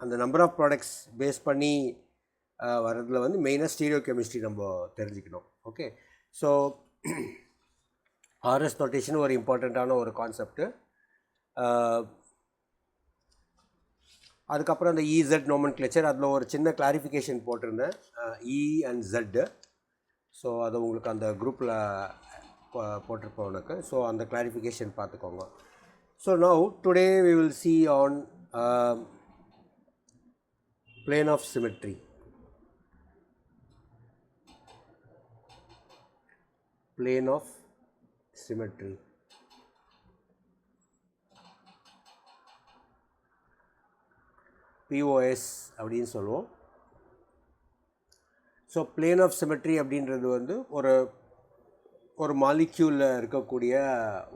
அந்த number of products base பண்ணி வரதுல வந்து மெயினாக ஸ்டீரியோ கெமிஸ்ட்ரி நம்ம தெரிஞ்சுக்கணும். ஓகே, ஸோ ஆர்எஸ் நோட்டேஷன் ஒரு இம்பார்ட்டண்ட்டான ஒரு கான்செப்ட்டு. அதுக்கப்புறம் அந்த இசட் நோமன்க்ளேச்சர், அதில் ஒரு சின்ன கிளாரிஃபிகேஷன் போட்டிருந்தேன், இ அண்ட் ஜெட்டு. ஸோ அதை உங்களுக்கு அந்த குரூப்பில் போட்டிருப்போம் உனக்கு. ஸோ அந்த கிளாரிஃபிகேஷன் பார்த்துக்கோங்க. So now today we will see on plane of symmetry. Plane of symmetry. POS அப்படின்னு சொல்லுவோம். ஸோ பிளேன் ஆஃப் சிமெட்ரி அப்படின்றது வந்து ஒரு மாலிக்யூலில் இருக்கக்கூடிய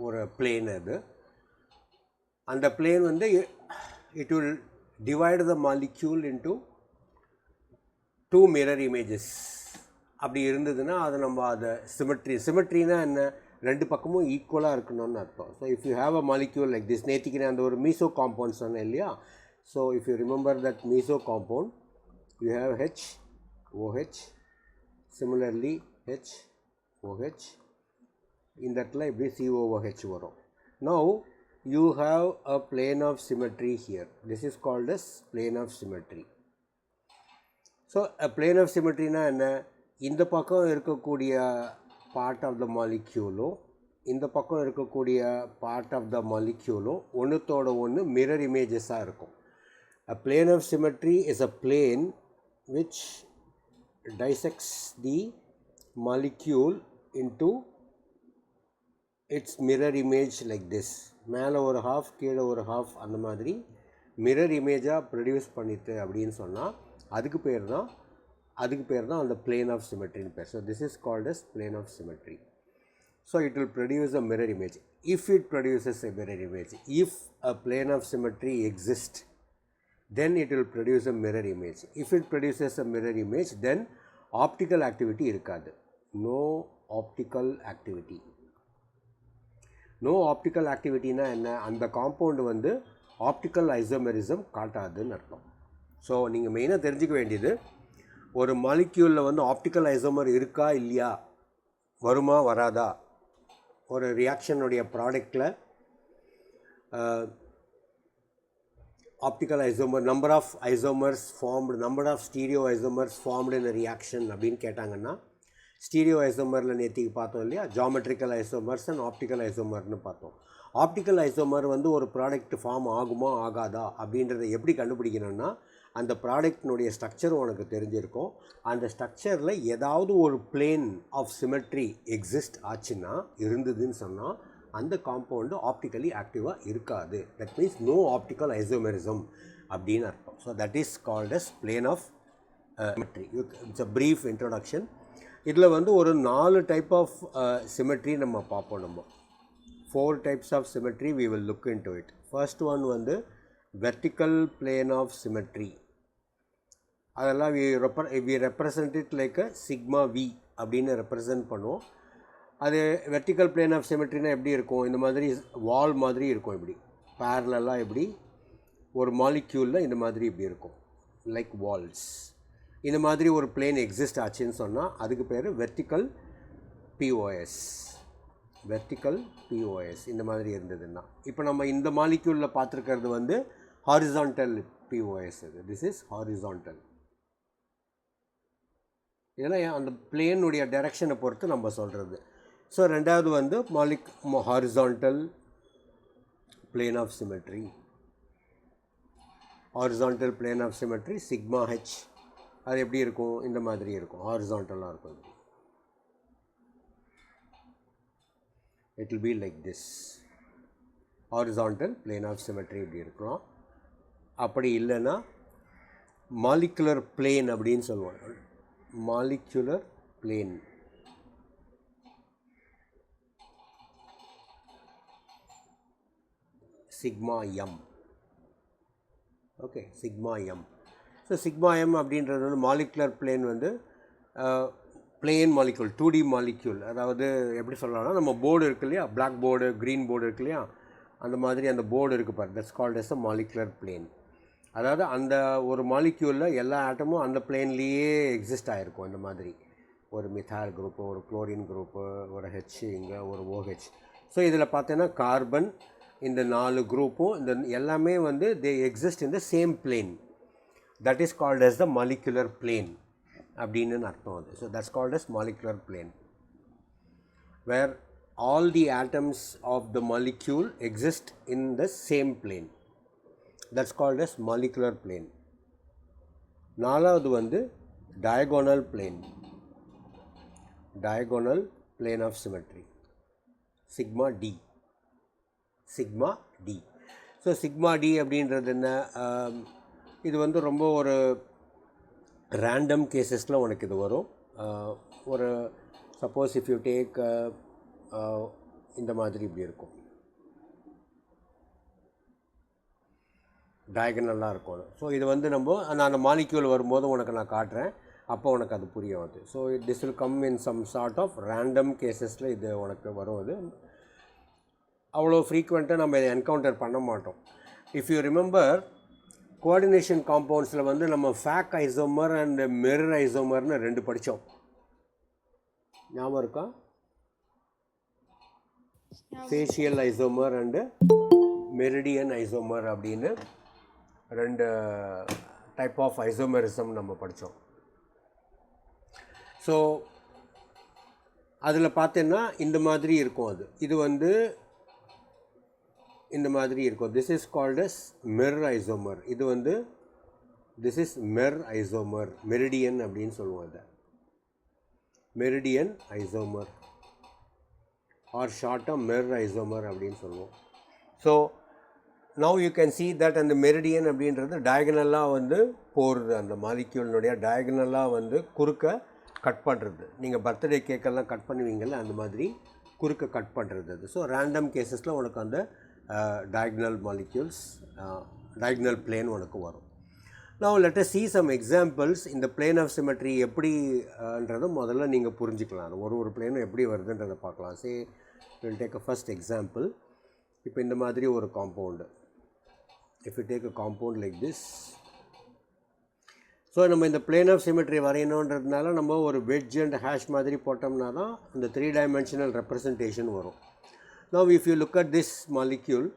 ஒரு பிளேன். அது அந்த பிளேன் வந்து it will divide the molecule into 2 mirror images. அப்படி இருந்ததுன்னா அது நம்ம அதை சிமெட்ரினா என்ன, ரெண்டு பக்கமும் ஈக்குவலாக இருக்கணும்னு அர்த்தம். So if you have a molecule like this, நேற்றுக்கு நான் அந்த ஒரு மீசோ காம்பவுண்ட் சொன்னேன் இல்லையா. So if you remember that meso compound, you have H OH, similarly H OH, இந்த இடத்துல இப்படி COOH வரும். Now you have a plane of symmetry here. This is called as plane of symmetry. So a plane of symmetry na என்ன, இந்த பக்கம் இருக்கக்கூடிய part of the molecule, இந்த பக்கம் இருக்கக்கூடிய part of the molecule ஒன்றுத்தோட ஒன்று mirror images இருக்கும். A plane of symmetry is a plane which dissects the molecule into its mirror image like this. மேலே ஒரு ஹாஃப் கீழே ஒரு ஹாஃப் அந்த மாதிரி மிரர் இமேஜாக ப்ரொடியூஸ் பண்ணிட்டு அப்படின்னு சொன்னால் அதுக்கு பேர் தான் அந்த plane of symmetry பேர். So this is called as plane of symmetry. So it will produce a mirror image. If it produces a mirror image, if a plane of symmetry exists, then it will produce a mirror image. If it produces a mirror image, then optical activity irukadu. No optical activity. No optical activity na enna, and the compound வந்து optical isomerism காட்டாதுன்னு அர்த்தம். So நீங்கள் மெயினாக தெரிஞ்சுக்க வேண்டியது, ஒரு மாலிக்யூலில் வந்து optical isomer இருக்கா இல்லையா, வருமா வராதா, ஒரு ரியாக்ஷனுடைய ப்ராடக்டில் optical isomer, number of isomers formed, number of stereoisomers formed in a reaction அப்படின்னு கேட்டாங்கன்னா, ஸ்டீரியோ ஐசோமரில் நேற்றுக்கு பார்த்தோம் இல்லையா, ஜாமெட்ரிக்கல் ஐசோமர்ஸ் அண்ட் ஆப்டிக்கல் ஐசோமர்னு பார்த்தோம். ஆப்டிக்கல் ஐசோமர் வந்து ஒரு ப்ராடக்ட் ஃபார்ம் ஆகுமா ஆகாதா அப்படின்றத எப்படி கண்டுபிடிக்கணும்னா, அந்த ப்ராடக்டினுடைய ஸ்ட்ரக்சர் உனக்கு தெரிஞ்சிருக்கும். அந்த ஸ்ட்ரக்சரில் ஏதாவது ஒரு பிளேன் ஆஃப் சிமெட்ரி எக்ஸிஸ்ட் ஆச்சுன்னா, இருந்ததுன்னு சொன்னால் அந்த காம்பவுண்டு ஆப்டிக்கலி ஆக்டிவாக இருக்காது. That means no optical isomerism அப்படின்னு அர்த்தம். So that is called as plane of symmetry. It's a brief introduction. இதில் வந்து ஒரு 4 டைப் ஆஃப் சிமெட்ரி நம்ம பார்ப்போம். நம்ம 4 types of symmetry we will look into it. First one வந்து vertical plane of symmetry. அதெல்லாம் we represent it like a sigma v அப்படின்னு represent பண்ணுவோம். அது வெர்டிக்கல் பிளேன் ஆஃப் சிமெட்ரினா எப்படி இருக்கும், இந்த மாதிரி வால் மாதிரி இருக்கும், இப்படி பேரலாக இப்படி ஒரு மாலிக்யூலில் இந்த மாதிரி இப்படி இருக்கும், லைக் வால்ஸ். இந்த மாதிரி ஒரு பிளேன் எக்ஸிஸ்ட் ஆச்சுன்னு சொன்னால் அதுக்கு பேர் வெர்டிக்கல் POS. வெர்டிக்கல் POS இந்த மாதிரி இருந்ததுன்னா, இப்போ நம்ம இந்த மாலிக்யூலில் பார்த்துருக்கிறது வந்து ஹாரிசான்டல் POS. இது திஸ் இஸ் ஹாரிசான்டல். இதெல்லாம் அந்த பிளேனுடைய டைரக்ஷனை பொறுத்து நம்ம சொல்கிறது. ஸோ ரெண்டாவது வந்து horizontal plane of symmetry. Horizontal plane of symmetry sigma H. அது எப்படி இருக்கும், இந்த மாதிரி இருக்கும், ஹாரிசான்டலாக இருக்கும். It will be like this. Horizontal plane of symmetry இப்படி இருக்கலாம். அப்படி இல்லைன்னா மாலிகுலர் பிளேன் அப்படின்னு சொல்லுவாங்க. Molecular plane. Sigma M. Okay, sigma M. So sigma M அப்படின்றது வந்து மாலிகுலர் பிளேன் வந்து பிளேன் மாலிக்யூல், 2D மாலிக்யூல். அதாவது எப்படி சொல்லலாம்னா, நம்ம போர்டு இருக்கு இல்லையா, பிளாக் போர்டு, க்ரீன் போர்டு இருக்கு இல்லையா, அந்த மாதிரி அந்த போர்டு இருக்குது பாரு, that's called S a molecular plane. அதாவது அந்த ஒரு மாலிக்யூலில் எல்லா ஆட்டமும் அந்த பிளேன்லேயே எக்ஸிஸ்ட் ஆகிருக்கும். இந்த மாதிரி ஒரு மித்தால் குரூப்பு, ஒரு குளோரின் குரூப்பு, ஒரு ஹெச், இங்கே ஒரு ஓஹெச். ஸோ இதில் பார்த்தீங்கன்னா கார்பன், இந்த 4 குரூப்பும் இந்த எல்லாமே வந்து they exist in the same plane. That is called as the molecular plane அப்படின்னு அர்த்தம் அது. So that's called as molecular plane, where all the atoms of the molecule exist in the same plane. That's called as molecular plane. நாலாவது வந்து diagonal plane. Diagonal plane of symmetry. Sigma D. Sigma D. So sigma D அப்படின்றது என்ன? இது வந்து ரொம்ப ஒரு random கேசஸில் உனக்கு இது வரும். ஒரு சப்போஸ் இஃப் யூ டேக் இந்த மாதிரி இப்படி இருக்கும், டயகனலாக இருக்கும். ஸோ இது வந்து நான் அந்த மாலிக்யூல் வரும்போது உனக்கு நான் காட்டுறேன், அப்போ உனக்கு அது புரியும் அது. So this will come in some sort of random கேசஸில் இது உனக்கு வரும். அது அவ்வளோ ஃப்ரீக்வெண்ட்டாக நம்ம இதை என்கவுண்டர் பண்ண மாட்டோம். இஃப் யூ ரிமெம்பர், கோஆர்டினேஷன் காம்பவுண்ட்ஸில் வந்து நம்ம ஃபேக் ஐசோமர் அண்ட் மிரர் ஐசோமர்னு 2 படித்தோம். ஞாபகம் இருக்கா? Facial isomer and meridian isomer அப்படின்னு 2 டைப் ஆஃப் ஐசோமரிசம் நம்ம படித்தோம். ஸோ அதில் பார்த்தீங்கன்னா இந்த மாதிரி இருக்கும். இது வந்து இந்த மாதிரி இருக்கும். This is called as mirror isomer. இது வந்து this is mirror isomer, meridian அப்படின்னு சொல்லுவோம். அதை மெரிடியன் ஐசோமர் ஆர் ஷார்ட்டாக மிரர் ஐசோமர் அப்படின்னு சொல்லுவோம். So now you can see that அந்த மெரிடியன் அப்படின்றது டயகனலாக வந்து போகிறது, அந்த மாலிக்யூலினுடைய டயகனலாக வந்து குறுக்க கட் பண்ணுறது. நீங்கள் பர்த்டே கேக்கெல்லாம் கட் பண்ணுவீங்கள்ல, அந்த மாதிரி குறுக்க கட் பண்ணுறது அது. ஸோ ரேண்டம் கேசஸில் உனக்கு அந்த டயகனல் மாலிக்யூல்ஸ், டயகனல் பிளேன் உனக்கு வரும். Now let us see some examples. இந்த plane of symmetry எப்படின்றதை முதல்ல நீங்கள் புரிஞ்சுக்கலாம். ஒரு பிளேனும் எப்படி வருதுன்றதை பார்க்கலாம். Say we'll take a first example. இப்போ இந்த மாதிரி ஒரு compound, if you take a compound like this, so நம்ம இந்த plane of symmetry வரையணுன்றதுனால நம்ம ஒரு வெட்ஜ் அண்ட் ஹேஷ் மாதிரி போட்டோம்னா தான் இந்த 3-dimensional representation வரும். Now if you look at this molecule,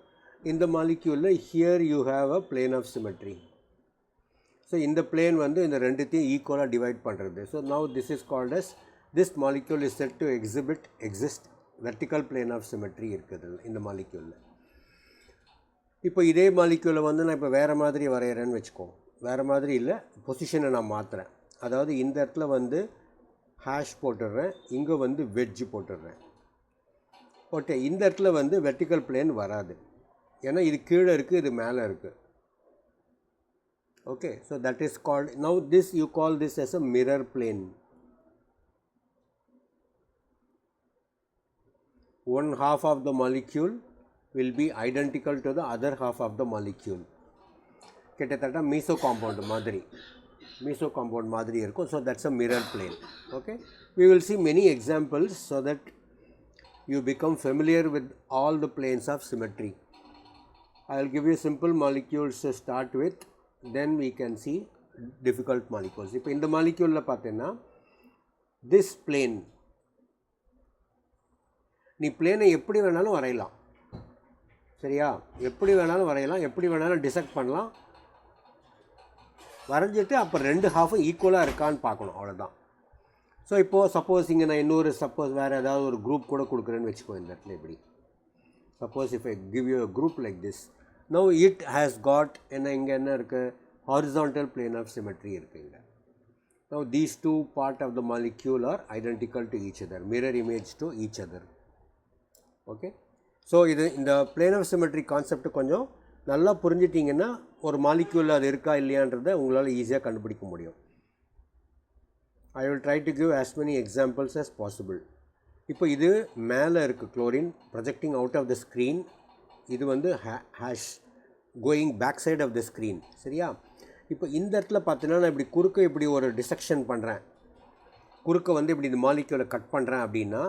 இந்த மாலிக்யூலில் here you have a plane of symmetry. So இந்த பிளேன் வந்து இந்த ரெண்டுத்தையும் ஈக்குவலாக டிவைட் பண்ணுறது. So now this is called as this molecule is set to exist vertical plane of symmetry இருக்குது இந்த மாலிக்யூலில். இப்போ இதே மாலிக்யூலை வந்து நான் இப்போ வேறு மாதிரி வரைகிறேன்னு வச்சுக்கோ. வேறு மாதிரி இல்லை, பொசிஷனை நான் மாற்றுறேன். அதாவது இந்த இடத்துல வந்து ஹேஷ் போட்டுடுறேன், இங்கே வந்து வெட்ஜ் போட்டுடுறேன். ஓகே, இந்த இடத்துல வந்து வெர்டிக்கல் பிளேன் வராது, ஏன்னா இது கீழே இருக்குது, இது மேலே இருக்குது. Okay, so that is called, now this you call this as a mirror plane. One half of the molecule will be identical to the other half of the molecule. கிட்டத்தட்ட meso compound மாதிரி இருக்கும். So that's a mirror plane. Okay, we will see many examples so that you become familiar with all the planes of symmetry. I will give you simple molecules to start with, then we can see difficult molecules. இப்போ இந்த மாலிக்யூலில் பார்த்தீங்கன்னா this plane, நீ பிளேனை எப்படி வேணாலும் வரையலாம், சரியா? எப்படி வேணாலும் வரையலாம், எப்படி வேணாலும் டிசெக்ட் பண்ணலாம். வரைஞ்சிட்டு அப்போ 2 ஹாஃபும் ஈக்குவலாக இருக்கான்னு பார்க்கணும், அவ்வளோதான். ஸோ இப்போது சப்போஸ் இங்கே நான் இன்னொரு வேறு ஏதாவது ஒரு குரூப் கூட கொடுக்குறேன்னு வச்சுக்கோ. இந்த இடத்துல இப்படி suppose if I give you a group like this, now it has got இங்கே என்ன இருக்குது, horizontal plane of symmetry இருக்குங்க. Now these 2 part of the molecule are identical to each other, mirror image to each other. Okay, so இது இந்த plane of symmetry concept கொஞ்சம் நல்லா புரிஞ்சிட்டிங்கன்னா ஒரு molecule அது இருக்கா இல்லையான்றதை உங்களால் ஈஸியாக கண்டுபிடிக்க முடியும். I will try to give as many examples as possible. இப்போ இது மேலே இருக்குது chlorine projecting out of the screen, இது வந்து hash going back side of the screen, சரியா? இப்போ இந்த இடத்துல பார்த்தீங்கன்னா நான் இப்படி குறுக்க இப்படி ஒரு டிசெக்ஷன் பண்ணுறேன், குறுக்க வந்து இப்படி இந்த மாலிக்யூலை கட் பண்ணுறேன் அப்படின்னா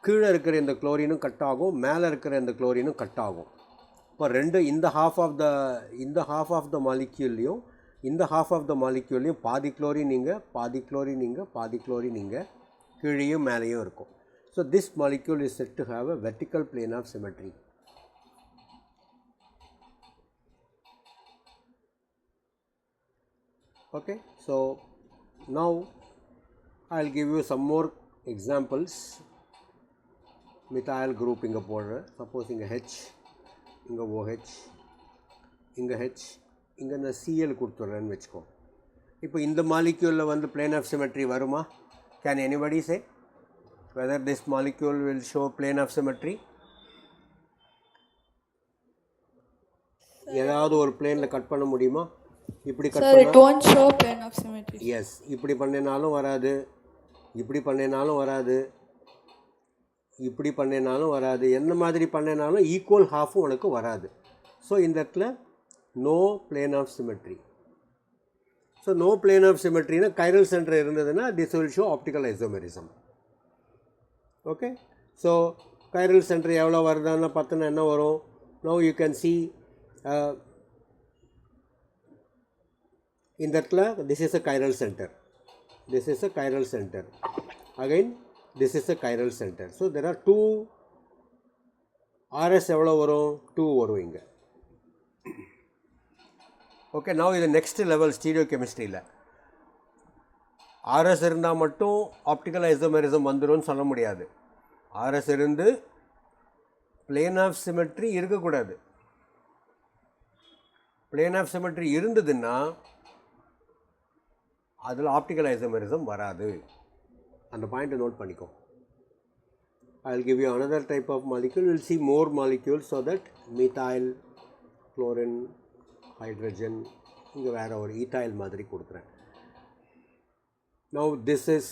கீழே இருக்கிற இந்த குளோரினும் கட் ஆகும், மேலே இருக்கிற இந்த குளோரினும் கட் ஆகும். இப்போ ரெண்டு இந்த half of the moleculeலையும் இந்த half of the moleculeலையும் பாதி குளோரின் இங்கே பாதி குளோரின் இங்கே பாதி குளோரின் இங்கே கீழேயும் மேலேயும் இருக்கும். So this molecule is said to have a vertical plane of symmetry. Okay, so now I'll give you some more examples. Methyl group inga podra, suppose inga H, inga OH, inga H, inga na Cl kuduthurren vechko. Ipo indha molecule la vandu plane of symmetry varuma? Can anybody say whether this molecule will show plane of symmetry? ஏதாவது ஒரு பிளேன்ல cut பண்ண முடியுமா? இப்படி cut பண்ணா it won't show plane of symmetry. Yes, இப்படி பண்ணினாலும் வராது, இப்படி பண்ணினாலும் வராது, இப்படி பண்ணினாலும் வராது, என்ன மாதிரி பண்ணினாலும் ஈக்குவல் ஹாஃபும் உனக்கு வராது. ஸோ இந்த இடத்துல no plane of symmetry. So no plane of சிமெட்ரினா கைரல் சென்டர் இருந்ததுன்னா this will show optical isomerism. Okay, so chiral centre எவ்வளோ வருதான்னு பார்த்தோன்னா என்ன வரும்? நோ யூ கேன் சி இந்த இடத்துல this is a chiral center, this is a chiral center, again this is a chiral center. So there are two RS எவ்வளோ வரும்? 2 வரும் இங்கே. ஓகே, now இது நெக்ஸ்ட் லெவல் ஸ்டீரியோகெமிஸ்ட்ரியில் RS இருந்தால் மட்டும் ஆப்டிக்கல் ஐசோமெரிசம் வந்துடும் சொல்ல முடியாது. RS இருந்து பிளேன் ஆஃப் சிமெட்ரி இருக்கக்கூடாது. பிளேன் ஆஃப் சிமெட்ரி இருந்ததுன்னா அதில் ஆப்டிக்கல் ஐசோமெரிசம் வராது. அந்த பாயிண்ட்டை நோட் பண்ணிக்கோ. I will give you another type of molecule. We will see more molecules so that methyl, chlorine, hydrogen, இங்கே வேறு ஒரு ethyl மாதிரி கொடுக்குறேன். Now this is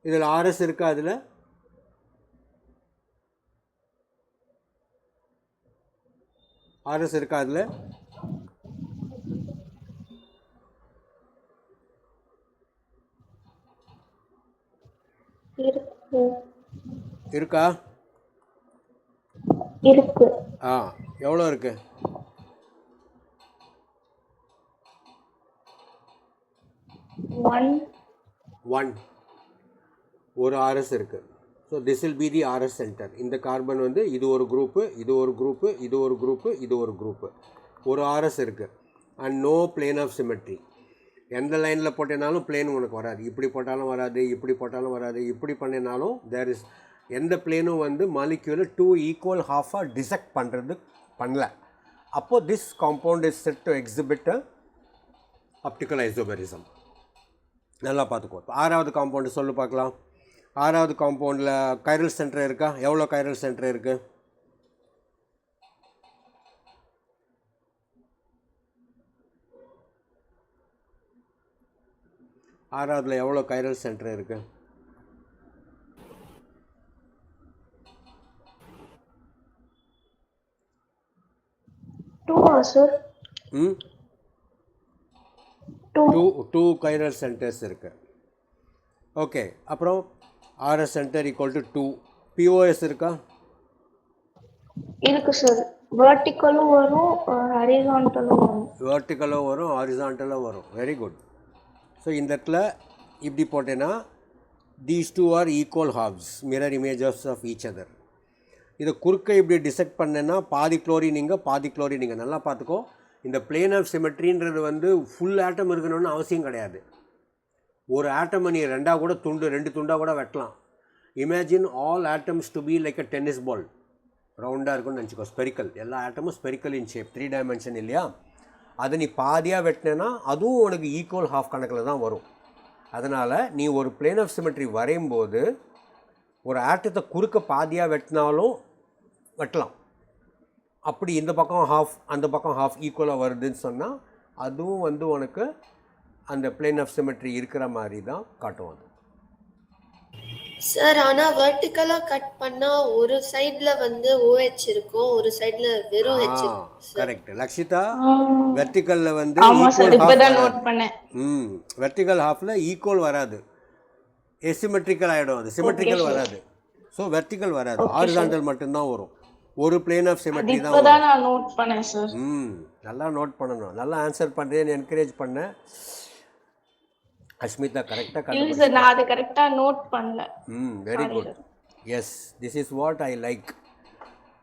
இதில் RS இருக்கா? அதில் RS இருக்கா? அதில் இருக்கா? இருக்கு. எவ்வளோ இருக்கு? 1 ஒரு RS இருக்கு. So this will be the RS centre. இந்த கார்பன் வந்து இது ஒரு குரூப்பு, இது ஒரு குரூப்பு, இது ஒரு குரூப்பு, இது ஒரு குரூப்பு, ஒரு RS இருக்கு. And no plane of symmetry. எந்த லைனில் போட்டேனாலும் பிளேன் உனக்கு வராது. இப்படி போட்டாலும் வராது, இப்படி போட்டாலும் வராது, இப்படி பண்ணினாலும் தேர் இஸ் எந்த பிளேனும் வந்து மாலிக்யூலை 2 ஈக்குவல் ஹாஃபாக டிசெக்ட் பண்ணல. அப்போது this compound is set to exhibit optical isomerism. நல்லா பார்த்துக்கோ. ஆறாவது காம்பவுண்டு சொல்லு பார்க்கலாம். ஆறாவது காம்பவுண்டில் கைரல் சென்டர் இருக்கா? எவ்வளோ கைரல் சென்டர் இருக்குது? ஆறாவதுல எவ்வளோ கைரல் சென்டர் இருக்கு? 2 சார். 2 கைரல் சென்டர்ஸ் இருக்கு. ஓகே, அப்புறம் RS centre equal to 2. POS இருக்கா? இருக்கு சார். வெர்டிகலும் வரும், ஹரிசான்டலும் வரும். வெர்டிகலும் வரும், ஹரிசான்டலும் வரும். Very good. ஸோ இந்த இடத்துல இப்படி போட்டேன்னா these two are equal halves, mirror images of each other. இதை குறுக்க இப்படி டிசெக்ட் பண்ணேன்னா பாதி குளோரின் இங்கே பாதி குளோரின் இங்கே. நல்லா பார்த்துக்கோ. இந்த பிளேன் ஆஃப் சிமெட்ரின்றது வந்து ஃபுல் ஆட்டம் இருக்கணும்னு அவசியம் கிடையாது. ஒரு ஆட்டமை நீ ரெண்டு துண்டாக கூட வெட்டலாம். Imagine all atoms to be like a tennis ball, ரவுண்டாக இருக்குன்னு நினச்சிக்கோ. ஸ்பெரிக்கல், எல்லா ஆட்டமும் ஸ்பெரிக்கல் இன் ஷேப், 3 டைமென்ஷன் இல்லையா? அதை நீ பாதியாக வெட்டினேன்னா அதுவும் உனக்கு ஈக்குவல் ஹாஃப் கணக்கில் தான் வரும். அதனால் நீ ஒரு பிளேன் ஆஃப் சிமெட்ரி வரையும் போது ஒரு ஆட்டத்தை குறுக்க பாதியாக வெட்டினாலும் வெட்டலாம். அப்படி இந்த பக்கம் ஹாஃப் அந்த பக்கம் ஹாஃப் ஈக்குவலாக வருதுன்னு சொன்னால் அதுவும் வந்து உனக்கு அந்த பிளேன் ஆஃப் சிமெட்ரி இருக்கிற மாதிரி தான் காட்டும் அது. சார், ஆனால் வெர்டிக்கலாக கட் பண்ணால் ஒரு சைடில் வந்து OH இருக்கும், ஒரு சைடில் வெறும் H இருக்கும். கரெக்ட் லக்ஷிதா. வெர்டிக்கலில் வந்து வெர்டிக்கல் ஹாஃபில் ஈக்குவல் வராது, எசிமெட்ரிக்கல் ஆகிடும். அது சிமெட்ரிக்கல் வராது. ஸோ வெர்டிக்கல் வராது, ஹாரிசான்டல் மட்டும்தான் வரும். ஒரு பிளேன் ஆஃப் சிமெட்ரி தான் இப்பதான் வரும். நான் நோட் பண்ணேன் சார். நல்லா நோட் பண்ணணும். நல்லா ஆன்சர் பண்ணுறேன்னு என்கரேஜ் பண்ணேன். அஸ்மிதா கரெக்டாக இல்ல கண்டுபிடிச்சேன். சார், நான் அதை கரெக்டா நோட் பண்ணல. Very good. Yes, this is what I like.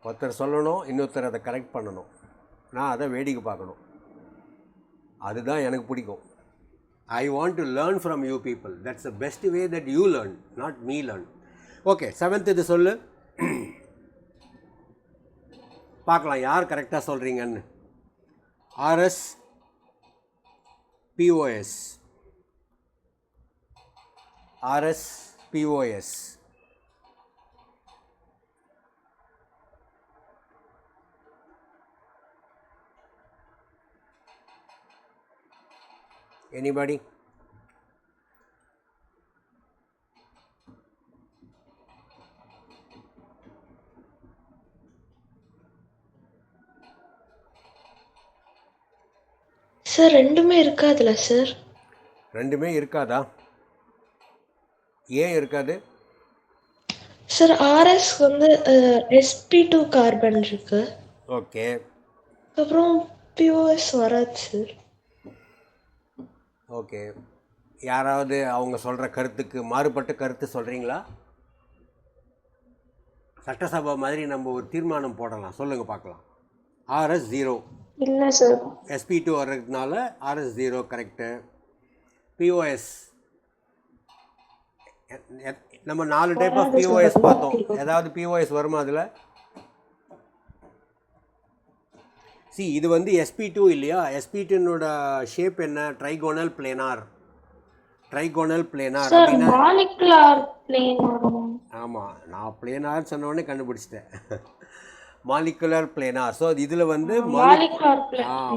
ஒருத்தர் சொல்லணும், இன்னொருத்தர் அதை கரெக்ட் பண்ணணும், நான் அதை வேடிக்கை பார்க்கணும். அதுதான் எனக்கு பிடிக்கும். I want to learn from you people. That's the best way that you learn, not me learn. Okay, 7th இது சொல்லு. பார்க்கலாம் யார் கரெக்டாக சொல்கிறீங்கன்னு. RS POS. RS POS. Anybody? Sir ரெண்டுமே இருக்காதுல்ல சார்? ரெண்டுமே இருக்காதா? ஏன் இருக்காது? சார் ஆர்எஸ் வந்து sp2 கார்பன் இருக்கு. ஓகே. அப்புறம் பிஓஎஸ் வராது சார். ஓகே, யாராவது அவங்க சொல்கிற கருத்துக்கு மாறுபட்ட கருத்து சொல்கிறீங்களா? சட்டசபை மாதிரி நம்ம ஒரு தீர்மானம் போடலாம். சொல்லுங்கள் பார்க்கலாம். RS 0. இல்ல சார். sp2 வர்றதுனால RS 0 கரெக்டு. POS நம்ம 4 டைப் ஆஃப் POS பார்த்தோம். ஏதாவது POS வருமா அதில்? இது வந்து sp2 இல்லையா? sp2னோட ஷேப் என்ன? Trigonal planar. ட்ரைகோனல் பிளேனார் அப்படின்னா மாலிகுலர் பிளேன் வரும். ஆமாம், நான் பிளேனார் சொன்ன உடனே கண்டுபிடிச்சிட்டேன். Molecular planar. ஸோ இதில் வந்து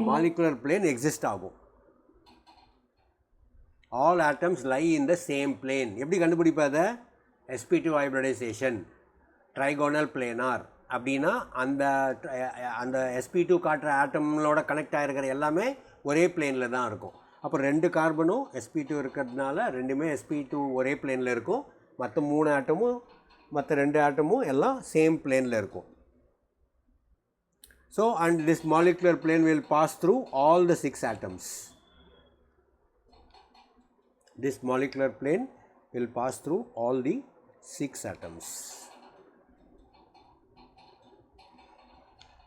மாலிகுலர் பிளேன் எக்ஸிஸ்ட் ஆகும். All atoms lie in the same plane. எப்படி கண்டுபிடிப்பாத? sp2 ஹைப்ரிடைசேஷன் ட்ரைகோனல் பிளேனார் அப்படின்னா அந்த sp2 காட்டுற ஆட்டம்களோட கனெக்ட் ஆகிருக்கிற எல்லாமே ஒரே பிளேனில் தான் இருக்கும். அப்போ 2 கார்பனும் sp2 இருக்கிறதுனால ரெண்டுமே sp2 ஒரே பிளேனில் இருக்கும். மற்ற 3 ஆட்டமும் மற்ற 2 ஆட்டமும் எல்லாம் சேம் பிளேனில் இருக்கும். So and this molecular plane will pass through all the 6 atoms. This molecular plane will pass through all the 6 atoms.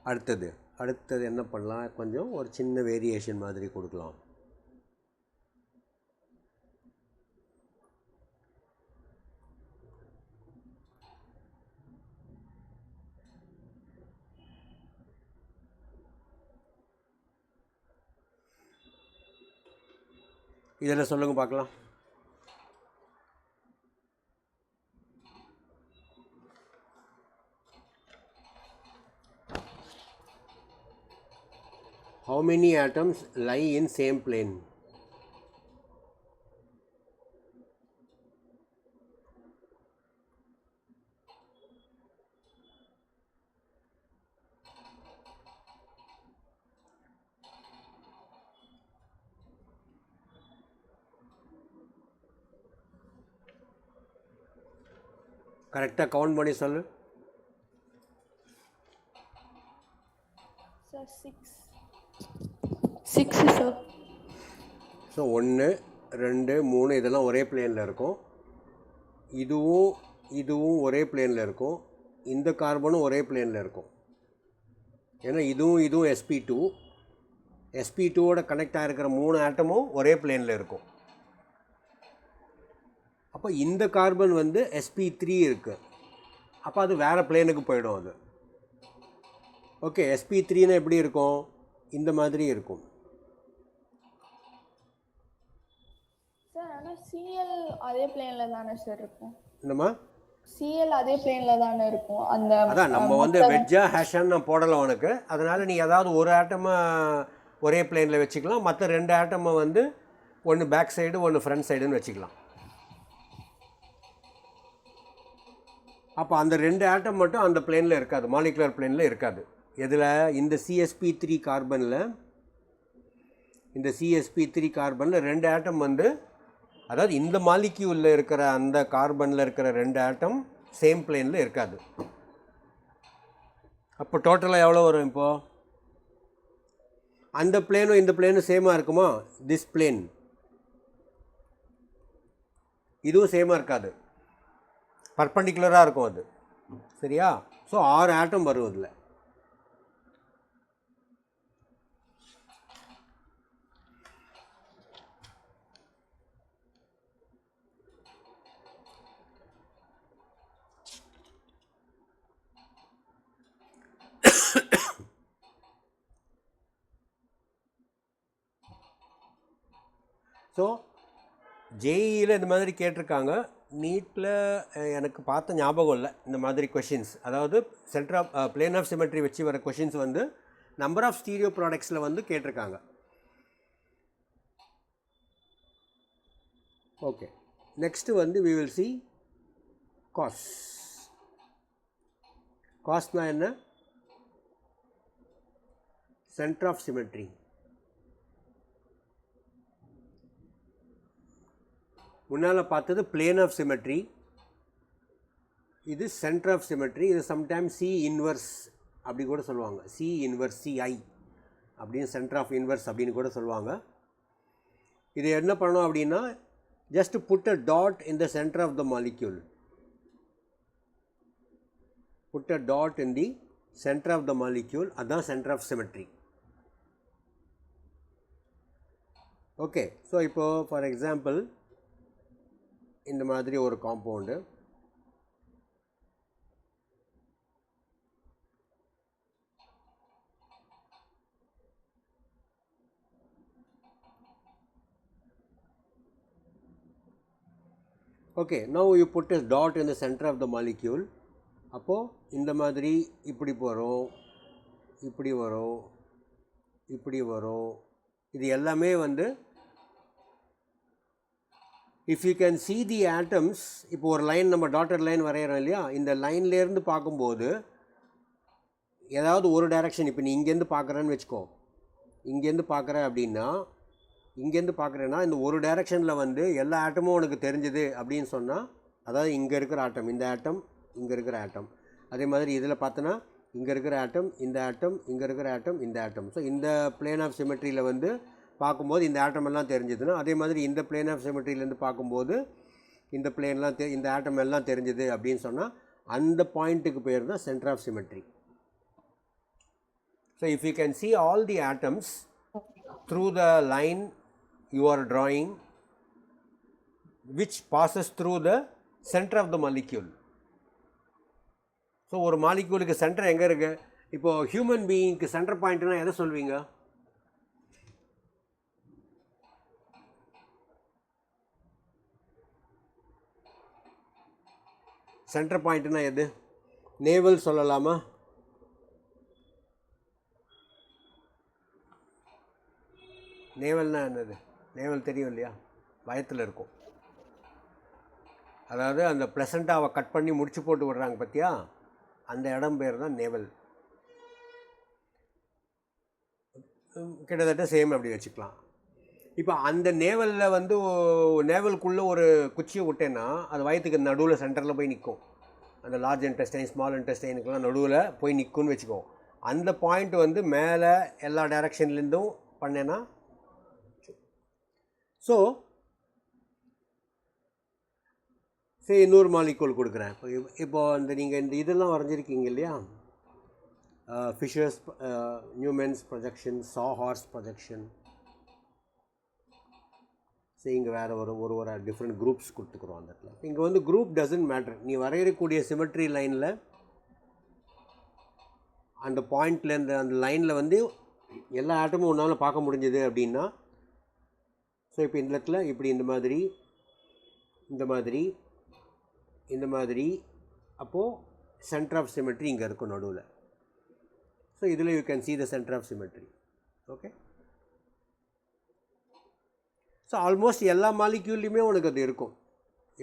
அடுத்தது என்ன பண்ணலாம்? கொஞ்சம் ஒரு சின்ன வேரியேஷன் மாதிரி கொடுக்கலாம். இதில் சொல்லுங்கள் பார்க்கலாம். How many atoms lie in same plane? கரெக்டாக கவுண்ட் பண்ணி சொல்லு. Sir 6 sir. ஸோ 1 2 3 இதெல்லாம் ஒரே பிளேனில் இருக்கும். இதுவும் ஒரே பிளேனில் இருக்கும். இந்த கார்பனும் ஒரே பிளேனில் இருக்கும். ஏன்னா இதுவும் sp2ஓட கனெக்ட் ஆகிருக்கிற 3 ஆட்டமும் ஒரே பிளேனில் இருக்கும். அப்போ இந்த கார்பன் வந்து sp3 இருக்குது. அப்போ அது வேறு பிளேனுக்கு போயிடும் அது. ஓகே, sp3னா எப்படி இருக்கும்? இந்த மாதிரி இருக்கும். சார் ஆனால் Cl அதே பிளேனில் தானே சார் இருக்கும்? என்னம்மா? Cl அதே பிளேனில் தானே இருக்கும். அதான் நம்ம வந்து வெஜ்ஜா ஹேஷான்னு நான் போடலை உனக்கு. அதனால் நீ ஏதாவது ஒரு ஆட்டமை ஒரே பிளேனில் வச்சுக்கலாம். மற்ற 2 ஆட்டமை வந்து ஒன்று பேக் சைடு ஒன்று ஃப்ரண்ட் சைடுன்னு வச்சுக்கலாம். அப்போ அந்த 2 ஆட்டம் மட்டும் அந்த பிளேனில் இருக்காது, மாலிகுலர் பிளேனில் இருக்காது. இதில் இந்த sp3 கார்பனில் 2 ஆட்டம் வந்து, அதாவது இந்த மாலிக்யூலில் இருக்கிற அந்த கார்பனில் இருக்கிற 2 ஆட்டம் சேம் பிளேனில் இருக்காது. அப்போ டோட்டலாக எவ்வளோ வரும் இப்போது? அந்த பிளேனும் இந்த பிளேனும் சேமாக இருக்குமா? திஸ் பிளேன் இதுவும் சேமாக இருக்காது, பர்பண்டிகுலராக இருக்கும் அது. சரியா? ஸோ 6 ஆட்டம் வரும் அதில். ஸோ ஜேஇயில் இந்த மாதிரி கேட்டிருக்காங்க. நீட்டில் எனக்கு பார்த்த ஞாபகம் இல்லை இந்த மாதிரி கொஷின்ஸ். அதாவது center of plane of symmetry வச்சு வர கொஷின்ஸ் வந்து நம்பர் ஆஃப் ஸ்டீரியோ ப்ராடக்ட்ஸில் வந்து கேட்டிருக்காங்க. ஓகே, நெக்ஸ்ட்டு வந்து we will see cos. காஸ்னால் என்ன? Center of symmetry. முன்னால் பார்த்தது பிளேன் ஆஃப் சிமெட்ரி, இது சென்டர் ஆஃப் சிமெட்ரி. இது சம்டைம்ஸ் சி இன்வர்ஸ் அப்படி கூட சொல்லுவாங்க, சி இன்வர்ஸ் சிஐ அப்படின்னு, சென்டர் ஆஃப் இன்வர்ஸ் அப்படின்னு கூட சொல்லுவாங்க. இது என்ன பண்ணணும் அப்படின்னா, just put a dot in the center of the molecule. Put a dot in the center of the molecule, அதுதான் center of symmetry. Okay, so இப்போது ஃபார் எக்ஸாம்பிள் இந்த மாதிரி ஒரு compound, okay, now you put a dot in the center of the molecule. அப்போது இந்த மாதிரி இப்படி வரும், இப்படி வரும், இப்படி வரும். இது எல்லாமே வந்து if you can see the atoms, இப்போ ஒரு லைன் நம்ம டாட்டட் லைன் வரைகிறோம் இல்லையா, இந்த லைன்லேருந்து பார்க்கும்போது ஏதாவது ஒரு டைரக்ஷன், இப்போ நீ இங்கேருந்து பார்க்குறேன்னு வச்சுக்கோ, இங்கேருந்து பார்க்குற அப்படின்னா, இங்கேருந்து பார்க்குறேன்னா இந்த ஒரு டைரக்ஷனில் வந்து எல்லா ஆட்டமும் உனக்கு தெரிஞ்சுது அப்படின்னு சொன்னால், அதாவது இங்கே இருக்கிற ஆட்டம், இந்த ஆட்டம், இங்கே இருக்கிற ஆட்டம். அதே மாதிரி இதில் பார்த்தோன்னா இங்கே இருக்கிற ஆட்டம், இந்த ஆட்டம், இங்கே இருக்கிற ஆட்டம், இந்த ஆட்டம். ஸோ இந்த பிளேன் ஆஃப் சிமெட்ரியில் வந்து பார்க்கும்போது இந்த ஆட்டம் எல்லாம் தெரிஞ்சதுன்னா, அதே மாதிரி இந்த பிளேன் ஆஃப் சிமெட்ரியிலேருந்து பார்க்கும்போது இந்த பிளேன்லாம் இந்த ஆட்டம் எல்லாம் தெரிஞ்சுது அப்படின்னு சொன்னால், அந்த பாயிண்ட்டுக்கு பேர் தான் center of symmetry. So if you can see all the atoms through the line you are drawing which passes through the center of the molecule. So ஒரு மாலிக்யூலுக்கு சென்டர் எங்கே இருக்குது? இப்போது ஹியூமன் பீயிங்க்கு சென்டர் பாயிண்ட்னா எதை சொல்வீங்க? சென்டர் பாயிண்ட்னா எது? நேவல் சொல்லலாமா? நேவல்னா என்னது? Naval தெரியும் இல்லையா, வயத்தில் இருக்கும். அதாவது அந்த ப்ளசண்ட்டாவை கட் பண்ணி முடிச்சு போட்டு விடுறாங்க பார்த்தியா, அந்த இடம் பேர் தான் நேவல். கிட்டத்தட்ட சேம் அப்படி வச்சுக்கலாம். இப்போ அந்த நேவலில் வந்து நேவலுக்குள்ளே ஒரு குச்சியை விட்டேன்னா அது வயத்துக்கு நடுவில் சென்டரில் போய் நிற்கும். அந்த லார்ஜ் இன்டெஸ்டைன் ஸ்மால் இன்டெஸ்டைனுக்கெலாம் நடுவில் போய் நிற்கும்னு வச்சுக்கோ. அந்த பாயிண்ட் வந்து மேலே எல்லா டைரக்ஷன்லேருந்தும் பண்ணேன்னா, ஸோ சரி இன்னொரு மாலிக்கூல் கொடுக்குறேன். இப்போது இந்த நீங்கள் இந்த இதெல்லாம் வரைஞ்சிருக்கீங்க இல்லையா, ஃபிஷர்ஸ் நியூமென்ஸ் ப்ரொஜெக்ஷன், சா ஹார்ஸ் ப்ரொஜெக்ஷன். சரி இங்கே வேறு ஒரு டிஃப்ரெண்ட் குரூப்ஸ் கொடுத்துக்குறோம் அந்த இடத்துல. இங்கே வந்து குரூப் டசன்ட் மேட்டர். நீ வரையக்கூடிய சிமெட்ரி லைனில் அந்த பாயிண்ட்லேருந்து அந்த லைனில் வந்து எல்லா ஆட்டமும் ஒன்றால் பார்க்க முடிஞ்சது அப்படின்னா, ஸோ இப்போ இந்த இடத்துல இப்படி இந்த மாதிரி இந்த மாதிரி இந்த மாதிரி, அப்போது சென்டர் ஆஃப் சிமெட்ரி இங்கே இருக்கும் நடுவில். ஸோ இதில் you can see the center of symmetry. Okay, so almost எல்லா மாலிக்யூல்லையுமே உனக்கு அது இருக்கும்.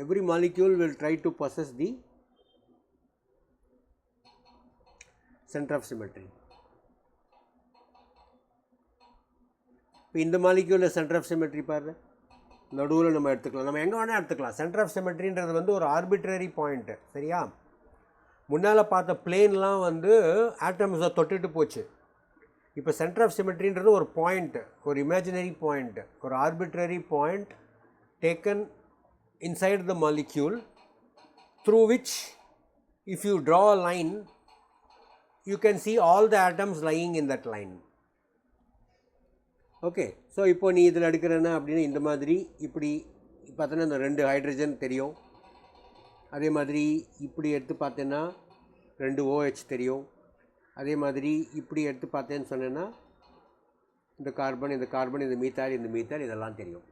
Every molecule will try to possess the center of symmetry. இப்போ இந்த மாலிக்யூலில் சென்டர் ஆஃப் சிமெட்ரி பாரு, நடுவில் நம்ம எடுத்துக்கலாம், நம்ம எங்கே வேணால் எடுத்துக்கலாம். சென்டர் ஆஃப் சிமெட்ரின்றது வந்து ஒரு ஆர்பிட்ரரி பாயிண்ட்டு, சரியா? முன்னால் பார்த்த பிளேன்லாம் வந்து ஆட்டம்ஸை தொட்டுட்டு போச்சு. இப்போ சென்டர் ஆஃப் சிமெட்ரின்றது ஒரு பாயிண்ட், ஒரு இமேஜினரி பாயிண்ட், ஒரு arbitrary point taken inside the molecule through which if you draw a line you can see all the atoms lying in that line. Okay, so இப்போ நீ இதில் எடுக்கிறேன்னா அப்படின்னு இந்த மாதிரி இப்படி பார்த்தோன்னா இந்த 2 ஹைட்ரஜன் தெரியும். அதே மாதிரி இப்படி எடுத்து பார்த்தேன்னா 2 OH தெரியும். அதே மாதிரி இப்படி எடுத்து பார்த்தேன்னு சொன்னேன்னா இந்த கார்பன், இந்த கார்பன், இந்த மீத்தால், இந்த மீத்தால், இதெல்லாம் தெரியும்.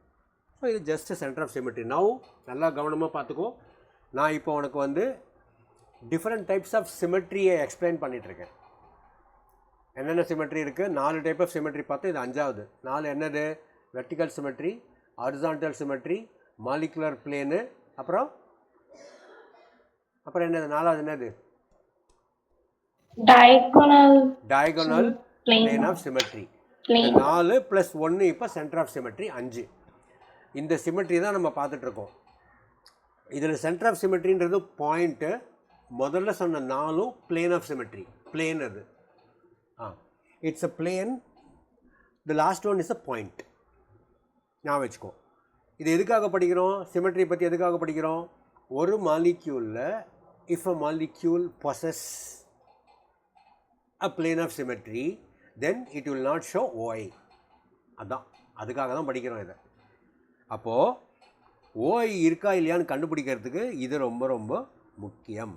ஸோ இது just center of symmetry. Now நல்லா கவனமாக பார்த்துக்கோ. நான் இப்போ உனக்கு வந்து டிஃப்ரெண்ட் டைப்ஸ் ஆஃப் சிமெட்ரியை எக்ஸ்பிளைன் பண்ணிகிட்ருக்கேன். என்னென்ன சிமெட்ரி இருக்குது? 4 டைப் ஆஃப் சிமெட்ரி பார்த்து இது 5வது. 4 என்னது? Vertical symmetry, horizontal symmetry, molecular plane, அப்புறம் என்னது 4வது? என்னது? Diagonal plane of symmetry. 4 + 1 இப்போ சென்டர் ஆஃப் சிமெட்ரி 5. இந்த சிமெட்ரி தான் நம்ம பார்த்துட்ருக்கோம். இதில் சென்டர் ஆஃப் சிமெட்ரின்றது பாயிண்ட்டு. முதல்ல சொன்ன 4ம் பிளேன் ஆஃப் சிமெட்ரி. பிளேன் அது it's a plane. The last one is a point. ஞாபகம் வச்சுக்கோ. இது எதுக்காக படிக்கிறோம்? சிமெட்ரி பற்றி எதுக்காக படிக்கிறோம்? ஒரு மாலிக்யூலில் if a molecule possess a plane of symmetry then it will not show OI. அதுதான், அதுக்காக தான் படிக்கிறோம் இதை. அப்போது OI இருக்கா இல்லையான்னு கண்டுபிடிக்கிறதுக்கு இது ரொம்ப ரொம்ப முக்கியம்.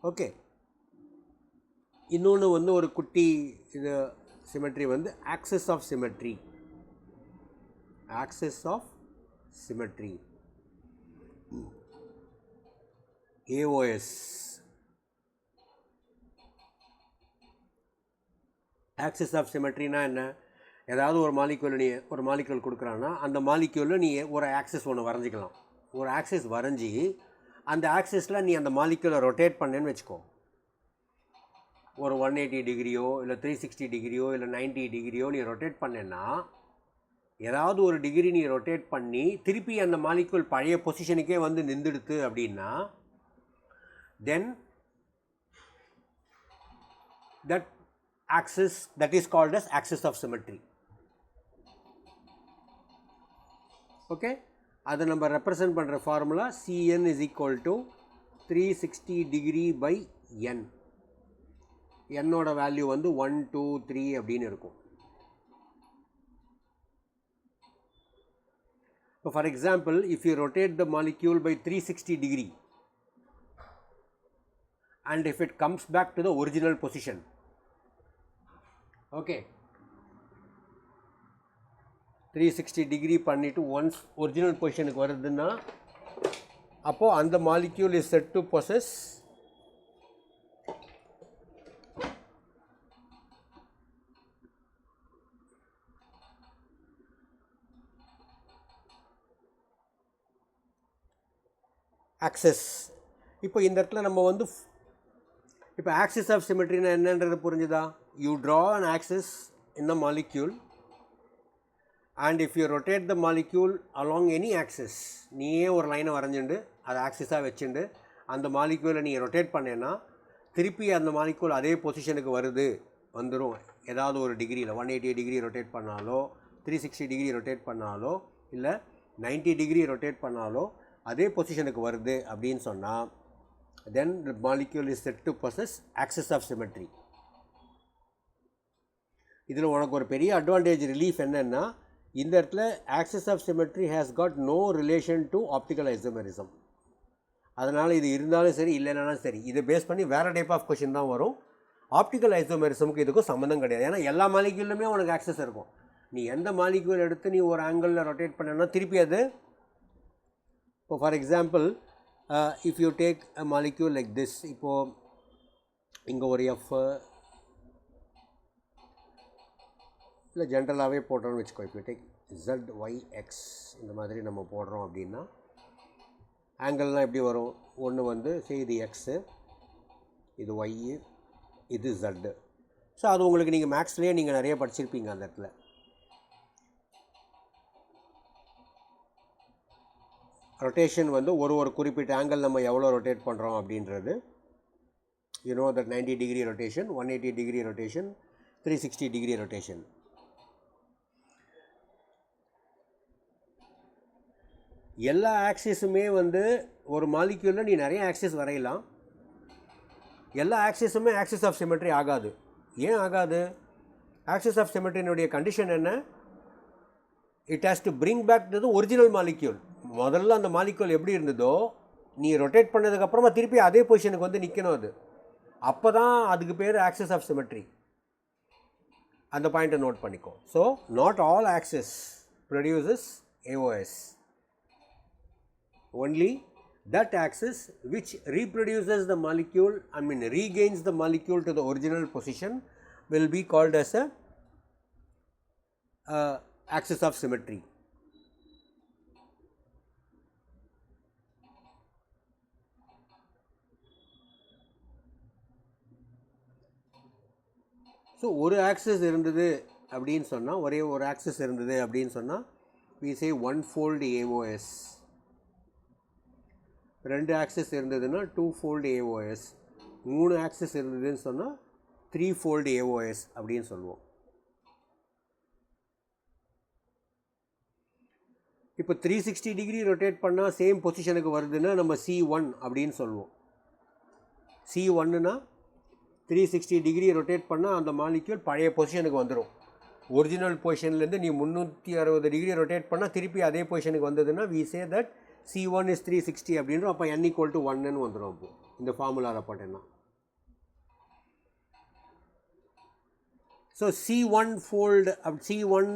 ஓகே, இன்னொன்று வந்து ஒரு குட்டி இது சிமெட்ரி வந்து axis of symmetry. Axis of symmetry AOS. Axis of சிமெட்ரினா என்ன? ஏதாவது ஒரு மாலிக்யூல் கொடுக்குறான்னா அந்த மாலிக்யூலில் நீ ஒரு ஆக்சிஸ் ஒன்று வரைஞ்சிக்கலாம். ஒரு ஆக்சிஸ் வரைஞ்சி அந்த ஆக்சிஸில் நீ அந்த மாலிக்யூலை ரொட்டேட் பண்ணேன்னு வச்சுக்கோ. ஒரு 180 டிகிரியோ இல்லை 360 டிகிரியோ இல்லை 90 டிகிரியோ நீ ரொட்டேட் பண்ணேன்னா, ஏதாவது ஒரு டிகிரி நீ ரொட்டேட் பண்ணி திருப்பி அந்த மாலிக்யூல் பழைய பொசிஷனுக்கே வந்து நின்றுடுத்து அப்படின்னா தென் that axis, that is called as axis of symmetry. Okay, அதை நம்ம ரெப்ரசன்ட் பண்ணுற formula CN is equal to 360 degree by N. என்னோட வேல்யூ வந்து 1 2 3 அப்படின்னு இருக்கும். இப்போ for example if you rotate the molecule by 360 degree and if it comes back to the original position, okay 360 degree பண்ணிவிட்டு once original பொசிஷனுக்கு வருதுன்னா அப்போது அந்த molecule is set to possess access. இப்போ இந்த இடத்துல நம்ம வந்து இப்போ ஆக்சிஸ் ஆஃப் சிமெட்ரினா என்னன்றது புரிஞ்சுதா? You draw an axis in the molecule and if you rotate the molecule along any axis, நீயே ஒரு லைனை வரைஞ்சுண்டு அதை ஆக்சிஸாக வச்சுண்டு அந்த மாலிக்யூலை நீ ரொட்டேட் பண்ணேன்னா திருப்பி அந்த மாலிக்யூல் அதே பொசிஷனுக்கு வந்துடும். ஏதாவது ஒரு டிகிரியில் 180 டிகிரி ரொட்டேட் பண்ணாலோ 360 டிகிரி ரொட்டேட் பண்ணாலோ இல்லை 90 டிகிரி ரொட்டேட் பண்ணாலோ அதே பொசிஷனுக்கு வருது அப்படின்னு சொன்னால் then the molecule is said to possess axis of symmetry. இதில் உனக்கு ஒரு பெரிய அட்வான்டேஜ் ரிலீஃப் என்னென்னா இந்த இடத்துல axis of symmetry has got no relation to optical isomerism. அதனால் இது இருந்தாலும் சரி இல்லைனாலும் சரி இதை பேஸ் பண்ணி வேறு டைப் ஆஃப் கொஷின் தான் வரும். ஆப்டிக்கல் ஐசோமெரிசமுக்கு இதுக்கும் சம்மந்தம் கிடையாது. ஏன்னா எல்லா மாலிக்யூலுமே உனக்கு ஆக்சஸ் இருக்கும். நீ எந்த மாலிக்யூல் எடுத்து நீ ஒரு ஆங்கிளில் ரொட்டேட் பண்ணனா திருப்பி அது இப்போ for example if you take a molecule like this, இப்போது இங்கே ஒரு எஃப் இல்லை ஜென்ரலாகவே போடுறோன்னு வச்சுக்கோ. இப்போ டேக் ZYX இந்த மாதிரி நம்ம போடுறோம் அப்படின்னா ஆங்கிள்லாம் எப்படி வரும்? ஒன்று வந்து இது எக்ஸு, இது ஒய்யு, இது Z. ஸோ அது உங்களுக்கு நீங்கள் மேக்ஸ்லேயே நீங்கள் நிறைய படிச்சிருப்பீங்க அந்த இடத்துல. ரொட்டேஷன் வந்து ஒரு குறிப்பிட்ட ஆங்கிள் நம்ம எவ்வளோ ரொட்டேட் பண்ணுறோம் அப்படின்றது. You know that 90 degree rotation, 180 degree rotation, 360 degree rotation. எல்லா ஆக்சிஸுமே வந்து ஒரு மாலிக்யூலில் நீ நிறைய ஆக்சிஸ் வரையலாம். எல்லா ஆக்சிஸுமே ஆக்சிஸ் ஆஃப் சிமெட்ரி ஆகாது. ஏன் ஆகாது? ஆக்சிஸ் ஆஃப் சிமெட்ரியினுடைய கண்டிஷன் என்ன? It has to bring back to the original molecule. முதல்ல அந்த மாலிக்யூல் எப்படி இருந்ததோ நீ ரொட்டேட் பண்ணதுக்கப்புறமா திருப்பி அதே பொசிஷனுக்கு வந்து நிற்கணும். அது அப்போ தான் அதுக்கு பேர் ஆக்சிஸ் ஆஃப் சிமெட்ரி. அந்த பாயிண்ட்டை நோட் பண்ணிக்கோ. So not all axis produces AOS. only that axis which reproduces the molecule, regains the molecule to the original position will be called as a axis of symmetry. So ஒரு axis இருந்தது அப்படின்னு சொன்னால், ஒரே ஒரு axis இருந்தது அப்படின்னு சொன்னால் we say one fold AOS. ரெண்டு ஆக்சிஸ் இருந்ததுன்னா 2 fold AOS. 3 ஆக்சிஸ் இருந்ததுன்னு சொன்னால் 3 fold AOS அப்படின்னு சொல்லுவோம். இப்போ 360 டிகிரி ரொட்டேட் பண்ணால் சேம் பொசிஷனுக்கு வருதுன்னா நம்ம C1 அப்படின்னு சொல்லுவோம். C1னா 360 டிகிரி ரொட்டேட் பண்ணால் அந்த மாலிக்யூல் பழைய பொசிஷனுக்கு வந்துடும். ஒரிஜினல் பொசிஷன்லேருந்து நீ 360 டிகிரி ரொட்டேட் பண்ணால் திருப்பி அதே பொசிஷனுக்கு வந்ததுன்னா we say that C1 is 360 அப்படின்றோம். அப்போ n equal to 1ன்னு வந்துடும். அப்போ இந்த ஃபார்முலாவில் போட்டேன்னா so C1 fold C1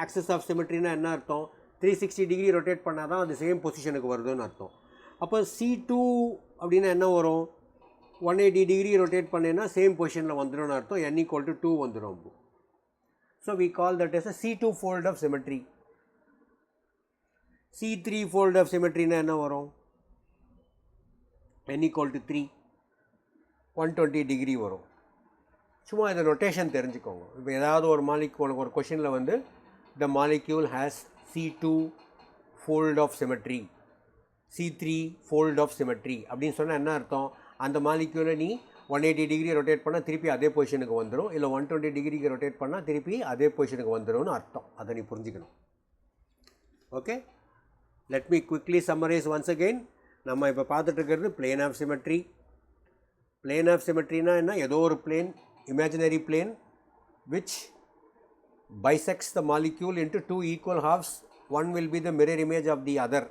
axis of symmetryனா என்ன அர்த்தம்? 360 டிகிரி ரொட்டேட் பண்ணால் தான் அது சேம் பொசிஷனுக்கு வருதுன்னு அர்த்தம். அப்போ C2 அப்படின்னா என்ன வரும்? 180 டிகிரி ரொட்டேட் பண்ணேன்னா சேம் பொசிஷனில் வந்துடும்னு அர்த்தம். n equal to 2 வந்துடும். So we call that as a C2 fold of symmetry. C3 fold of symmetryனா என்ன வரும்? n equal to 3, 120 டிகிரி வரும். சும்மா இதை ரொட்டேஷன் தெரிஞ்சுக்கோங்க. இப்போ ஏதாவது ஒரு மாலிக்யூல் ஒரு கொஷினில் வந்து the molecule has C2 fold of symmetry, C3 fold of symmetry அப்படின்னு சொன்னால் என்ன அர்த்தம்? அந்த மாலிக்யூலை நீ 180 டிகிரி ரொட்டேட் பண்ணால் திருப்பி அதே பொசிஷனுக்கு வந்துடும். இல்லை 120 டிகிரிக்கு ரொட்டேட் பண்ணால் திருப்பி அதே பொசிஷனுக்கு வந்துடும்னு அர்த்தம். அதை நீ புரிஞ்சுக்கணும். Okay, let me quickly summarise once again. நம்ம இப்போ பார்த்துட்டு இருக்கிறது plane of symmetry. Plane of சிமெட்ரினா என்ன? ஏதோ ஒரு plane, imaginary plane which bisects the molecule into two equal halves. One will be the mirror image of the other.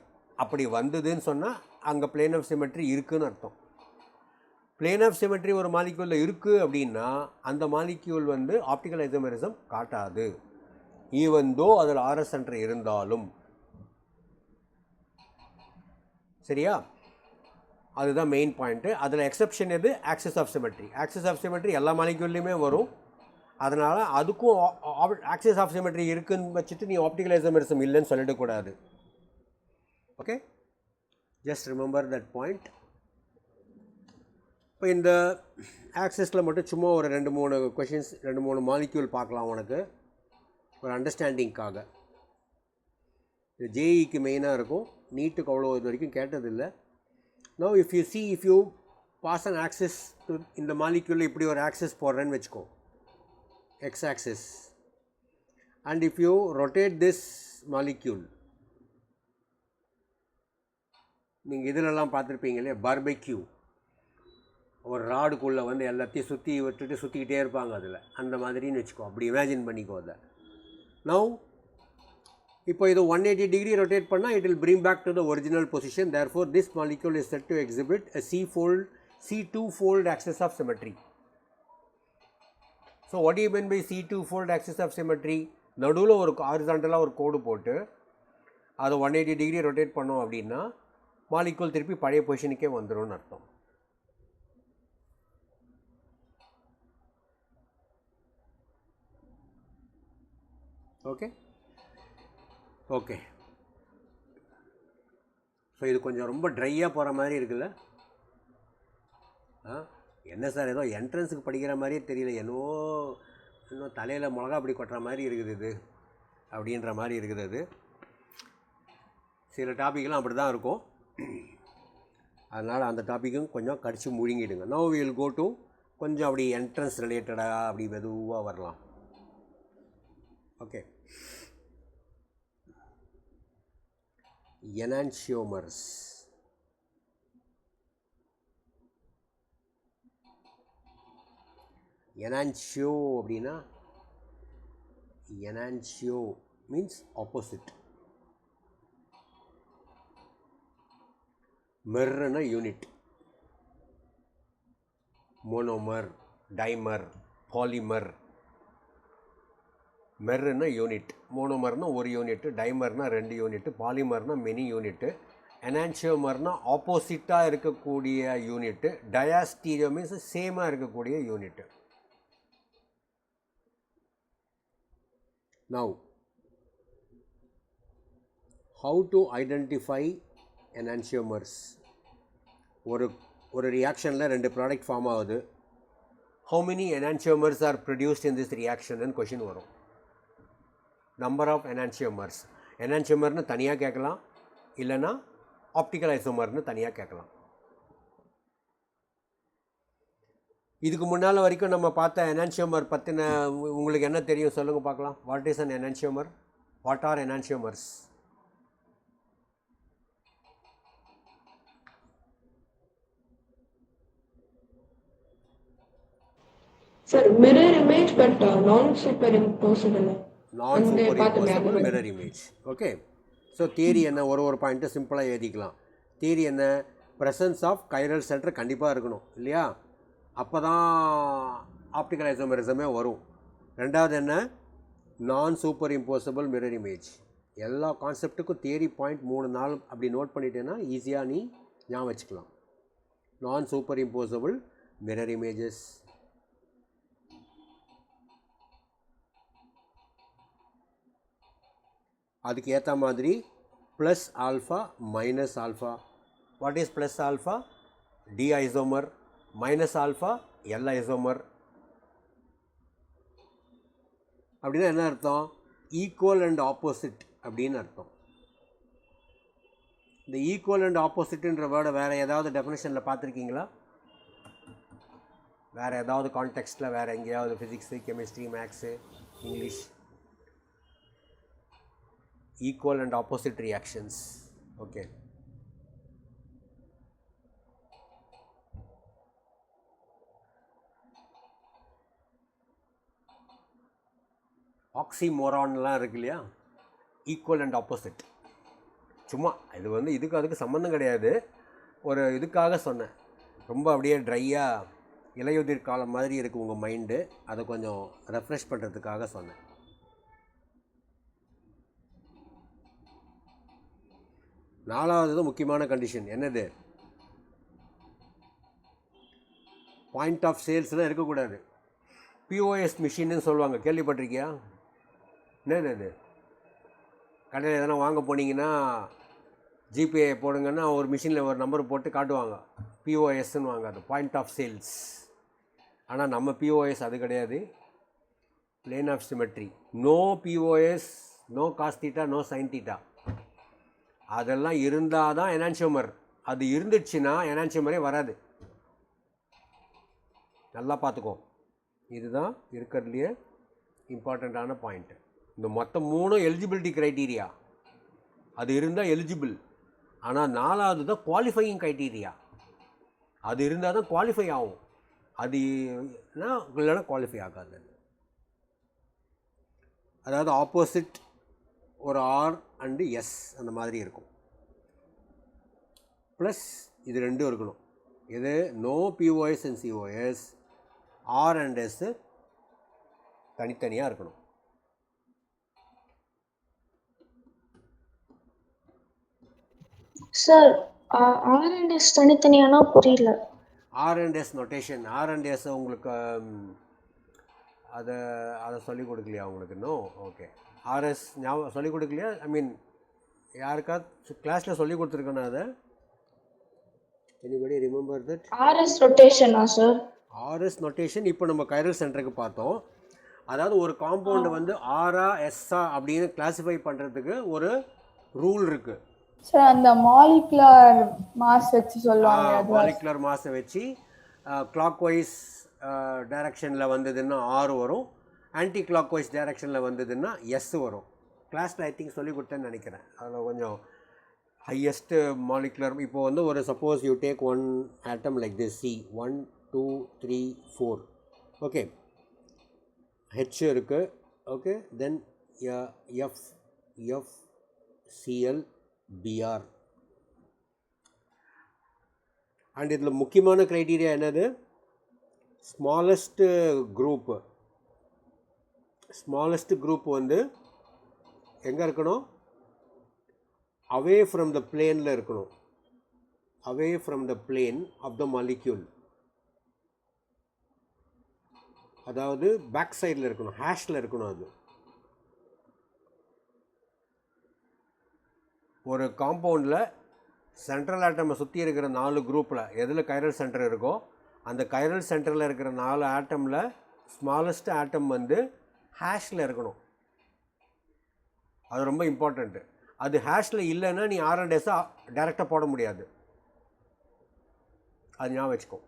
அப்படி வந்ததுன்னு சொன்னால் அங்கே பிளேன் ஆஃப் சிமெட்ரி இருக்குதுன்னு அர்த்தம். பிளேன் ஆஃப் சிமெட்ரி ஒரு மாலிக்யூலில் இருக்குது அப்படின்னா அந்த மாலிக்யூல் வந்து ஆப்டிக்கல் ஐசோமெரிசம் காட்டாது, ஈவன் தோ அதில் RS சென்டர் இருந்தாலும். சரியா? அதுதான் மெயின் பாயிண்ட்டு. அதில் எக்ஸப்ஷன் எது? Axis of symmetry. Axis of symmetry எல்லா மாலிக்யூல்லையுமே வரும். அதனால் அதுக்கும் ஆக்சிஸ் ஆஃப் சிமெட்ரி இருக்குன்னு வச்சுட்டு நீ ஆப்டிக்கல் ஐசோமெரிசம் இல்லைன்னு சொல்லிடக்கூடாது. Okay, just remember that point. இப்போ இந்த ஆக்சிஸில் மட்டும் சும்மா ஒரு 2-3 கொஷின்ஸ், 2-3 மாலிக்யூல் பார்க்கலாம் உனக்கு ஒரு அண்டர்ஸ்டாண்டிங்காக. இது JEEக்கு மெயினாக இருக்கும், நீட்டுக்கு அவ்வளோ இது வரைக்கும் கேட்டதில்லை. No if you pass an axis to இந்த மாலிக்யூலில் இப்படி ஒரு ஆக்சிஸ் போடுறேன்னு வச்சுக்கோ, x axis, and if you rotate this molecule, நீங்கள் இதிலெல்லாம் பார்த்துருப்பீங்க இல்லையா, பார்பெக்யூ, ஒரு ராடுக்குள்ளே வந்து எல்லாத்தையும் சுற்றி விட்டுட்டு சுற்றிக்கிட்டே இருப்பாங்க அதில், அந்த மாதிரின்னு வச்சுக்கோ. அப்படி இமேஜின் பண்ணிக்கோ அதை. நவ் இப்போ இது 180 டிகிரி ரொட்டேட் பண்ணால் it will bring back to the original position. Therefore this molecule is set to exhibit a C2 fold axis of symmetry. So what do you mean by C2 fold axis of symmetry? நடுவில் ஒரு ஹாரிசான்டலாக ஒரு கோடு போட்டு அதை 180 degree rotate பண்ணோம் அப்படின்னா molecule திருப்பி பழைய பொசிஷனுக்கே வந்துடும்னு அர்த்தம். Okay okay. ஸோ இது கொஞ்சம் ரொம்ப ட்ரையாக போகிற மாதிரி இருக்குல்ல? என்ன சார் ஏதோ என்ட்ரன்ஸுக்கு படிக்கிற மாதிரியே தெரியல, இன்னும் தலையில் மிளகா அப்படி கொட்டுற மாதிரி இருக்குது இது அப்படின்ற மாதிரி இருக்குது அது. சில டாப்பிக்லாம் அப்படி தான் இருக்கும். அதனால் அந்த டாப்பிக்கும் கொஞ்சம் கடிச்சு முழுங்கிடுங்க. Now we will go to கொஞ்சம் அப்படி என்ட்ரன்ஸ் ரிலேட்டடாக அப்படி மெதுவாக வரலாம். Okay, enantiomers. எனான்சியோ அப்படின்னா எனான்சியோ மீன்ஸ் ஆப்போசிட். மெர்னா யூனிட், மோனோமர், டைமர், பாலிமர். மெர்னா யூனிட், மோனோமர்னா ஒரு யூனிட்டு, டைமர்னா 2 யூனிட்டு, பாலிமர்னா மெனி யூனிட்டு, எனான்சியோமர்னா ஆப்போசிட்டாக இருக்கக்கூடிய யூனிட்டு, டயாஸ்டீரியோ மீன்ஸ் சேமாக இருக்கக்கூடிய unit. Now, how to identify enantiomers? ஒரு ரியாக்ஷனில் 2 ப்ராடக்ட் ஃபார்ம் ஆகுது. How many enantiomers are produced in this reaction ன்னு கொஷின் வரும். Number of enantiomers. enantiomerன்னு தனியாக கேட்கலாம், இல்லைன்னா ஆப்டிக்கல் ஐசோமர்னு தனியாக கேட்கலாம். இதுக்கு முன்னால் வரைக்கும் நம்ம பார்த்த எனான்சியோமர் பற்றின உங்களுக்கு என்ன தெரியும் சொல்லுங்கள் பார்க்கலாம். What is an enantiomer? What are enantiomers? Sir, mirror image but non-superimposable. Non-superimposable mirror image. Okay. So theory என்ன ஒரு பாயிண்ட்டு சிம்பிளாக எழுதிக்கலாம். தியரி என்ன? ப்ரெசன்ஸ் ஆஃப் கைரல் சென்டர் கண்டிப்பாக இருக்கணும் இல்லையா? அப்போ தான் ஆப்டிக்கல் ஐசோமரிசமே வரும். ரெண்டாவது என்ன? நான் சூப்பர் இம்போசிபிள் மிரர் இமேஜ். எல்லா கான்செப்ட்டுக்கும் தியரி பாயிண்ட் 3-4 அப்படி நோட் பண்ணிட்டேன்னா ஈஸியாக நீ ஞாபகம் வச்சுக்கலாம். நான் சூப்பர் இம்போசிபிள் மிரர் இமேஜஸ். அதுக்கு ஏற்ற மாதிரி plus alpha minus alpha. What is plus alpha? D isomer. Minus alpha L isomer. அப்படின்னா என்ன அர்த்தம்? ஈக்குவல் அண்ட் ஆப்போசிட் அப்படின்னு அர்த்தம். இந்த ஈக்குவல் அண்ட் ஆப்போசிட்ன்ற வேர்டை வேறு ஏதாவது டெஃபினேஷனில் பார்த்துருக்கீங்களா? வேறு ஏதாவது கான்டெக்ஸ்ட்டில், வேறு எங்கேயாவது physics, chemistry, maths, English? Equal and opposite reactions. Okay. ஆக்சிமோரான்லாம் இருக்கு இல்லையா? Equal and opposite. சும்மா இது இதுக்கு அதுக்கு சம்மந்தம் கிடையாது. ஒரு இதுக்காக சொன்னேன். ரொம்ப அப்படியே ட்ரையாக இலையுதிர் காலம் மாதிரி இருக்குது உங்கள் மைண்டு. அதை கொஞ்சம் ரெஃப்ரெஷ் பண்ணுறதுக்காக சொன்னேன். நாலாவது முக்கியமான கண்டிஷன் என்னது? பாயிண்ட் ஆஃப் சேல்ஸ்லாம் இருக்கக்கூடாது. POS மிஷின்னு சொல்லுவாங்க, கேள்விப்பட்டிருக்கியா? என்னது அது? கடையில் எதனா வாங்க போனீங்கன்னா ஜிபே போடுங்கன்னா ஒரு மிஷினில் ஒரு நம்பர் போட்டு காட்டுவாங்க, POSன்னு வாங்க. அது பாயிண்ட் ஆஃப் சேல்ஸ். ஆனால் நம்ம POS அது கிடையாது. Plane of symmetry. No POS, no cos theta, no sine theta. அதெல்லாம் இருந்தால் தான் எனான்சியோமர். அது இருந்துச்சுன்னா எனான்சியோமரே வராது. நல்லா பார்த்துக்கோ. இதுதான் இருக்கிறதுலையே இம்பார்ட்டண்ட்டான பாயிண்ட்டு. இந்த மொத்தம் 3 எலிஜிபிலிட்டி க்ரைட்டீரியா. அது இருந்தால் எலிஜிபிள். ஆனால் 4வது தான் குவாலிஃபையிங் க்ரைட்டீரியா. அது இருந்தால் தான் குவாலிஃபை ஆகும். அது இல்லைன்னா குவாலிஃபை ஆகாது. அதாவது ஆப்போசிட் ஒரு ஆர் அண்டு எஸ் அந்த மாதிரி இருக்கும். ப்ளஸ் இது ரெண்டும் இருக்கணும். இது no POS and COS, R and S தனித்தனியாக இருக்கணும். சார், ஆர் அண்ட் எஸ் தனித்தனியானா புரியல. R and S notation. R and S உங்களுக்கு அதை சொல்லிக் கொடுக்கலையா உங்களுக்கு இன்னும்? ஓகே. ஆர்எஸ் ஞாபகம் சொல்லிக் கொடுக்கலையா? ஐ மீன் யாருக்காவது கிளாஸில் சொல்லி கொடுத்துருக்கேன்னா அதை? Anybody remember that? ஆர்எஸ் ரொட்டேஷனா சார்? ஆர்எஸ் நொட்டேஷன் இப்போ நம்ம கைரல் சென்டருக்கு பார்த்தோம். அதாவது ஒரு காம்பவுண்டு வந்து ஆரா எஸ்ஸா அப்படின்னு கிளாஸிஃபை பண்ணுறதுக்கு ஒரு ரூல் இருக்குது. சார் அந்த மாலிகுலர் மாஸ் வச்சு சொல்லுவாங்க அது மாலிகுலர் மாஸை வச்சு கிளாக் வைஸ் டைரக்ஷனில் வந்ததுன்னா ஆர் வரும், ஆன்டி கிளாக் வைஸ் டைரக்ஷனில் வந்ததுன்னா எஸ் வரும். கிளாஸில் ஐ திங்க் சொல்லி கொடுத்தேன்னு நினைக்கிறேன். அதில் கொஞ்சம் ஹையஸ்ட்டு மாலிகுலர் இப்போ வந்து ஒரு suppose you take one atom like this C 1 2 3 4 okay, H இருக்குது okay, then F F CL BR. And இதில் முக்கியமான க்ரைட்டீரியா என்னது, ஸ்மாலஸ்ட்டு குரூப் வந்து எங்கே இருக்கணும், அவே ஃப்ரம் த பிளேனில் இருக்கணும், away from the plane of the molecule. அதாவது பேக் சைடில் இருக்கணும், ஹேஷில் இருக்கணும். அது ஒரு காம்பவுண்டில் சென்ட்ரல் ஆட்டமை சுற்றி இருக்கிற 4 குரூப்பில் எதில் கைரல் சென்டர் இருக்கோ அந்த கைரல் சென்டரில் இருக்கிற 4 ஆட்டமில் ஸ்மாலஸ்ட் ஆட்டம் வந்து ஹேஷில் இருக்கணும். அது ரொம்ப இம்பார்ட்டண்ட்டு. அது ஹேஷில் இல்லைன்னா நீ R&Sஐ டைரெக்டாக போட முடியாது. அது ஞாபகம் வச்சுக்கோ.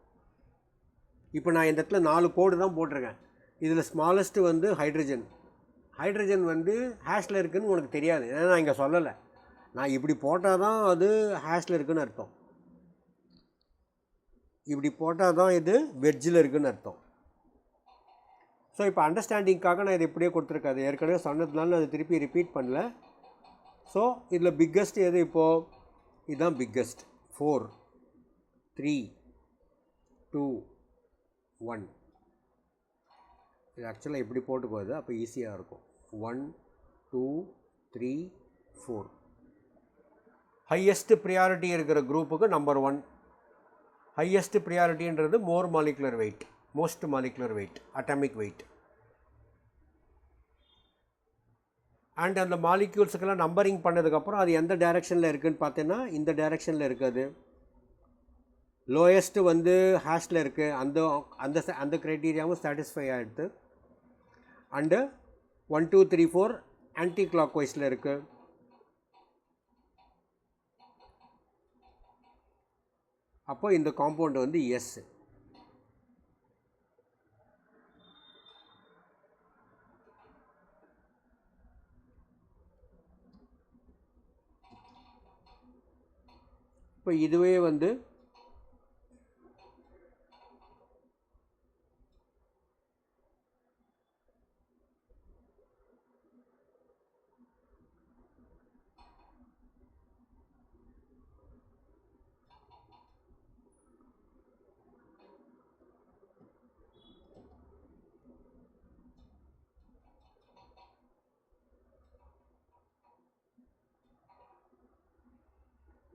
இப்போ நான் இந்த இடத்துல 4 கோடு தான் போட்டிருக்கேன். இதில் ஸ்மாலஸ்ட்டு வந்து ஹைட்ரஜன் வந்து ஹேஷில் இருக்குதுன்னு உனக்கு தெரியாது, ஏன்னா நான் இங்கே சொல்லலை. நான் இப்படி போட்டால் தான் அது ஹேஷில் இருக்குதுன்னு அர்த்தம், இப்படி போட்டால் தான் இது வெஜ்ஜில் இருக்குதுன்னு அர்த்தம். ஸோ இப்போ அண்டர்ஸ்டாண்டிங்காக நான் இது இப்படியே கொடுத்துருக்காது, ஏற்கனவே சொன்னதுனால நான் அதை திருப்பி ரிப்பீட் பண்ணல. ஸோ இதில் பிக்கஸ்ட் எது இப்போது, இதுதான் பிக்கஸ்ட். 4 3 2 1. இது ஆக்சுவலாக இப்படி போட்டு போகுது, அப்போ ஈஸியாக இருக்கும். 1 2 3 4. ஹையஸ்ட் ப்ரியாரிட்டி இருக்கிற குரூப்புக்கு நம்பர் 1. ஹையஸ்ட் ப்ரியாரிட்டின்றது most molecular weight, atomic weight. And அந்த மாலிக்யூல்ஸுக்கெல்லாம் நம்பரிங் பண்ணதுக்கப்புறம் அது எந்த டைரெக்ஷனில் இருக்குதுன்னு பார்த்தீங்கன்னா இந்த டைரெக்ஷனில் இருக்குது. லோயஸ்ட்டு வந்து ஹேஷில் இருக்குது, அந்த க்ரைட்டீரியாவும் சாட்டிஸ்ஃபை ஆகிடுது. அண்டு 1 2 3 4 ஆன்டி கிளாக் வைஸில் இருக்குது. அப்போ இந்த காம்பவுண்ட் வந்து எஸ். இப்போ இதுவே வந்து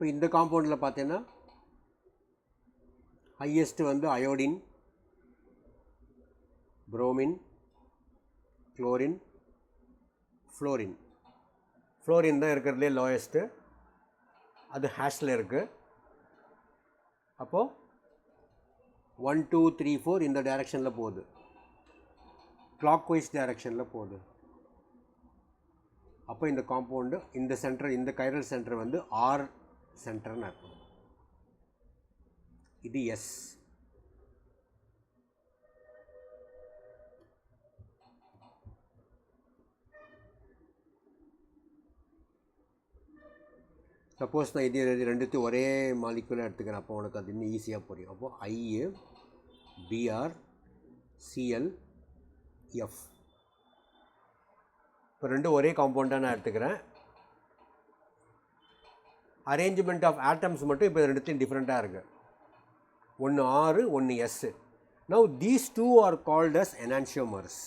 இப்போ இந்த காம்பவுண்டில் பார்த்தீங்கன்னா ஹையஸ்ட்டு வந்து iodine, bromine, chlorine, fluorine. Fluorine தான் இருக்கிறதுலே லோயஸ்ட்டு, அது ஹேஷில் இருக்குது. அப்போது 1 2 3 4 இந்த டைரெக்ஷனில் போகுது, கிளாக் வைஸ் டைரெக்ஷனில் போகுது. அப்போ இந்த காம்பவுண்டு இந்த சென்டர், இந்த கைரல் சென்டர் வந்து ஆர் சென்டர்னு அர்த்தம். இது எஸ். சப்போஸ் நான் இது ரெண்டுத்தையும் ஒரே மாலிகுலாக எடுத்துக்கிறேன், அப்போ உனக்கு அது இன்னும் ஈஸியாக புரியும். அப்போது ஐஏ பிஆர் சிஎல் எஃப். இப்போ ரெண்டும் ஒரே காம்பவுண்டாக நான் எடுத்துக்கிறேன். அரேஞ்ச்மெண்ட் ஆஃப் ஆட்டம்ஸ் மட்டும் இப்போ ரெண்டுத்தையும் டிஃப்ரெண்ட்டாக இருக்குது. ஒன்று ஆறு, ஒன்று S. Now these two are called as enantiomers.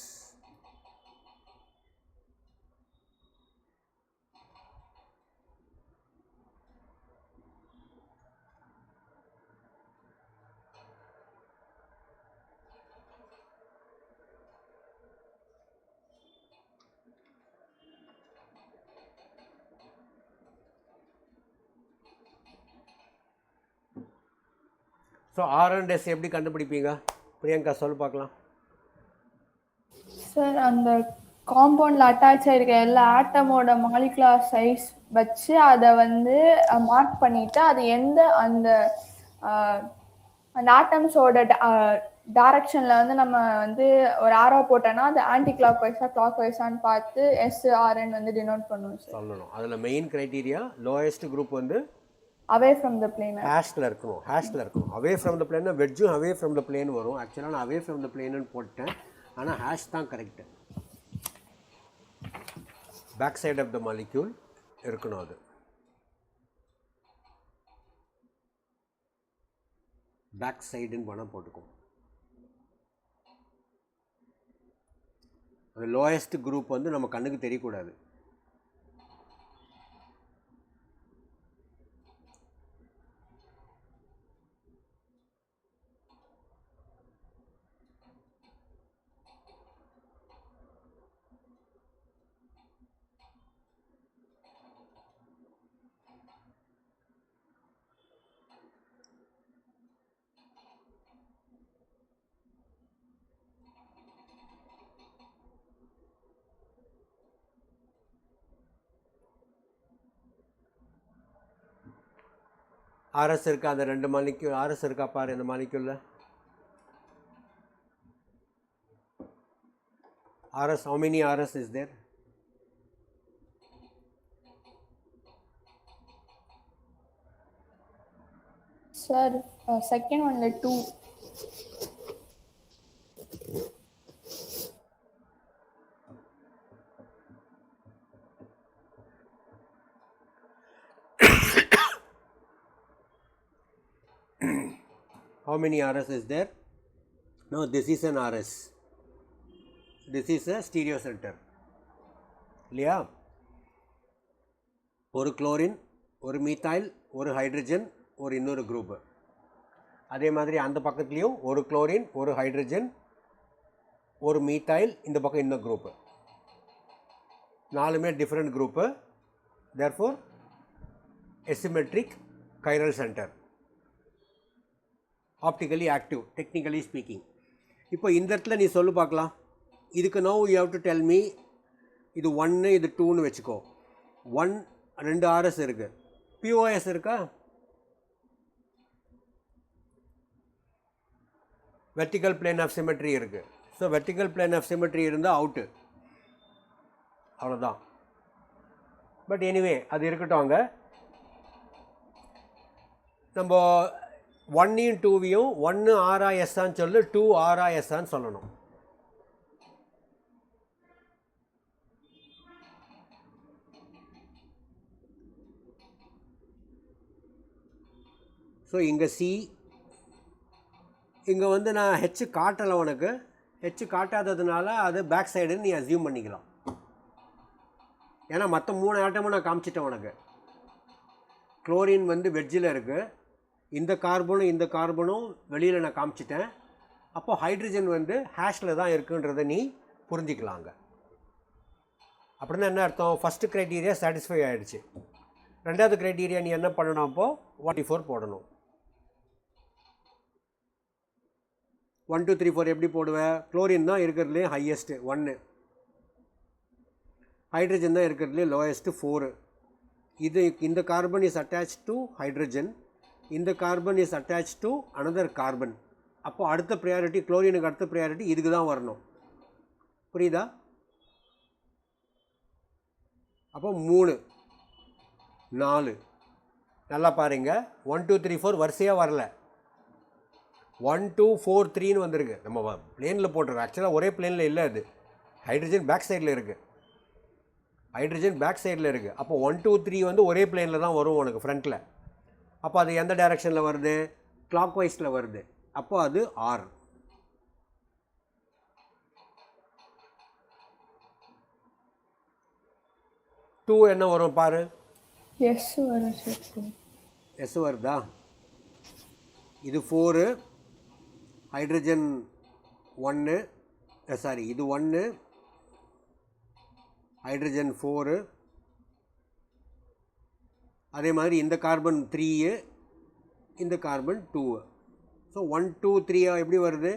So R&S எப்படி கண்டுபிடிப்பீங்க? பிரியங்கா சொல்லு பார்க்கலாம். சார் அந்த காம்பவுண்டில் அட்டாச் ஆகிருக்க எல்லா ஆட்டமோட மாலிகுலர் சைஸ் வச்சு அதை வந்து மார்க் பண்ணிவிட்டு அது எந்த அந்த அந்த ஆட்டம்ஸோட டைரக்ஷனில் வந்து நம்ம வந்து ஒரு ஆரோ போட்டோன்னா அது ஆன்டி கிளாக் வைஸாக கிளாக் வைஸான்னு பார்த்து SRN வந்து டினோட் பண்ணுவோம் சார். சொல்லணும். அதில் மெயின் க்ரைட்டீரியா லோயஸ்ட் குரூப் வந்து அவே ஃப்ரம் த பிளேன் ஹேஷில் இருக்கணும். அவே ஃப்ரம் த பிளேன்னா வெட்ஜும் அவே ஃப்ரம் த பிளேன் வரும். ஆக்சுவலாக நான் அவே ஃப்ரம் த பிளேன்னு போட்டேன், ஆனால் ஹேஷ் தான் correct. Back side of the molecule இருக்கணும். அது பேக் சைடுன்னு பண்ணால் போட்டுக்கும். அந்த லோயஸ்ட் குரூப் வந்து நம்ம கண்ணுக்கு தெரியக்கூடாது. RS இருக்கா? அந்த ரெண்டு மாலிக்யூல் RS இருக்கா பாரு இந்த மாலிக்யூலில். RS, how many RS is there? Sir second ஒன்ல 2. How many RS is there? No, this is an RS. This is a stereo center. இல்லையா? ஒரு குளோரின், ஒரு மீத்தாயில், ஒரு ஹைட்ரஜன், ஒரு இன்னொரு குரூப்பு. அதே மாதிரி அந்த பக்கத்துலேயும் ஒரு குளோரின், ஒரு ஹைட்ரஜன், ஒரு மீத்தாயில், இந்த பக்கம் இன்னொரு குரூப்பு. நாலுமே different group. Therefore asymmetric chiral center, optically active, technically speaking. இப்போ இந்த இடத்துல நீ சொல்லு பார்க்கலாம். இதுக்கு no you have to tell me இது 1 இது 2ன்னு வச்சுக்கோ. 1 2 RS இருக்குது. POS இருக்கா? வெர்டிக்கல் பிளேன் ஆஃப் சிமெட்ரி இருக்குது. So vertical plane of symmetry இருந்தால் அவுட்டு, அவ்வளோதான். பட் எனிவே அது இருக்கட்டும். அங்கே நம்ம 1 2 1 RISன்னு சொல்லு, 2 RISன்னு சொல்லணும். ஸோ இங்கே C, இங்கே வந்து நான் ஹெச் காட்டலை உனக்கு. ஹெச் காட்டாததுனால அது பேக் சைடுன்னு நீ அசியூம் பண்ணிக்கலாம். ஏன்னா மற்ற 3 ஆட்டமும் நான் காமிச்சிட்டேன் உனக்கு. குளோரின் வந்து வெட்ஜில் இருக்குது, இந்த கார்பனும் இந்த கார்பனும் வெளியில் நான் காமிச்சிட்டேன். அப்போது ஹைட்ரஜன் வந்து ஹேஷில் தான் இருக்குன்றதை நீ புரிஞ்சிக்கலாங்க. அப்படின்னா என்ன அர்த்தம்? ஃபஸ்ட்டு க்ரைட்டீரியா சாட்டிஸ்ஃபை ஆகிடுச்சு. ரெண்டாவது க்ரைட்டீரியா நீ என்ன பண்ணணும்? அப்போது 44 போடணும். 1 2 3 4 எப்படி போடுவேன்? குளோரின் தான் இருக்கிறதுலே ஹையஸ்ட்டு 1, ஹைட்ரஜன் தான் இருக்கிறதுலே லோயஸ்ட்டு 4. இந்த carbon is attach to hydrogen, இந்த carbon is attach to another carbon. அப்போது அடுத்த ப்ரையாரிட்டி, குளோரினுக்கு அடுத்த ப்ரையாரிட்டி இதுக்கு தான் வரணும். புரியுதா? அப்போ 3 4 நல்லா பாருங்க. 1 2 3 4 வரிசையாக வரல, 1 2 4 3ன்னு வந்திருக்கு. நம்ம பிளேனில் போட்டிருக்கோம். ஆக்சுவலாக ஒரே பிளேனில் இல்லை, அது ஹைட்ரஜன் பேக் சைடில் இருக்குது. அப்போ 1 2 3 வந்து ஒரே பிளேனில் தான் வரும் உனக்கு ஃப்ரண்ட்டில். அப்போ அது எந்த டைரக்ஷனில் வருது? கிளாக் வைஸில் வருது. அப்போ அது R. டூ என்ன வரும் பாரு? எஸ் வரும் சார். எஸ் வருதா? இது 4, ஹைட்ரஜன் 1, சாரி இது 1, ஹைட்ரஜன் 4, அதே மாதிரி இந்த கார்பன் 3, இந்த கார்பன் 2. ஸோ 1 2 3 எப்படி வருது?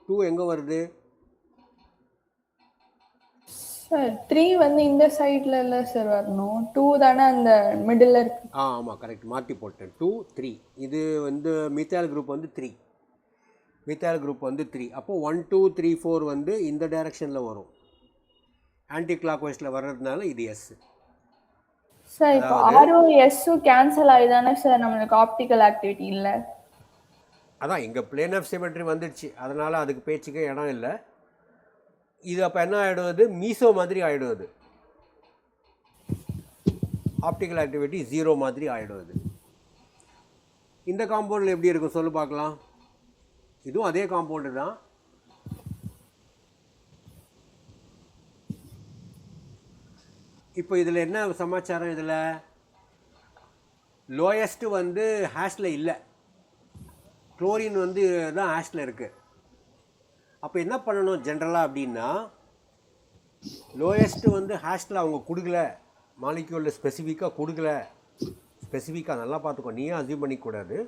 2 எங்கே வருது? சார் 3 வந்து இந்த சைடில் இல்லை சார் வரணும், 2 தானே அந்த மிடில் இருக்கு. ஆமாம் கரெக்ட், மாற்றி போட்டேன். 2 3 இது வந்து மித்தால் குரூப் வந்து 3, மித்தால் குரூப் வந்து 3. அப்போது 1 2 3 4 வந்து இந்த டைரக்ஷனில் வரும், ஆன்டி கிளாக் வைஸில் வர்றதுனால இது எஸ். சார் இப்போ ஆரும் எஸ்ஸும் கேன்சல் ஆகி தானே சார் நம்மளுக்கு ஆப்டிக்கல் ஆக்டிவிட்டி இல்லை. அதான் இங்கே பிளேன் ஆஃப் சிமெட்ரி வந்துடுச்சு, அதனால் அதுக்கு பேச்சுக்கே இடம் இல்லை. இது அப்போ என்ன ஆகிடுவது, மீசோ மாதிரி ஆகிடுவது, ஆப்டிக்கல் ஆக்டிவிட்டி 0 மாதிரி ஆகிடுவது. இந்த காம்பவுண்டில் எப்படி இருக்கும் சொல்லு பார்க்கலாம். இதுவும் அதே காம்பவுண்டு தான். இப்போ இதில் என்ன சமாச்சாரம், இதில் லோயஸ்ட்டு வந்து ஹேஷில் இல்லை, குளோரின் வந்து தான் ஹேஷில் இருக்குது. அப்போ என்ன பண்ணணும் ஜென்ரலாக அப்படின்னா, லோயஸ்ட்டு வந்து ஹேஷில் அவங்க கொடுக்கல, மாலிக்யூலில் ஸ்பெசிஃபிக்காக கொடுக்கல, ஸ்பெசிஃபிக்காக நல்லா பார்த்துக்கோ, நீயே அசியூம் பண்ணிக்கூடாது.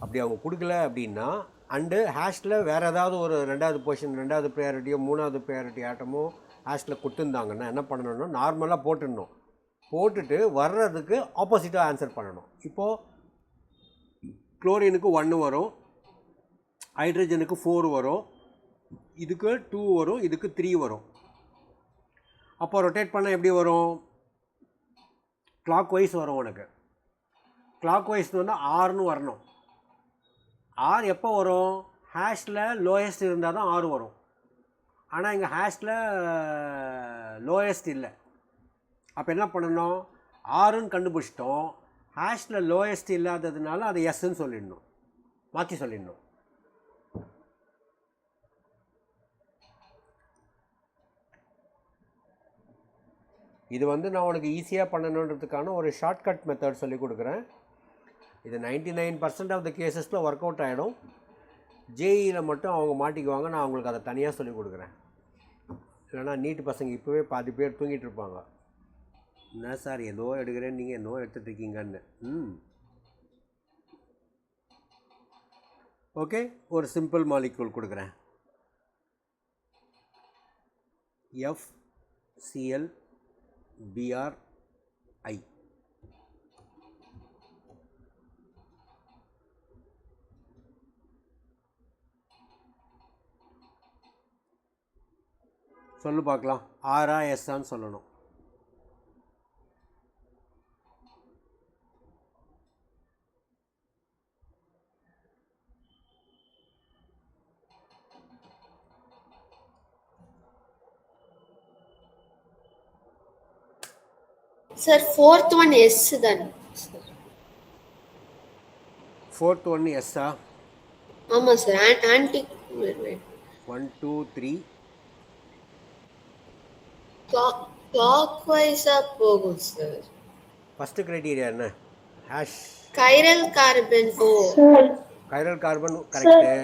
அப்படி அவங்க கொடுக்கல அப்படின்னா, அண்டு ஹேஷில் வேறு ஏதாவது ஒரு 2வது பொசிஷன், 2வது ப்ரையாரிட்டியோ 3வது ப்ரையாரிட்டி ஆட்டமோ ஹேஷில் கொடுத்துருந்தாங்கன்னா என்ன பண்ணணும்னா, நார்மலாக போட்டுடணும். போட்டுட்டு வர்றதுக்கு ஆப்போசிட்டாக ஆன்சர் பண்ணணும். இப்போது குளோரினுக்கு 1 வரும், ஹைட்ரஜனுக்கு 4 வரும், இதுக்கு 2 வரும், இதுக்கு 3 வரும். அப்போ ரொட்டேட் பண்ணால் எப்படி வரும், கிளாக் வைஸ் வரும். உனக்கு கிளாக் வைஸ் வந்து ஆர்னு வரணும். ஆர் எப்போ வரும், ஹேஷில் லோயஸ்ட் இருந்தால் தான் ஆர் வரும். ஆனால் இங்கே ஹேஷில் லோயஸ்ட் இல்லை. அப்போ என்ன பண்ணணும், ஆறுன்னு கண்டுபிடிச்சிட்டோம், ஹேஷில் லோயஸ்ட் இல்லாததுனால அதை எஸ்ன்னு சொல்லிடணும், மாற்றி சொல்லிடணும். இது வந்து நான் உனக்கு ஈஸியாக பண்ணணுன்றதுக்கான ஒரு ஷார்ட்கட் மெத்தட் சொல்லி கொடுக்குறேன். இது 99% ஆஃப் த கேசஸில் ஒர்க் அவுட் ஆகிடும். ஜேஇயில் மட்டும் அவங்க மாட்டிக்குவாங்க, நான் அவங்களுக்கு அதை தனியாக சொல்லி கொடுக்குறேன். இல்லைனா நீட் பசங்க இப்போவே பாதி பேர் தூங்கிட்டு இருப்பாங்க, என்ன சார் ஏதோ எடுக்கிறேன் நீங்கள் என்னோ எடுத்துகிட்ருக்கீங்கன்னு. ஓகே, ஒரு சிம்பிள் மாலிக்யூல் கொடுக்குறேன். FClBrI. சொல்லு பார்க்கலாம், ஆரா எஸ்ஸான்னு சொல்லணும். சார் 4th one எஸ் தான். ஃபோர்த் ஒன்று எஸ்ஸா? ஆமாம் சார், ஆன்டி 1 2 3 கிளாக் வைஸாக போகும் சார். ஃபஸ்ட்டு க்ரைட்டீரியா என்ன, ஹேஷ் கைரல் கார்பன். ஓ கைரல் கார்பன் கரெக்டு,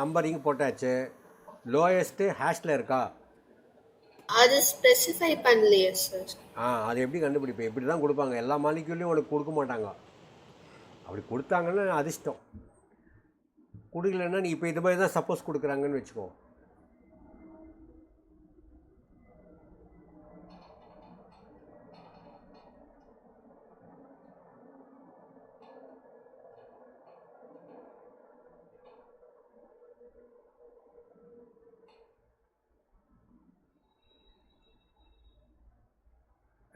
நம்பரிங் போட்டாச்சு. லோயஸ்ட்டு ஹேஷில் இருக்கா, அது ஸ்பெசிஃபை பண்ணலையே சார். அது எப்படி கண்டுபிடிப்பேன், இப்படி தான் கொடுப்பாங்க, எல்லா மாலிக்யூல்லையும் உனக்கு கொடுக்க மாட்டாங்க. அப்படி கொடுத்தாங்கன்னா அதிர்ஷ்டம், கொடுக்கலன்னா நீ இப்போ இது மாதிரி தான் சப்போஸ் கொடுக்குறாங்கன்னு வச்சுக்கோ.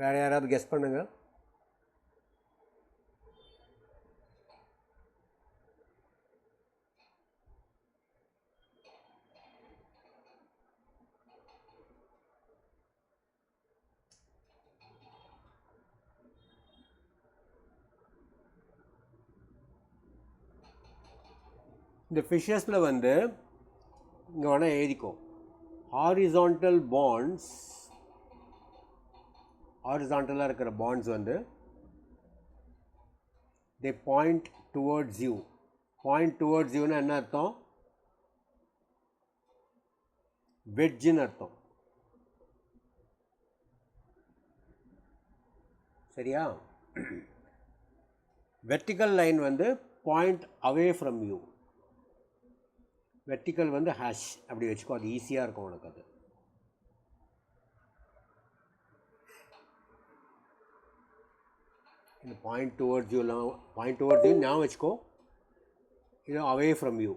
வேறு யாராவது கெஸ் பண்ணுங்கள். இந்த ஃபிஷஸில் வந்து இங்கே வேணால் எழுதிக்கோ, ஹாரிசான்டல் பாண்ட்ஸ், ஹாரிசான்டலாக இருக்கிற பாண்ட்ஸ் வந்து they point towards you. point towards you னா என்ன அர்த்தம், வெட்ஜ்னு அர்த்தம். சரியா? வெர்டிக்கல் லைன் வந்து point away from you. Vertical வந்து ஹேஷ் அப்படி வச்சுக்கோ, அது ஈஸியாக இருக்கும் உனக்கு. அது இந்த பாயிண்ட் டுவர்ட்ஸ் யூ ஞாபகம் வச்சுக்கோ. இது away from you,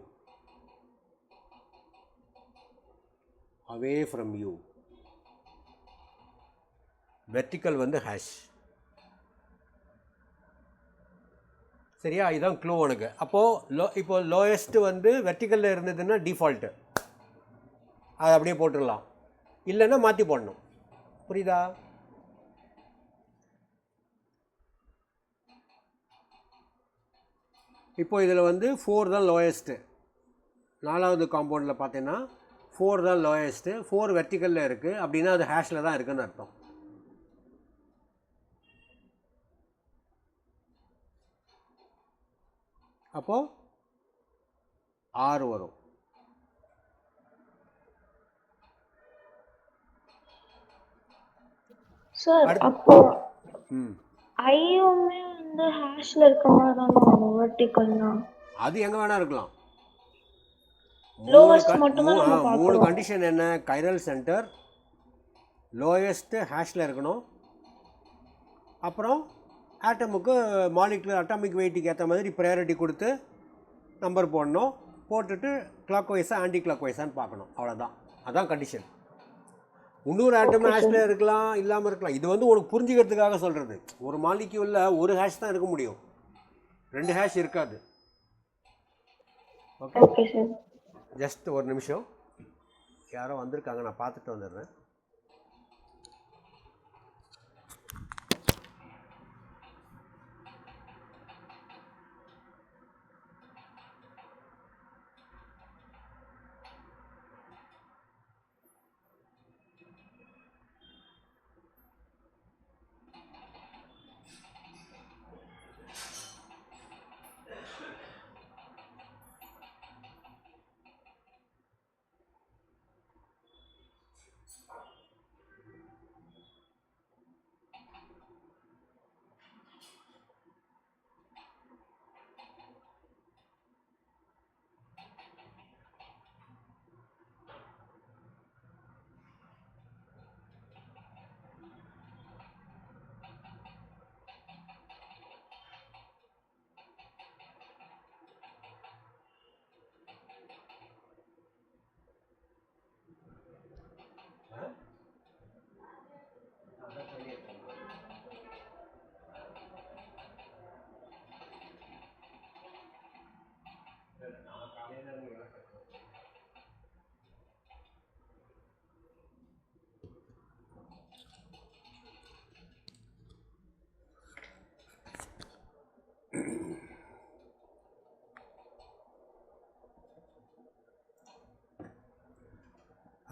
away from you. Vertical வந்து ஹேஷ். சரியா? இதுதான் க்ளூ உனக்கு. அப்போது இப்போ லோயஸ்ட்டு வந்து வெர்டிக்கலில் இருந்ததுன்னா டிஃபால்ட்டு, அதை அப்படியே போட்டுடலாம். இல்லைன்னா மாற்றி போடணும். புரியுதா? இப்போ இதில் வந்து 4 தான் லோயஸ்ட்டு. 4வது காம்பவுண்டில் பார்த்தீங்கன்னா 4 தான் லோயஸ்ட்டு. 4 வெர்டிக்கலில் இருக்குது அப்படின்னா அது ஹேஷில் தான் இருக்குதுன்னு அர்த்தம். அப்போது 6 வரும். சார் அப்போ ஐயுமே வந்து ஹேஷ்ல இருக்க மாதிரி தான் வரும் வெர்டிகல்னா. அது எங்கே வேணா இருக்கலாம். லோவஸ்ட் மட்டும் தான் நம்ம 3 பார்க்கறோம். கண்டிஷன் என்ன? கைரல் சென்டர், லோயஸ்ட்டு ஹேஷில் இருக்கணும், அப்புறம் ஆட்டமுக்கு மாலிகுலர் அட்டாமிக் வெயிட்டுக்கு ஏற்ற மாதிரி ப்ரையாரிட்டி கொடுத்து நம்பர் போடணும். போட்டுட்டு கிளாக் வைஸாக ஆன்டி கிளாக் வைஸான்னு பார்க்கணும். அவ்வளோதான். அதான் கண்டிஷன். இன்னொரு ஆட்டம் ஹேஷில் இருக்கலாம், இல்லாமல் இருக்கலாம். இது வந்து உனக்கு புரிஞ்சுக்கிறதுக்காக சொல்கிறது. ஒரு மாலிக்யூலில் ஒரு ஹேஷ் தான் இருக்க முடியும், 2 ஹேஷ் இருக்காது. Okay sir. ஜஸ்ட் ஒரு நிமிஷம், யாரோ வந்திருக்காங்க, நான் பார்த்துட்டு வந்துடுறேன்.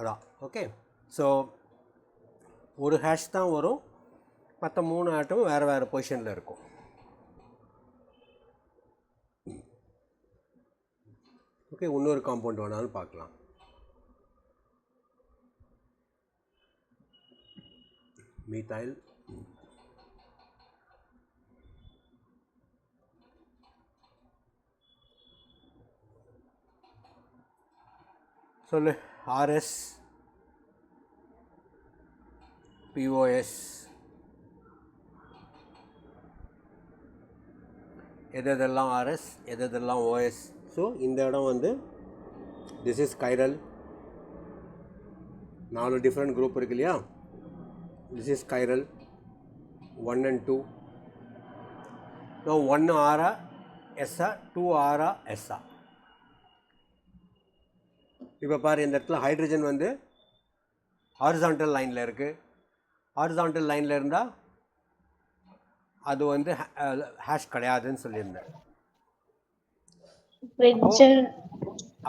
அதான் ஓகே. ஸோ ஒரு ஹேஷ் தான் வரும், மற்ற 3 ஆட்டமும் வேறு வேறு பொசிஷனில் இருக்கும். ஓகே, இன்னொரு காம்பவுண்ட் வேணாலும் பார்க்கலாம். மீதைல் சொல்லு. ஆர்எஸ், பிஓஎஸ், எதெல்லாம் ஆர்எஸ், எதெல்லாம் ஓஎஸ். ஸோ இந்த இடம் வந்து this is chiral. 4 different group இருக்கு இல்லையா? This is chiral 1 and 2. So 1 ஆரா எஸ்ஸா, 2 ஆரா எஸ்ஸா. இப்போ பாரு, இந்த இடத்துல ஹைட்ரஜன் வந்து ஹாரிசான்டல் லைனில் இருக்குது. ஹாரிசான்டல் லைனில் இருந்தால் அது வந்து ஹேஷ் கிடையாதுன்னு சொல்லியிருந்தேன்.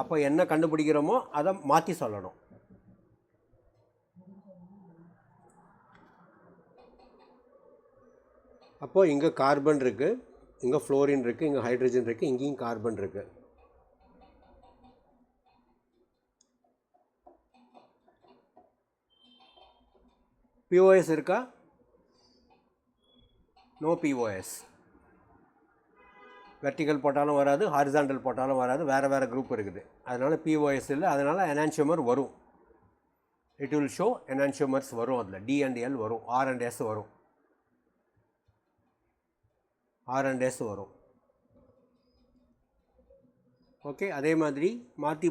அப்போ என்ன கண்டுபிடிக்கிறோமோ அதை மாற்றி சொல்லணும். அப்போது இங்கே கார்பன் இருக்குது, இங்கே ஃப்ளோரின் இருக்குது, இங்கே ஹைட்ரஜன் இருக்குது, இங்கேயும் கார்பன் இருக்குது. POS இருக்கா? No POS. வெர்டிக்கல் போட்டாலும் வராது, ஹாரிசான்டல் போட்டாலும் வராது, வேறு வேறு குரூப் இருக்குது. அதனால் POS இல்லை. அதனால் எனான்சியோமர் வரும். இட் வில் ஷோ எனான்சியோமர்ஸ் வரும். அதில் D and L வரும், R and S வரும். R&S வரும். ஓகே, அதே மாதிரி மாற்றி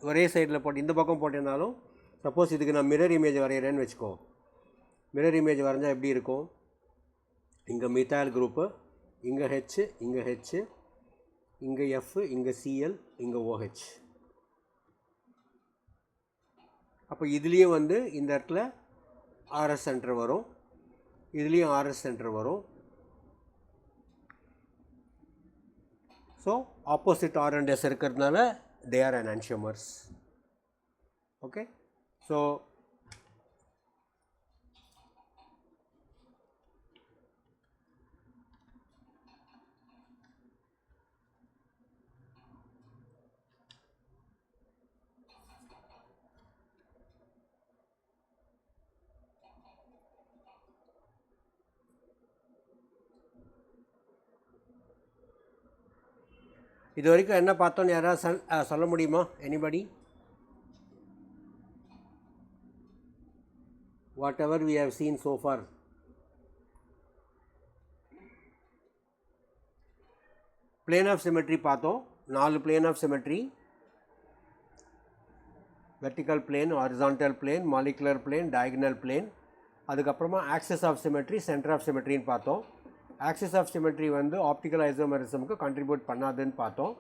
ஒரே சைடில் போட்டு இந்த பக்கம் போட்டேனாலும், சப்போஸ் இதுக்கு நான் மிரர் இமேஜ் வரைகிறேன்னு வச்சுக்கோ. மிரர் இமேஜ் வரைஞ்சால் எப்படி இருக்கும்? இங்கே மித்தால் குரூப்பு, இங்கே ஹெச், இங்கே ஹெச், இங்கே எஃப், இங்கே சிஎல், இங்கே OH. அப்போ இதுலேயும் வந்து இந்த இடத்துல RS சென்டர் வரும், இதுலேயும் RS சென்டர் வரும். ஸோ ஆப்போசிட் R&S இருக்கிறதுனால they are enantiomers. Okay, so இது வரைக்கும் என்ன பார்த்தோன்னு யாராவது சொல்ல முடியுமா? Anybody? Whatever we have seen so far. Plane of symmetry பார்த்தோம். 4 plane of symmetry: vertical plane, horizontal plane, molecular plane, diagonal plane. அதுக்கப்புறமா axis of symmetry, centre of சிமெட்ரின்னு பார்த்தோம். ஆக்சிஸ் ஆஃப் சிமெட்ரி வந்து ஆப்டிக்கல் ஐசோமெரிசமுக்கு contribute பண்ணாதுன்னு பார்த்தோம்.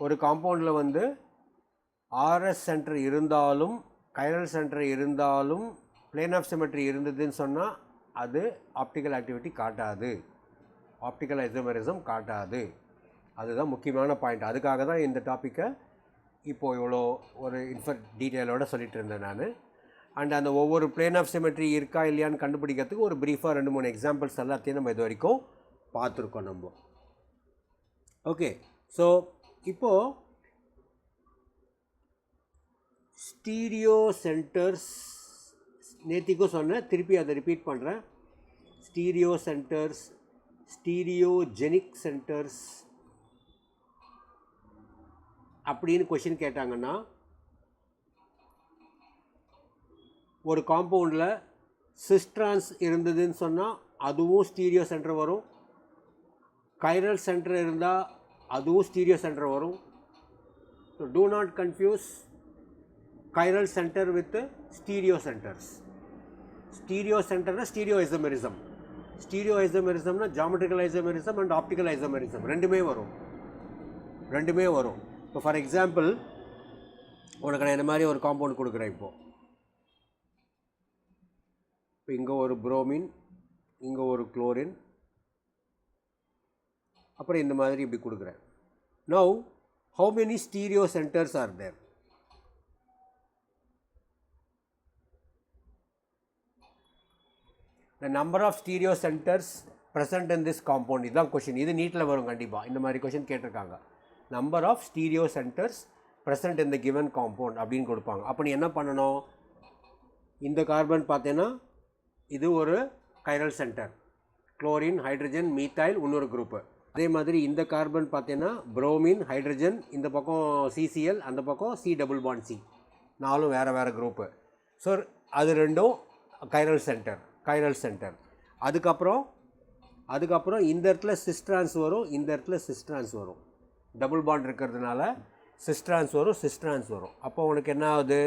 ஒரு காம்பவுண்டில் வந்து RS சென்டர் இருந்தாலும் கைரல் சென்டர் இருந்தாலும் பிளேன் ஆஃப் சிமெட்ரி இருந்ததுன்னு சொன்னால் அது ஆப்டிக்கல் ஆக்டிவிட்டி காட்டாது, ஆப்டிக்கல் ஐசோமெரிசம் காட்டாது. அதுதான் முக்கியமான பாயிண்ட். அதுக்காக தான் இந்த டாப்பிக்கை இப்போது இவ்வளோ ஒரு டீட்டெயிலோடு சொல்லிட்டு இருந்தேன் நான். அண்ட் அந்த ஒவ்வொரு பிளேன் ஆஃப் சிமெட்ரி இருக்கா இல்லையான்னு கண்டுபிடிக்கிறதுக்கு ஒரு ப்ரீஃபாக 2-3 எக்ஸாம்பிள்ஸ் எல்லாத்தையும் நம்ம இது வரைக்கும் பார்த்துருக்கோம் நம்ம. ஓகே, ஸோ இப்போது ஸ்டீரியோ சென்டர்ஸ் நேத்திக்கும் சொன்னேன், திருப்பி அதை ரிப்பீட் பண்ணுறேன். ஸ்டீரியோ சென்டர்ஸ், ஸ்டீரியோஜெனிக் சென்டர்ஸ் அப்படின்னு கொஷின் கேட்டாங்கன்னா, ஒரு காம்பவுண்டில் சிஸ்ட்ரான்ஸ் இருந்ததுன்னு சொன்னால் அதுவும் ஸ்டீரியோ சென்டர் வரும், கைரல் சென்டர் இருந்தால் அதுவும் ஸ்டீரியோ சென்டர் வரும். So do not confuse chiral centre with stereo centres. Stereo சென்டர்னா ஸ்டீரியோ ஐசோமெரிசம், ஸ்டீரியோ ஐசோமெரிசம்னா geometrical isomerism and optical isomerism ரெண்டுமே வரும். இப்போ ஃபார் எக்ஸாம்பிள் உனக்கு நான் இந்த மாதிரி ஒரு காம்பவுண்ட் கொடுக்குறேன். இப்போ இங்கே ஒரு புரோமின், இங்கே ஒரு குளோரின், அப்புறம் இந்த மாதிரி இப்படி கொடுக்குறேன். Now how many stereo centers are there? The number of stereo centers present in this compound. இதுதான் கொஷின். இது நீட்டில் வரும் கண்டிப்பாக. இந்த மாதிரி கொஷின் கேட்டிருக்காங்க. Number of stereo centers present in the given compound அப்படின்னு கொடுப்பாங்க. அப்போ நீ என்ன பண்ணணும்? இந்த கார்பன் பார்த்தேன்னா இது ஒரு chiral centre, chlorine, hydrogen, methyl இன்னொரு குரூப்பு. அதே மாதிரி இந்த கார்பன் பார்த்தீங்கன்னா புரோமின், ஹைட்ரஜன், இந்த பக்கம் CCl, அந்த பக்கம் C டபுள் பாண்ட் C, 4 வேறு வேறு குரூப்பு. ஸோ அது ரெண்டும் கைரல் சென்டர். அதுக்கப்புறம் இந்த இடத்துல சிஸ்ட்ரான்ஸ் வரும், இந்த இடத்துல சிஸ்ட்ரான்ஸ் வரும். டபுள் பாண்ட் இருக்கிறதுனால சிஸ்ட்ரான்ஸ் வரும். அப்போ உனக்கு என்ன ஆகுது?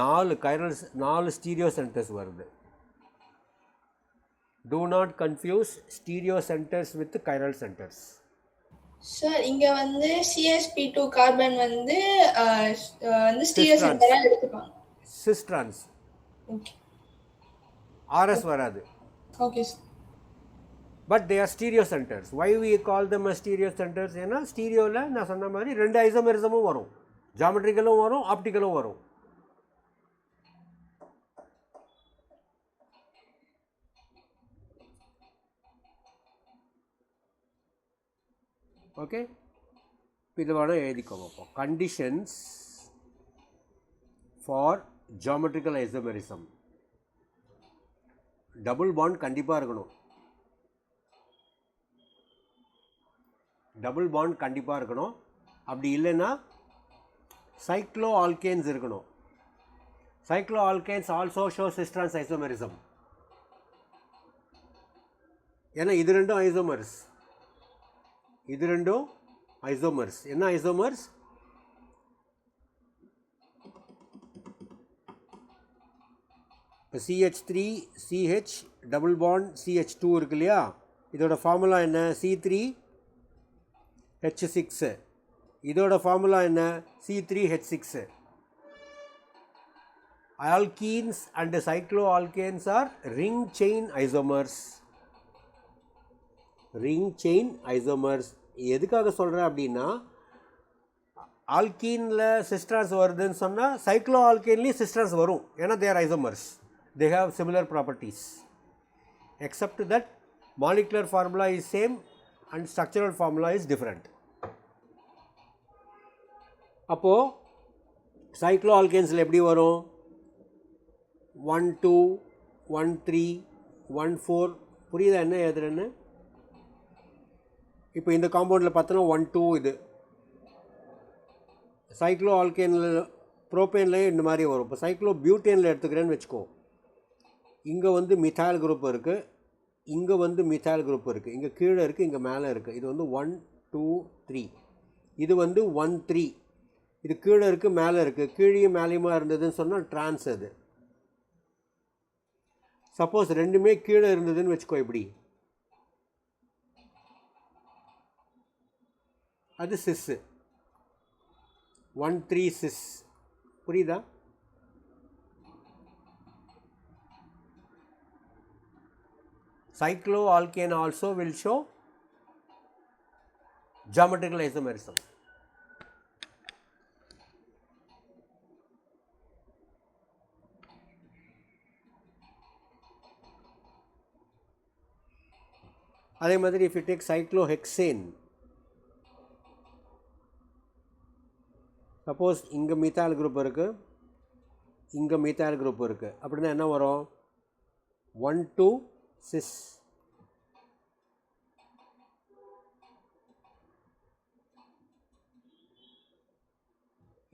4 ஸ்டீரியோ சென்டர்ஸ் வருது. Do not confuse stereo centers with chiral centers. Sir இங்க வந்து CsP2 கார்பன் வந்து ஸ்டீரியோ சென்டரா எடுத்துப்பாங்க. சிஸ்ட்ரான்ஸ். ஓகே. RS வராது. Okay sir. But they are stereo centers. Why we call them as stereo centers? ஏன்னா ஸ்டீரியோவில் நான் சொன்ன மாதிரி 2 ஐசோமெரிசமும் வரும், ஜாமெட்ரிக்கலும் வரும், ஆப்டிக்கலும் வரும். ஓகே, இது வேணால் எழுதிக்கோங்க. இப்போ conditions for geometrical isomerism. Double bond கண்டிப்பாக இருக்கணும். அப்படி இல்லைன்னா சைக்ளோ ஆல்கேன்ஸ் இருக்கணும். Cycloalkanes also show cis trans isomerism. ஏன்னா இது ரெண்டும் ஐசோமர்ஸ். இது ரெண்டும் ஐசோமர்ஸ். என்ன ஐசோமர்ஸ்? இப்போ CH3 CH double bond CH2 இருக்கு இல்லையா, இதோட ஃபார்முலா என்ன? C3H6. இதோட ஃபார்முலா என்ன? C3H6. Alkenes and cycloalkanes are ring chain isomers. ring chain isomers. எதுக்காக சொல்கிறேன் அப்படின்னா, ஆல்கீனில் சிஸ்டர்ஸ் வருதுன்னு சொன்னால் சைக்ளோ ஆல்கேன்லேயும் சிஸ்டர்ஸ் வரும். ஏன்னா தேர் isomers, they have similar properties, except that molecular formula is same and structural formula is different. அப்போது cyclo ஆல்கேன்ஸில் எப்படி வரும்? 1 2 1 3 1 4. புரியுதா என்ன எழுதுறேன்னு? இப்போ இந்த காம்பவுண்டில் பார்த்தோன்னா 1 2 இது. சைக்ளோ ஆல்கேனில் ப்ரோபேன்லேயே இந்த மாதிரி வரும். இப்போ சைக்ளோ பியூட்டேனில் எடுத்துக்கிறேன்னு வச்சுக்கோ, இங்கே வந்து மிথাইল குரூப் இருக்குது, இங்கே வந்து மிথাইল குரூப் இருக்குது, இங்கே கீழே இருக்குது, இங்கே மேலே இருக்குது. இது வந்து 1 2 3. இது வந்து 1 3. இது கீழே இருக்குது, மேலே இருக்குது. கீழேயும் மேலேயுமா இருந்ததுன்னு சொன்னால் ட்ரான்ஸ். அது சப்போஸ் ரெண்டுமே கீழே இருந்ததுன்னு வச்சுக்கோ, இப்படி அது சிஸ்ஸு. 1 3 சிஸ். புரியுதா? Cycloalkane also will show geometrical isomerism. அதே மாதிரி if you take cyclohexane, suppose இங்கே மிথাইল குரூப் இருக்குது, இங்கே மிথাইল குரூப் இருக்குது, அப்படின்னா என்ன வரும்? 1 2 cis.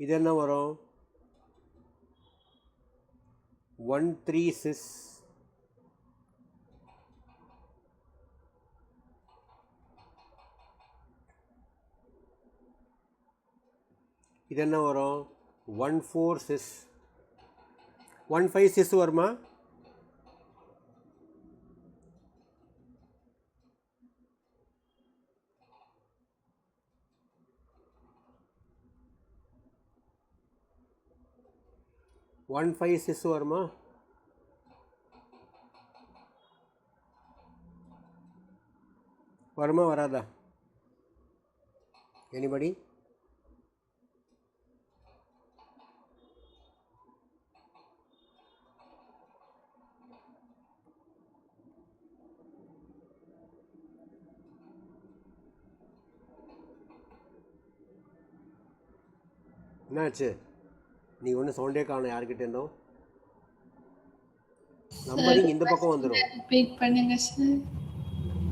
இது என்ன வரும்? 1 3 cis. இது என்ன வரும்? 1 4 cis. 1 5 cis வருமா? ஒன் 5 சிஸ் வருமா? வருமா வராதா? எனிபடி? என்னாச்சு? நீ ஒன்றும் சவுண்டே காணும் யாருக்கிட்ட இருந்தோம். நம்பரிங் இந்த பக்கம் வந்துடும்,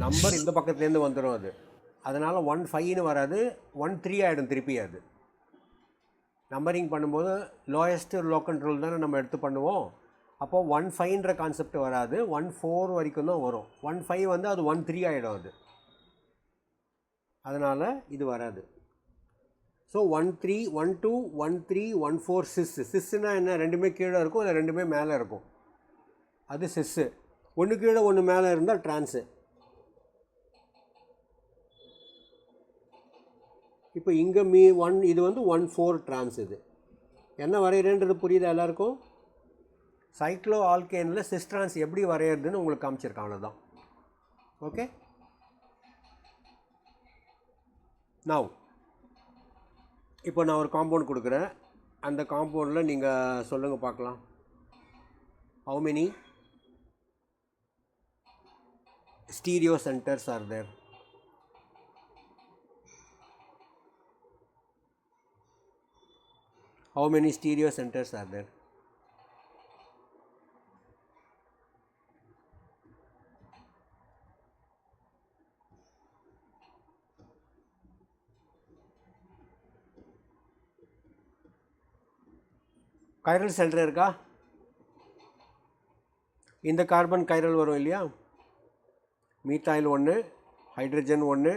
நம்பர் இந்த பக்கத்துலேருந்து வந்துடும். அது அதனால் 1 5ன்னு வராது, 1 3 ஆகிடும் திருப்பி. அது நம்பரிங் பண்ணும்போது லோயஸ்ட் லோக்கல் ரூல் தானே நம்ம எடுத்து பண்ணுவோம். அப்போது 1 5ன்ற கான்செப்ட் வராது, 1 4 வரைக்கும் தான் வரும். 1 5 வந்து அது 1 3 ஆகிடும். அது அதனால் இது வராது. So 1 3 1 2 1 3 1 4 sis. சிஸ்ஸுனா என்ன? ரெண்டுமே கீழே இருக்கும், இல்லை ரெண்டுமே மேலே இருக்கும், அது சிஸ்ஸு. ஒன்று கீழே ஒன்று மேலே இருந்தால் ட்ரான்ஸு. இப்போ இங்கே 1 இது வந்து 1 4 ட்ரான்ஸ். இது என்ன வரைகிறேன்றது புரியுதா எல்லாருக்கும்? சைக்ளோ ஆல்கேனில் சிஸ் ட்ரான்ஸ் எப்படி வரைகிறதுன்னு உங்களுக்கு காமிச்சிருக்கேன், அவ்வளோதான். ஓகே. நவ் இப்போ நான் ஒரு காம்பவுண்ட் கொடுக்குறேன். அந்த காம்பவுண்டில் நீங்கள் சொல்லுங்கள் பார்க்கலாம். How many stereo centers are there? How many stereo centers are there? Chiral center இருக்கா? இந்த கார்பன் கைரல் வரும் இல்லையா? மீத்தாயில் 1, ஹைட்ரஜன் 1,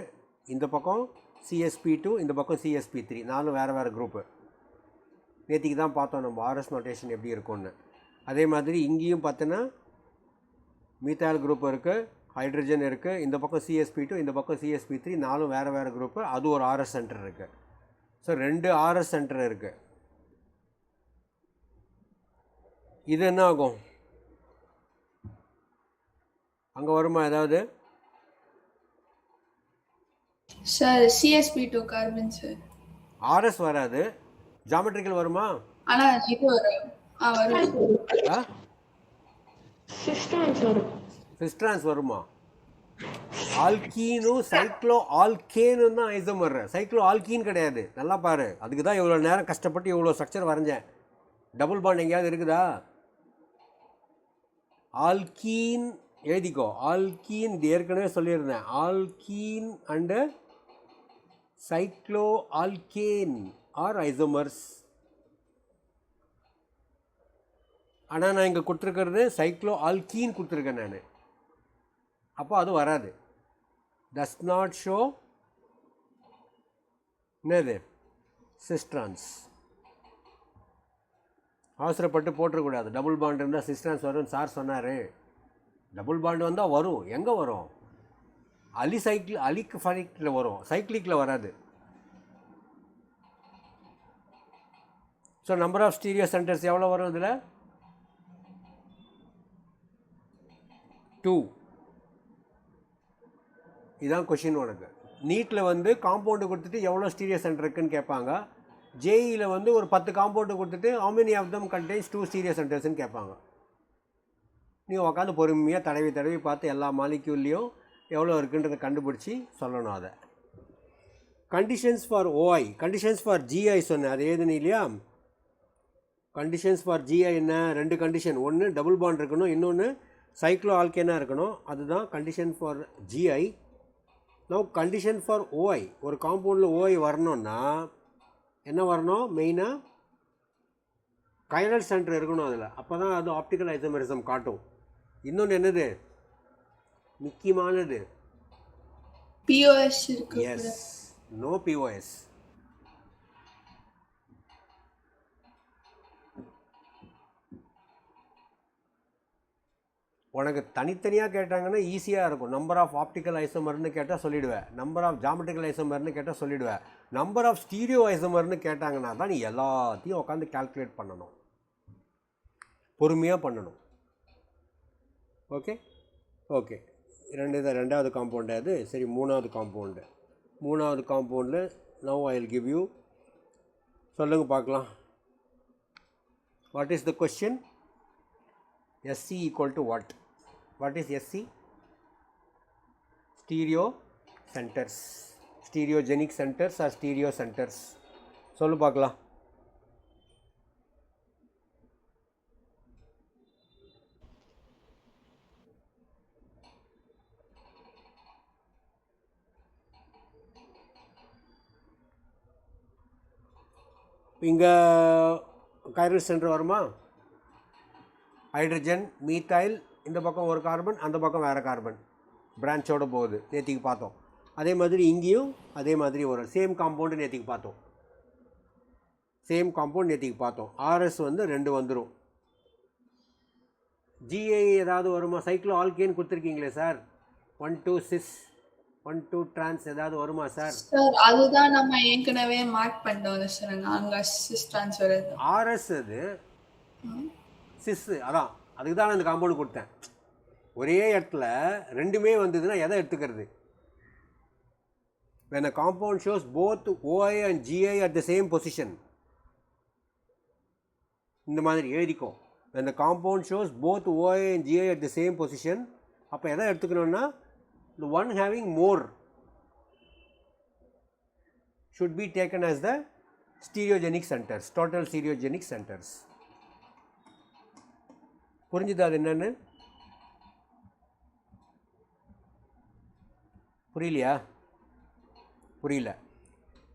இந்த பக்கம் CSP2, இந்த பக்கம் CSP3, நாலும் வேறு வேறு குரூப்பு. நேற்றுக்கு தான் பார்த்தோம் நம்ம RS நோட்டேஷன் எப்படி இருக்கும்னு. அதே மாதிரி இங்கேயும் பார்த்தோன்னா மீத்தால் குரூப் இருக்குது, ஹைட்ரஜன் இருக்குது, இந்த பக்கம் CSP2, இந்த பக்கம் CSP3, நாலும் வேறு வேறு குரூப்பு. அது ஒரு RS சென்டர் இருக்குது. ஸோ 2 RS சென்டர் இருக்குது. இது என்ன ஆகும்? அங்கே வருமா ஏதாவது? Sir CSP2 carbon sir. RS வராது. ஜாமெட்ரிக்கல் வருமா? ஆனா இது வரும். வரும். சிஸ்ட்ரான்ஸ் வருமா? ஆல்கீனும் சைக்ளோ ஆல்கேனு தான் ஐசோமர். சைக்ளோ ஆல்கீன் கிடையாது. நல்லா பாரு. அதுக்கு தான் இவ்வளோ நேரம் கஷ்டப்பட்டு இவ்வளோ ஸ்ட்ரக்சர் வரைஞ்சேன். டபுள் பாண்ட் எங்கேயாவது இருக்குதா? ஆல்கீன் எழுதிக்கோ. ஆல்கீன் இது ஏற்கனவே சொல்லியிருந்தேன். Alkene and cycloalkane are isomers. ஆனால் நான் இங்கே கொடுத்துருக்கிறது சைக்ளோ ஆல்கீன் கொடுத்துருக்கேன் நான். அப்போ அது வராது. டஸ் நாட் ஷோ என்னது சிஸ்ட்ரான்ஸ். அவசரப்பட்டு போட்டுறக்கூடாது. டபுள் பாண்ட் இருந்தால் சிஸ்ட்ரான்ஸ் வரும் சார் சொன்னார். டபுள் பாண்ட் வந்தால் வரும். எங்கே வரும்? அலிஃபனிக்கில் வரும், சைக்ளிக்கில் வராது. So number of stereo centers எவ்வளோ வரும் இதில்? 2. இதுதான் கொஷின் உனக்கு. நீட்டில் வந்து காம்பவுண்டு கொடுத்துட்டு எவ்வளோ ஸ்டீரியோ சென்டர் இருக்குன்னு கேட்பாங்க. JEE-ல வந்து ஒரு 10 காம்பவுண்டு கொடுத்துட்டு how many of them contains 2 stereo சென்டர்ஸ்ன்னு கேட்பாங்க. நீங்கள் உட்காந்து பொறுமையாக தடவி பார்த்து எல்லா மாலிக்யூல்லையும் எவ்வளோ இருக்குன்றதை கண்டுபிடிச்சி சொல்லணும். அதை conditions for OI, conditions for GI சொன்னேன். அது ஏதுன்னு இல்லையா? கண்டிஷன்ஸ் ஃபார் GI என்ன? 2 கண்டிஷன். ஒன்று டபுள் பாண்ட் இருக்கணும், இன்னொன்று சைக்ளோ ஆல்கேனாக இருக்கணும். அதுதான் condition for GI. Now condition for OI. ஒரு காம்பவுண்டில் OI வரணும்னா என்ன வரணும்? மெயினாக கைரல் சென்டர் இருக்கணும் அதில். அப்போ தான் அது ஆப்டிக்கல் ஐசோமெரிசம் காட்டும். இன்னொன்று என்னது முக்கியமானது? POS இருக்கு. Yes, no POS. உனக்கு தனித்தனியாக கேட்டாங்கன்னா ஈஸியாக இருக்கும். நம்பர் ஆஃப் ஆப்டிக்கல் ஐசோமர்னு கேட்டால் சொல்லிவிடுவேன். நம்பர் ஆஃப் ஜாமெட்ரிக்கல் ஐசோமர்னு கேட்டால் சொல்லிவிடுவேன். நம்பர் ஆஃப் ஸ்டீரியோ ஐசோமர்னு கேட்டாங்கன்னா தான் நீ எல்லாத்தையும் உட்காந்து கால்குலேட் பண்ணணும், பொறுமையாக பண்ணணும். Okay okay. ரெண்டாவது காம்பவுண்டு அது. சரி, மூணாவது காம்பவுண்டில் now I will give you. சொல்லுங்கள் பார்க்கலாம். What is the question? SC equal to what? What is SC? Stereo centers. Stereogenic centers or stereo centers? சொல்லு பார்க்கலாம். இங்கே கைரல் சென்டர் வருமா? ஹைட்ரஜன், மீத்தாயில், இந்த பக்கம் ஒரு கார்பன், அந்த பக்கம் வேறு கார்பன் பிரான்ச்சோடு போகுது. நேற்றுக்கு பார்த்தோம். அதே மாதிரி இங்கேயும் அதே மாதிரி ஒரு சேம் காம்பவுண்டு நேற்றுக்கு பார்த்தோம். RS வந்து 2 வந்துடும். GI ஏதாவது வருமா? சைக்ளோ ஆல்கேன் கொடுத்துருக்கீங்களே சார். 1,2 சிஸ் 1,2 டிரான்ஸ் ஏதாவது வருமா சார்? சார் அதுதான் நம்ம ஏற்கனவே மார்க் பண்ணிட்டோம் சார். அங்கே சிஸ் டிரான்ஸ் வருது. RS அது சிஸ். அதான் அதுக்கு தான் நான் இந்த காம்பவுண்டு கொடுத்தேன். ஒரே இடத்துல ரெண்டுமே வந்ததுன்னா எதை எடுத்துக்கிறது? when a compound shows both OI and GI at the same position, இந்த மாதிரி எழுதிக்கோ. when the compound shows both OI and GI at the same position, அப்போ எதை எடுத்துக்கணும்னா the one having more should be taken as the stereogenic centers, total stereogenic centers. புரிஞ்சுதா அது என்னன்னு? புரியலையா? புரியல.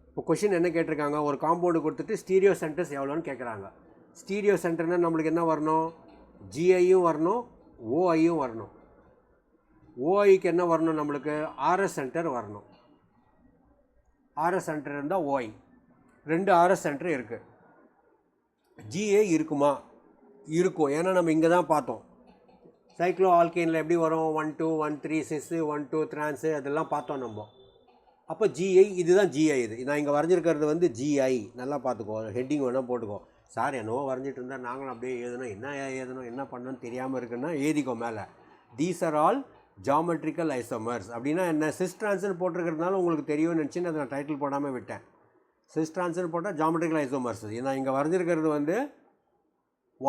இப்போ கொஷின் என்ன கேட்டிருக்காங்க? ஒரு காம்பவுண்டு கொடுத்துட்டு ஸ்டீரியோ சென்டர்ஸ் எவ்வளோன்னு கேட்குறாங்க. ஸ்டீரியோ சென்டர்னால் நம்மளுக்கு என்ன வரணும்? GIயும் வரணும், OIயும் வரணும். OIக்கு என்ன வரணும்? நம்மளுக்கு RS சென்டர் வரணும். ஆர்எஸ் சென்டர் இருந்தால் ஓஐ, 2 ஆர்எஸ் சென்டர் இருக்குது. ஜிஐ இருக்குமா? இருக்கும். ஏன்னா நம்ம இங்கே தான் பார்த்தோம். சைக்ளோ ஆல்கேனில் எப்படி வரும், 1 2 1 3 சிஸ்ஸு 1 2 ட்ரான்ஸு அதெல்லாம் பார்த்தோம் நம்ம. அப்போ ஜிஐ, இதுதான் ஜிஐ. இது நான் இங்கே வரைஞ்சிருக்கிறது வந்து ஜிஐ. நல்லா பார்த்துக்கோ, ஹெட்டிங் வேணால் போட்டுக்கோ. சார் என்னவோ வரைஞ்சிட்டு இருந்தால் நாங்களும் அப்படியே எழுதணும், என்ன பண்ணணும்னு தெரியாமல் இருக்குன்னா எழுதிக்கோ மேலே. These are all geometrical isomers. அப்படின்னா என்ன, சிஸ் ட்ரான்ஸ்னு போட்டிருக்கிறதுனால உங்களுக்கு தெரியும்னு நினச்சின்னு அதை நான் டைட்டில் போடாமல் விட்டேன். சிஸ் ட்ரான்ஸ்னு போட்டால் ஜாமெட்ரிக்கல் ஐசோமர்ஸ். நான் இங்கே வரைஞ்சிருக்கிறது வந்து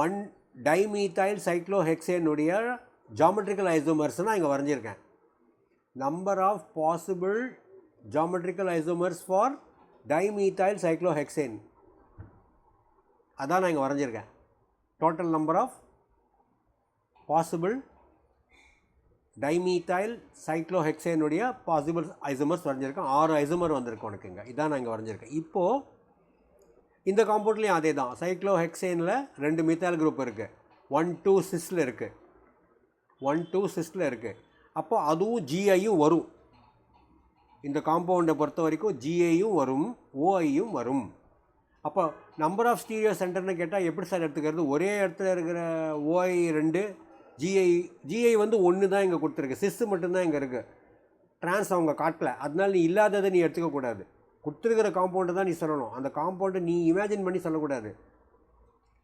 1 டைமீத்தைல் சைக்ளோஹெக்சேனுடைய ஜாமெட்ரிக்கல் ஐசோமர்ஸ்னால் இங்கே வரைஞ்சிருக்கேன். Number of possible geometrical isomers for dimethyl cyclohexane, அதான் நான் இங்கே வரைஞ்சிருக்கேன். Total number of possible dimethyl சைக்ளோஹெக்சேனுடைய பாசிபிள் ஐசோமர்ஸ் வரைஞ்சிருக்கேன். 6 ஐசோமர் வந்திருக்கு உனக்கு இங்கே. இதான் நான் இங்கே வரைஞ்சிருக்கேன். இப்போது இந்த காம்பவுண்ட்லேயும் அதே தான். சைக்ளோஹெக்சேனில் 2 மீத்தால் குரூப் இருக்குது, 1 2 சிஸ்டில் இருக்குது, 1 2 சிஸ்டில் இருக்குது. அப்போ அதுவும் ஜிஐயும் வரும். இந்த காம்பவுண்டை பொறுத்த வரைக்கும் ஜிஐயும் வரும், ஓஐயும் வரும். அப்போ நம்பர் ஆஃப் ஸ்டீரியோ சென்டர்னு கேட்டால் எப்படி சார் எடுத்துக்கிறது? ஒரே இடத்துல இருக்கிற ஓஐ 2, ஜிஐ வந்து 1 தான் இங்கே கொடுத்துருக்கு, சிஸ்ஸு மட்டும்தான் இங்கே இருக்குது. ட்ரான்ஸ் அவங்க காட்டல, அதனால நீ இல்லாததை நீ எடுத்துக்கக்கூடாது. கொடுத்துருக்கிற காம்பவுண்டு தான் நீ சொல்லணும். அந்த காம்பவுண்டை நீ இமேஜின் பண்ணி சொல்லக்கூடாது.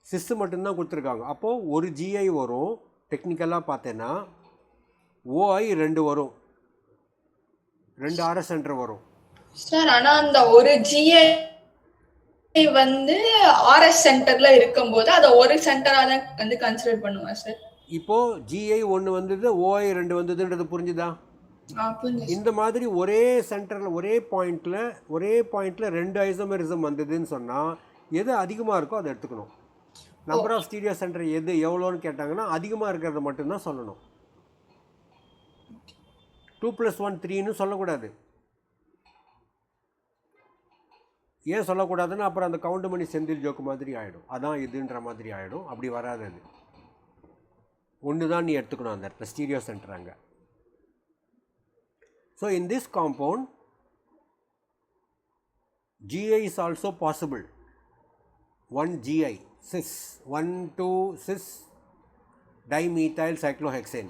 சிஸ்ஸு மட்டும்தான் கொடுத்துருக்காங்க. அப்போது ஒரு ஜிஐ வரும். டெக்னிக்கலாக பார்த்தேன்னா ஓஐ 2 வரும், 2 ஆர்எஸ் சென்டர் வரும். சார் ஆனால் அந்த ஒரு ஜிஐ வந்து ஆர்எஸ் சென்டர்ல இருக்கும்போது அதை ஒரு சென்டரா தான் வந்து கன்சிடர் பண்ணுவேன் சார். இப்போ ஜிஐ 1 வந்தது, ஓஐ 2 வந்ததுன்றது புரிஞ்சுதா? இந்த மாதிரி ஒரே சென்டரில் ஒரே பாயிண்ட்ல 2 ஐசோமரிசம் வந்ததுன்னு சொன்னால் எது அதிகமாக இருக்கோ அதை எடுத்துக்கணும். நம்பர் ஆஃப் ஸ்டீரியோ சென்டர் எது எவ்வளோன்னு கேட்டாங்கன்னா அதிகமாக இருக்கிறத மட்டும்தான் சொல்லணும். 2 + 1 3ன்னு சொல்லக்கூடாது. ஏன் சொல்லக்கூடாதுன்னா அப்புறம் அந்த கவுண்ட் மணி செந்தில் ஜோக்கு மாதிரி ஆகிடும். அதான் இதுன்ற மாதிரி ஆகிடும். அப்படி வராது. அது ஒன்று தான் நீ எடுத்துக்கணும் அந்த இடத்துல ஸ்டீரியோ சென்டர் அங்கே. So in this compound GI is also possible. 1 GI cis 1 2 cis dimethyl cyclohexane.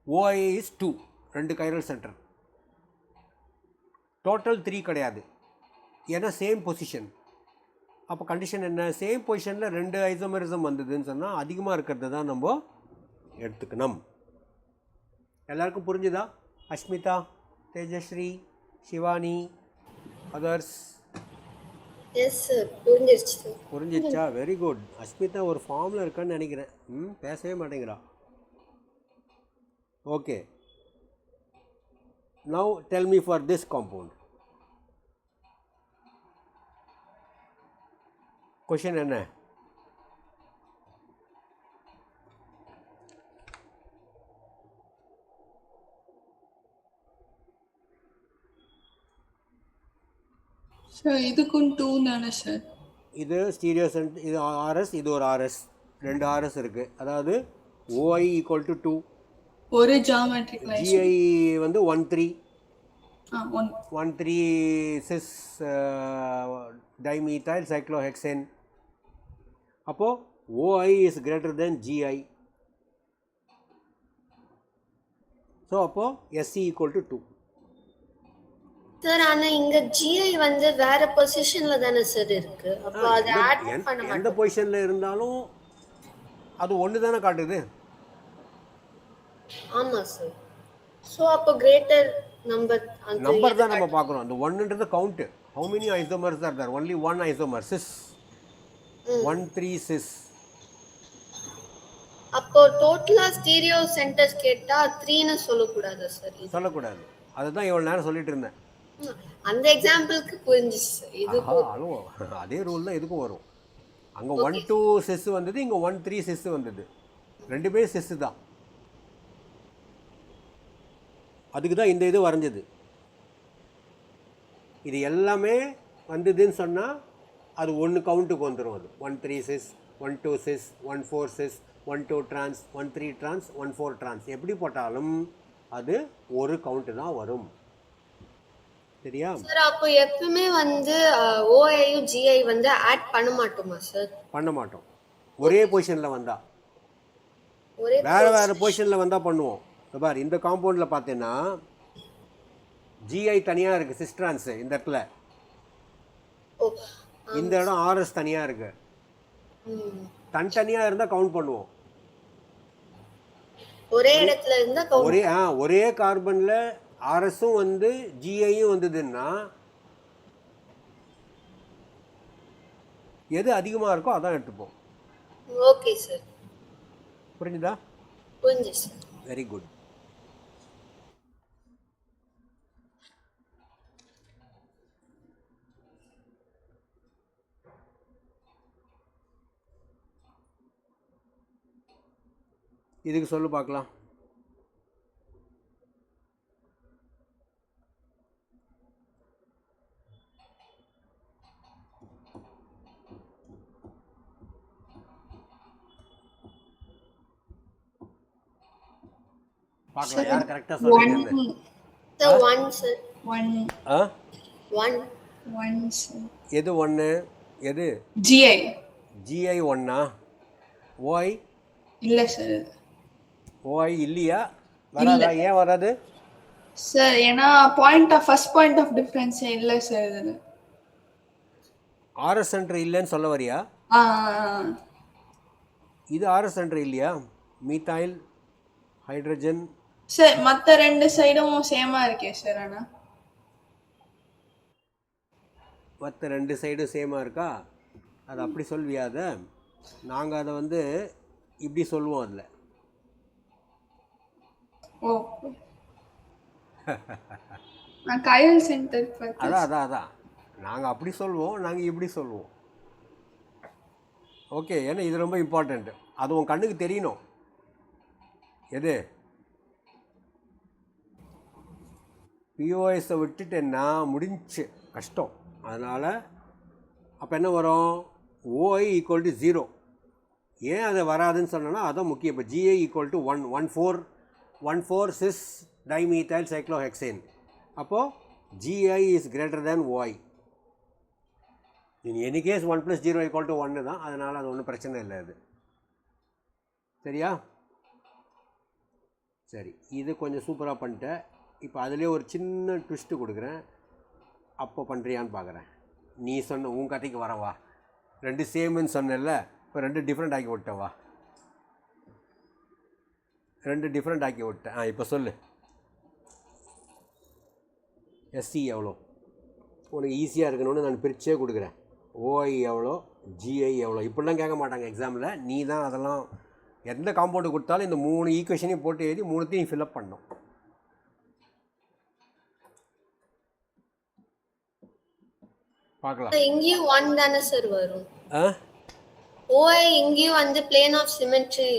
OI is 2 chiral center. Total 3 கிடையாது. ஏன்னா சேம் பொசிஷன். அப்போ கண்டிஷன் என்ன, சேம் பொசிஷனில் 2 ஐசோமரிசம் வந்ததுன்னு சொன்னால் அதிகமாக இருக்கிறது தான் நம்ம எடுத்துக்கணும். எல்லாருக்கும் புரிஞ்சுதா? Asmita, Tejasri, Shivani, others? Yes sir, புரிஞ்சிருச்சு. புரிஞ்சிச்சா? Very good. அஸ்மிதா ஒரு ஃபார்மில் இருக்கான்னு நினைக்கிறேன். பேசவே மாட்டேங்கிறா. Okay, now tell me for this compound. Question என்ன? சார் இதுக்கும் 2 தானே சார்? இது ஸ்டீரியோ சென்டர், இது ஆர்எஸ், இது ஒரு ஆர்எஸ், 2 ஆர்எஸ் இருக்குது. அதாவது ஓஐ ஈக்குவல் டு 2, ஒரு ஜாமெட்ரிக்கல் ஜிஐ வந்து 1 3 1 3 சிஸ் டைமீத்தைல் சைக்ளோஹெக்சேன். அப்போது OI is greater than GI. So அப்போது எஸ்சி ஈக்குவல் டு 2. சார் ஆனா இங்க ஜிஐ வந்து வேற பொசிஷன்ல தானே சார் இருக்கு. அப்போ அது ஆட் பண்ண மாட்டோம். எந்த பொசிஷன்ல இருந்தாலும் அது ஒன்று தானே காட்டுது. ஆமா சார். சோ அப்போ கிரேட்டர் நம்பர் தான் நம்ம பார்க்கறோம். அந்த 1ன்றது count. how many isomers are there? only 1 isomer, cis. 1 3 cis. அப்போ டோட்டலா ஸ்டீரியோ சென்டர்ஸ் கேட்டா 3 ன்னு சொல்ல கூடாதா சார்? சொல்லக்கூடாது. அதுதான் இவ்வளவு நேரம் சொல்லிட்டு இருந்தேன். அந்த எக்ஸாம்பிளுக்கு புரிஞ்சிச்சு சார். இது அதே ரூல் தான் இதுக்கும் வரும். அங்க 1 2 சிஸ் வந்தது, இங்க 1 3 சிஸ் வந்தது. ரெண்டுமே சிஸ் தான். அதுக்கு தான் இந்த இது வரைஞ்சது. இது எல்லாமே வந்ததுன்னு சொன்னா அது 1 கவுண்ட்டுக்கு வந்துடும். அது 1 3 cis, 1 2 cis, 1 4 cis, 1 2 trans, 1 3 trans, 1 4 trans. எப்படி போட்டாலும் அது ஒரு கவுண்ட் தான் வரும். சரியா? சார் அப்போ எப்பவுமே வந்து ஓஐயும் ஜிஐ வந்து ஆட் பண்ண மாட்டோமா சார்? பண்ண மாட்டோம். ஒரே பொசிஷனில் வந்தால். ஒரே வேறு பொசிஷனில் வந்தால் பண்ணுவோம். பார், இந்த காம்பவுண்டில் பார்த்தீங்கன்னா ஜிஐ தனியாக இருக்குது, சிஸ்ட்ரான்ஸு இந்த இடத்துல. இந்த இடம் ஆர்எஸ் தனியாக இருக்குது. தனித்தனியாக இருந்தால் கவுண்ட் பண்ணுவோம். ஒரே இடத்துல இருந்தா ஒரே கார்பனில் ஆர்எஸும் வந்து ஜிஐயும் வந்ததுன்னா எது அதிகமாக இருக்கோ அதான் எடுத்துப்போம். Okay sir. புரிஞ்சுதா? புரிஞ்சு சார். Very good. இதுக்கு சொல்லு பார்க்கலாம். பார்க்கலாம் யார் கரெக்டாக சொல்றீங்க. Sir 1 sir. 1 எது 1? எது? ஜிஐ. ஜிஐ 1ஆ? ஓஐ இல்ல சார். ஓஐ இல்லையா? வராதா? ஏன் வராது சார்? ஏன்னா ஃபர்ஸ்ட் பாயிண்ட் ஆஃப் டிஃபரன்ஸ் இல்ல சார். இது ஆர்எஸ் சென்டர் இல்லைன்னு சொல்ல வரியா? இது ஆர்எஸ் சென்டர் இல்லையா? மீத்தாயில் ஹைட்ரஜன் சார் மற்ற ரெண்டு சைடும் சேமா இருக்கே சார். ஆனா மற்ற ரெண்டு சைடும் சேமாக இருக்கா? அது அப்படி சொல்வியா? அதை நாங்கள் அதை வந்து இப்படி சொல்லுவோம். அதில் அதான் நாங்கள் அப்படி சொல்லுவோம், நாங்கள் இப்படி சொல்லுவோம். ஓகே, ஏன்னா இது ரொம்ப இம்பார்ட்டண்ட். அது உன் கண்ணுக்கு தெரியணும். எது பிஓஎஸை விட்டுட்டேன்னா முடிஞ்சு கஷ்டம். அதனால் அப்போ என்ன வரும்? OI equal to 0. ஏன் அது வராதுன்னு சொன்னோன்னா அதான் முக்கியம். இப்போ GI equal to 1,4 cis dimethyl cyclohexane. அப்போது GI is greater than OI. In any case 1 + 0 = 1 தான். அதனால் அது ஒன்றும் பிரச்சனை இல்லை. அது சரியா? சரி, இது கொஞ்சம் சூப்பராக பண்ணிட்டேன். இப்போ அதிலே ஒரு சின்ன ட்விஸ்ட்டு கொடுக்குறேன். அப்போ பண்ணுறியான்னு பார்க்குறேன். நீ சொன்ன உன் கதைக்கு வரவா? 2 சேம்னு சொன்னல, இப்போ 2 டிஃப்ரெண்ட் ஆக்கி விட்டவா? 2 டிஃப்ரெண்ட் ஆக்கி விட்டேன். இப்போ சொல்லு. எஸ்சி எவ்வளோ? உனக்கு ஈஸியாக இருக்கணும்னு நான் பிரிச்சே கொடுக்குறேன். ஓஐ எவ்வளோ, ஜிஐ எவ்வளோ? இப்படிலாம் கேட்க மாட்டாங்க எக்ஸாமில். நீ தான் அதெல்லாம் எந்த காம்பவுண்டு கொடுத்தாலும் இந்த 3 ஈக்குவேஷனையும் போட்டு எழுதி 3த்தையும் ஃபில்அப் பண்ணணும். பார்க்கலாம். இங்கேயும் 1 தானே சார் வரும்? ஓஐ இங்கேயும் வந்து பிளேன் ஆஃப் சிமெட்ரி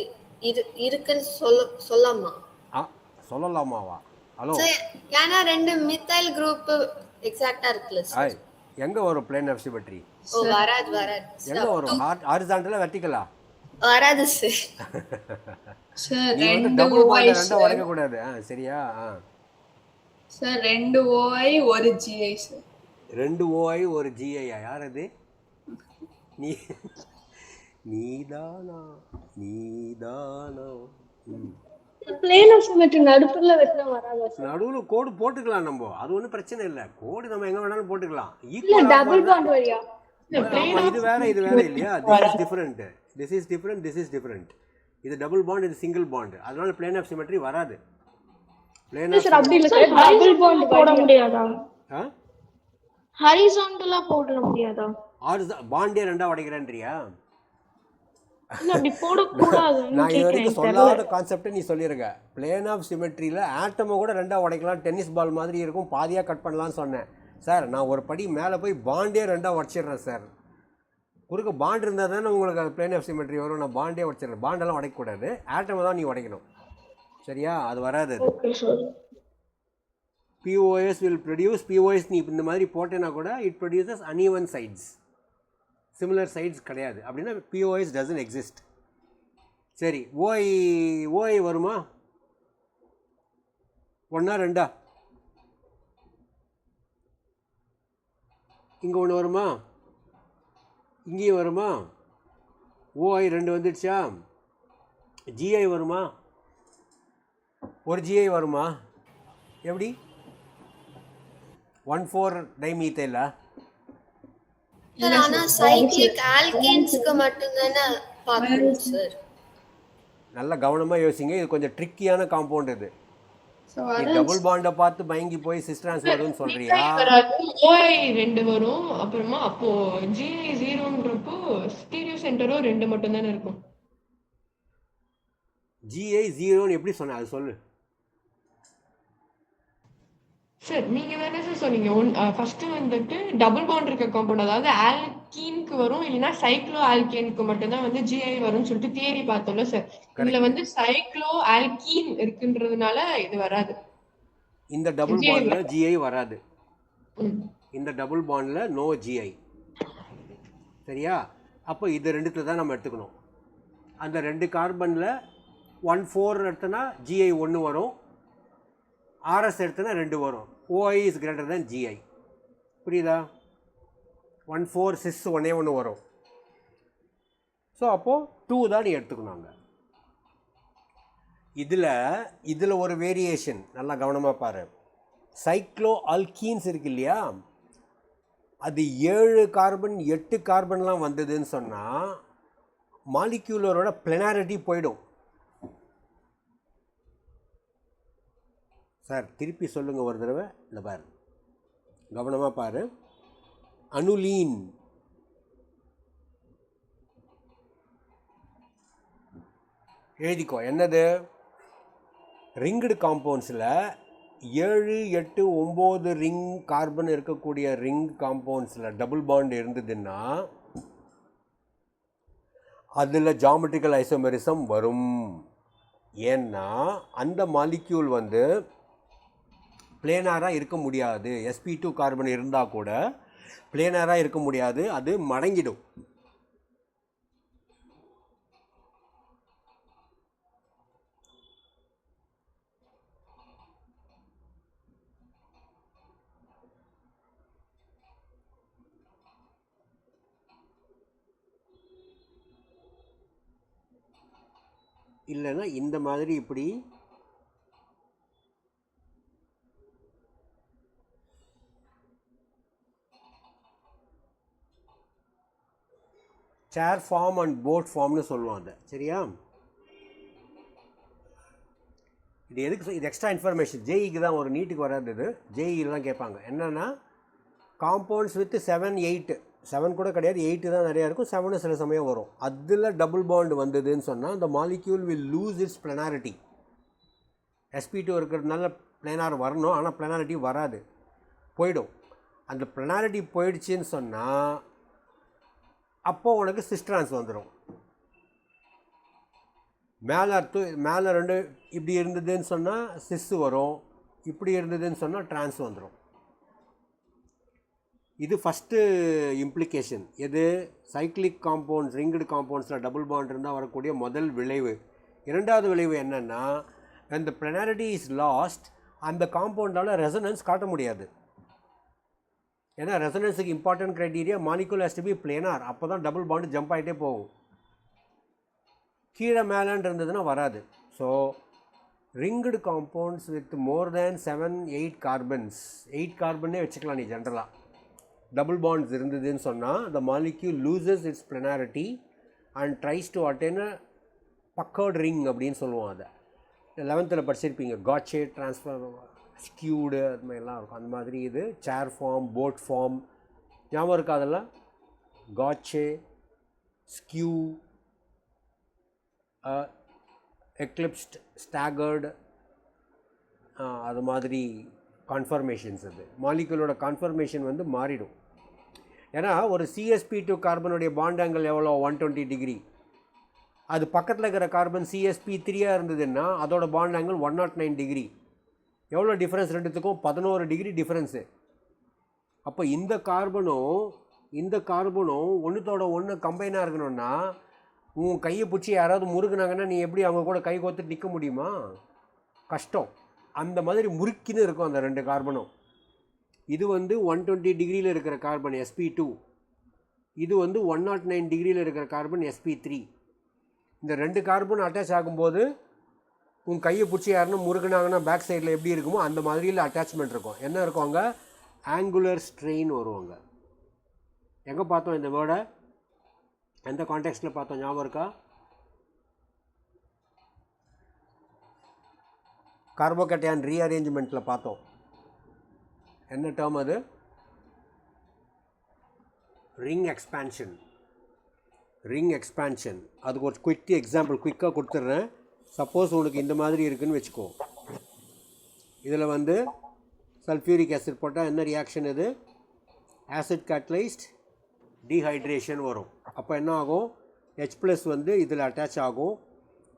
இருக்குன்னு சொல்லலாமா? சொல்லலாமாவா? ஹலோ, ஏன்னா 2 மித்தைல் குரூப் எக்ஸாக்ட்டா இருக்குல்ல சார். எங்க வரும் பிளேன் ஆஃப் சிமெட்ரி? வராது. எங்க வரும்? ஹாரிசான்டலா வெர்டிகலா? வராது சார். சார் நீ வந்து டபுள் பாயிண்ட் ரெண்டா உடைக்க கூடாது. சரியா? Sir 2 ஓஐ 1 GI sir. 2 ஓஐ 1 ஜிஐ. யார் அது? நீதானா? பிளேன் ஆஃப் சிமெட்ரி நடுப்புல வெட்டினா வராதா சார்? நடுவுல கோடு போட்டுக்கலாம் நம்ம. அது ஒன்றும் பிரச்சனை இல்லை. கோடு நம்ம எங்க வேணாலும் போட்டுக்கலாம். இல்ல டபுள் பாண்ட் வழியா? இது வேற இல்லையா? This is different. இது டபுள் பாண்ட், இது சிங்கிள் பாண்ட். அதனால பிளேன் ஆஃப் சிமெட்ரி வராது. பிளேன் ஆஃப் சார் அப்படி இல்ல சார், டபுள் பாண்ட் போட முடியாதா? ஹரிசான்டலா போட முடியாதா? பாண்டே ரெண்டா உடைக்கிறேன்றியா? இல்ல அப்படி போட கூடாது. நான் இது வரைக்கும் சொல்லாத கான்செப்ட் நீ சொல்லிருக்க. பிளேன் ஆஃப் சிமெட்ரியில ஆட்டமை கூட ரெண்டா உடைக்கலாம். டென்னிஸ் பால் மாதிரி இருக்கும், பாதியா கட் பண்ணலாம்னு சொன்னேன். சார் நான் ஒரு படி மேலே போய் பாண்டே ரெண்டா உடச்சிடுறேன் சார். குறுக்க பாண்ட் இருந்தால் தானே உங்களுக்கு அது பிளேன் ஆஃப் சிமெட்ரி வரும். நான் பாண்டே உடச்சிடுறேன். பாண்டெல்லாம் உடைக்கக்கூடாது, ஆட்டமை தான் நீ உடைக்கணும். சரியா? அது வராது. POS will produce, POS நீ இந்த மாதிரி போட்டேன்னா கூட it produces uneven sides. Similar sides கிடையாது. அப்படின்னா POS doesn't exist. சரி, OI வருமா? 1 2? இங்கே ஒன்று வருமா, இங்கேயும் வருமா, ஓஐ 2 வந்துடுச்சா, ஜிஐ வருமா, ஒரு ஜிஐ வருமா, எப்படி 1,4-டைமீத்தைலா? சார் ஆனா சைக்ளிக் ஆல்கேன்ஸ்க்கு மட்டும்தானே பார்க்கணும் சார். நல்லா கவனமாக யோசிங்க, இது கொஞ்சம் ட்ரிக்கியான காம்பவுண்ட். இது நீ டபுள் பாண்டை பார்த்து பயங்கி போய் சிஸ்டரான்ஸ் வரும்னு சொல்றியா? ஓஐ 2 வரும். அப்புறமா அப்போ ஜிஐ 0ன்றப்போ ஸ்டீரியோ சென்டரும் 2 மட்டும் தானே இருக்கும். ஜிஐ 0ன்னு எப்படி சொன்ன, அது சொல்லு சார். நீங்க தானே சார் சொன்னீங்க ஃபர்ஸ்ட் வந்துட்டு டபுள் பாண்ட் இருக்க காம்பவுண்ட், அதாவது ஆல்கீனுக்கு வரும், இல்லைன்னா சைக்ளோ ஆல்கேனுக்கு மட்டும்தான் வந்து ஜிஐ வரும்னு சொல்லிட்டு தியரி பார்த்தோம்ல சார். இதுல வந்து சைக்ளோ ஆல்கீன் இருக்குன்றதுனால இது வராது. இந்த டபுள் பாண்ட்ல ஜிஐ வராது. இந்த டபுள் பாண்ட்ல நோ ஜிஐ. சரியா? அப்போ இது ரெண்டுத்துல தான் நம்ம எடுத்துக்கணும். அந்த 2 கார்பனில் 1,4 எடுத்தனா ஜிஐ 1 வரும், ஆர்எஸ் எடுத்தனா 2 வரும். ஓஐ இஸ் கிரேட்டர் தேன் ஜிஐ. புரியுதா? 1,4 சிஸ் 1 வரும். ஸோ அப்போது 2 தான் நீ எடுத்துக்கணுங்க. இதில் ஒரு வேரியேஷன் நல்லா கவனமாக பாரு. சைக்ளோ அல்கீன்ஸ் இருக்கு இல்லையா, அது 7 கார்பன் 8 கார்பன்லாம் வந்ததுன்னு சொன்னால் மாலிக்யூலரோட பிளனாரிட்டி போயிடும். சார் திருப்பி சொல்லுங்கள் ஒரு தடவை. இல்லை பாரு, கவனமாக பாரு. அனுலீன் எழுதிக்கோ. என்னது? ரிங்குடு காம்பவுண்ட்ஸில் 7, 8, 9 ரிங் கார்பன் இருக்கக்கூடிய ரிங் காம்பவுண்ட்ஸில் டபுள் பாண்ட் இருந்ததுன்னா அதில் ஜாமெட்ரிக்கல் ஐசோமெரிசம் வரும். ஏன்னா அந்த மாலிக்யூல் வந்து பிளேனாராக இருக்க முடியாது. sp2 கார்பன் இருந்தால் கூட பிளேனாராக இருக்க முடியாது, அது மடங்கிடும். இல்லைன்னா இந்த மாதிரி இப்படி சேர் ஃபார்ம் அண்ட் போட் ஃபார்ம்னு சொல்லுவோம் அதை. சரியா? இது எதுக்கு? இது எக்ஸ்ட்ரா இன்ஃபர்மேஷன். ஜேஇக்கு தான், ஒரு நீட்டுக்கு வராது. இது ஜேஇயில் தான் கேட்பாங்க. என்னென்னா காம்பவுண்ட்ஸ் வித் 7, 8, 7 கூட கிடையாது, 8 தான் நிறையா இருக்கும், 7 சில சமயம் வரும். அதில் டபுள் பாண்ட் வந்ததுன்னு சொன்னால் அந்த molecule will lose its planarity. sp2 இருக்கிறதுனால பிளனார் வரணும், ஆனால் பிளனாரிட்டி வராது, போயிடும். அந்த பிளனாரிட்டி போயிடுச்சுன்னு சொன்னால் அப்போது உனக்கு சிஸ்ட்ரான்ஸ் வந்துடும். மேலே 2 இப்படி இருந்ததுன்னு சொன்னால் சிஸ் வரும், இப்படி இருந்ததுன்னு சொன்னால் ட்ரான்ஸ் வந்துடும். இது ஃபஸ்ட்டு இம்ப்ளிகேஷன். எது? சைக்ளிக் காம்பவுண்ட்ஸ், ரிங்குடு காம்பவுண்ட்ஸில் டபுள் பாண்ட் இருந்தால் வரக்கூடிய முதல் விளைவு. இரண்டாவது விளைவு என்னென்னா, அந்த பிளனாரிட்டி இஸ் லாஸ்ட், அந்த காம்பவுண்டால் ரெசனன்ஸ் காட்ட முடியாது. ஏன்னா ரெசனன்ஸுக்கு important criteria molecule has to be planar. அப்போ தான் டபுள் பாண்டு ஜம்ப் ஆகிட்டே போகும். கீழே மேலேன்னு இருந்ததுன்னா வராது. So ரிங்குடு compounds with more than 7, 8 carbons, 8 கார்பன்னே வச்சுக்கலாம் நீ ஜென்ரலாக, டபுள் பாண்ட்ஸ் இருந்ததுன்னு சொன்னால் the molecule loses its planarity and tries to attain a puckered ring அப்படின்னு சொல்லுவோம். அதை 11th படிச்சிருப்பீங்க. காட்சே, ட்ரான்ஸ்ஃபர், ஸ்கியூடு, அது மாதிரிலாம் இருக்கும். அந்த மாதிரி இது சேர் ஃபார்ம், போட் ஃபார்ம், ஞாபகம் இருக்கா? அதெல்லாம் காட்சே, ஸ்கியூ, எக்லிப்ஸ்ட், ஸ்டாகர்டு, அது மாதிரி கான்ஃபர்மேஷன்ஸ். அது மாலிகுலோட கான்ஃபர்மேஷன் வந்து மாறிடும். ஏன்னா ஒரு CsP2 கார்பனுடைய பாண்ட் ஆங்கிள் எவ்வளோ? 120 டிகிரி. அது பக்கத்தில் இருக்கிற கார்பன் CsP3 இருந்ததுன்னா அதோட பாண்ட் ஆங்கிள் 109 டிகிரி. எவ்வளோ டிஃப்ரென்ஸ் ரெண்டுத்துக்கும்? 11 டிகிரி டிஃப்ரென்ஸு. அப்போ இந்த கார்பனும் ஒன்றுத்தோட ஒன்று கம்பைனாக இருக்கணும்னா உன் கையை பிடிச்சி யாராவது முறுக்குனாங்கன்னா நீ எப்படி அவங்க கூட கை கோத்துட்டு நிற்க முடியுமா? கஷ்டம். அந்த மாதிரி முறுக்கின்னு இருக்கும் அந்த 2 கார்பனும். இது வந்து 120 டிகிரியில் இருக்கிற கார்பன் sp2, இது வந்து 109 டிகிரியில் இருக்கிற கார்பன் sp3. இந்த 2 கார்பன் அட்டாச் ஆகும்போது உன் கையை பிடிச்சி யாருன்னா முறுக்குனாங்கன்னா பேக் சைடில் எப்படி இருக்குமோ அந்த மாதிரியில் அட்டாச்மெண்ட் இருக்கும். என்ன இருக்கும் அங்கே? ஆங்குலர் ஸ்ட்ரெயின் வருவாங்க. எங்கே பார்த்தோம் இந்த வேர்டை? எந்த கான்டெக்ஸ்டில் பார்த்தோம் ஞாபகம் இருக்கா? கார்போகேட்டையான் ரீஅரேஞ்ச்மெண்ட்டில் பார்த்தோம். என்ன டேர்ம் அது? Ring expansion. ரிங் எக்ஸ்பேன்ஷன் அதுக்கு ஒரு குயிக்காக கொடுத்துட்றேன். சப்போஸ் உனக்கு இந்த மாதிரி இருக்குதுன்னு வச்சுக்கோ. இதில் வந்து சல்ஃபியூரிக் ஆசிட் போட்டால் என்ன ரியாக்ஷன் இது? ஆசிட் கேட்டலைஸ்ட் டீஹைட்ரேஷன் வரும். அப்போ என்ன ஆகும்? H+ வந்து இதில் அட்டாச் ஆகும்.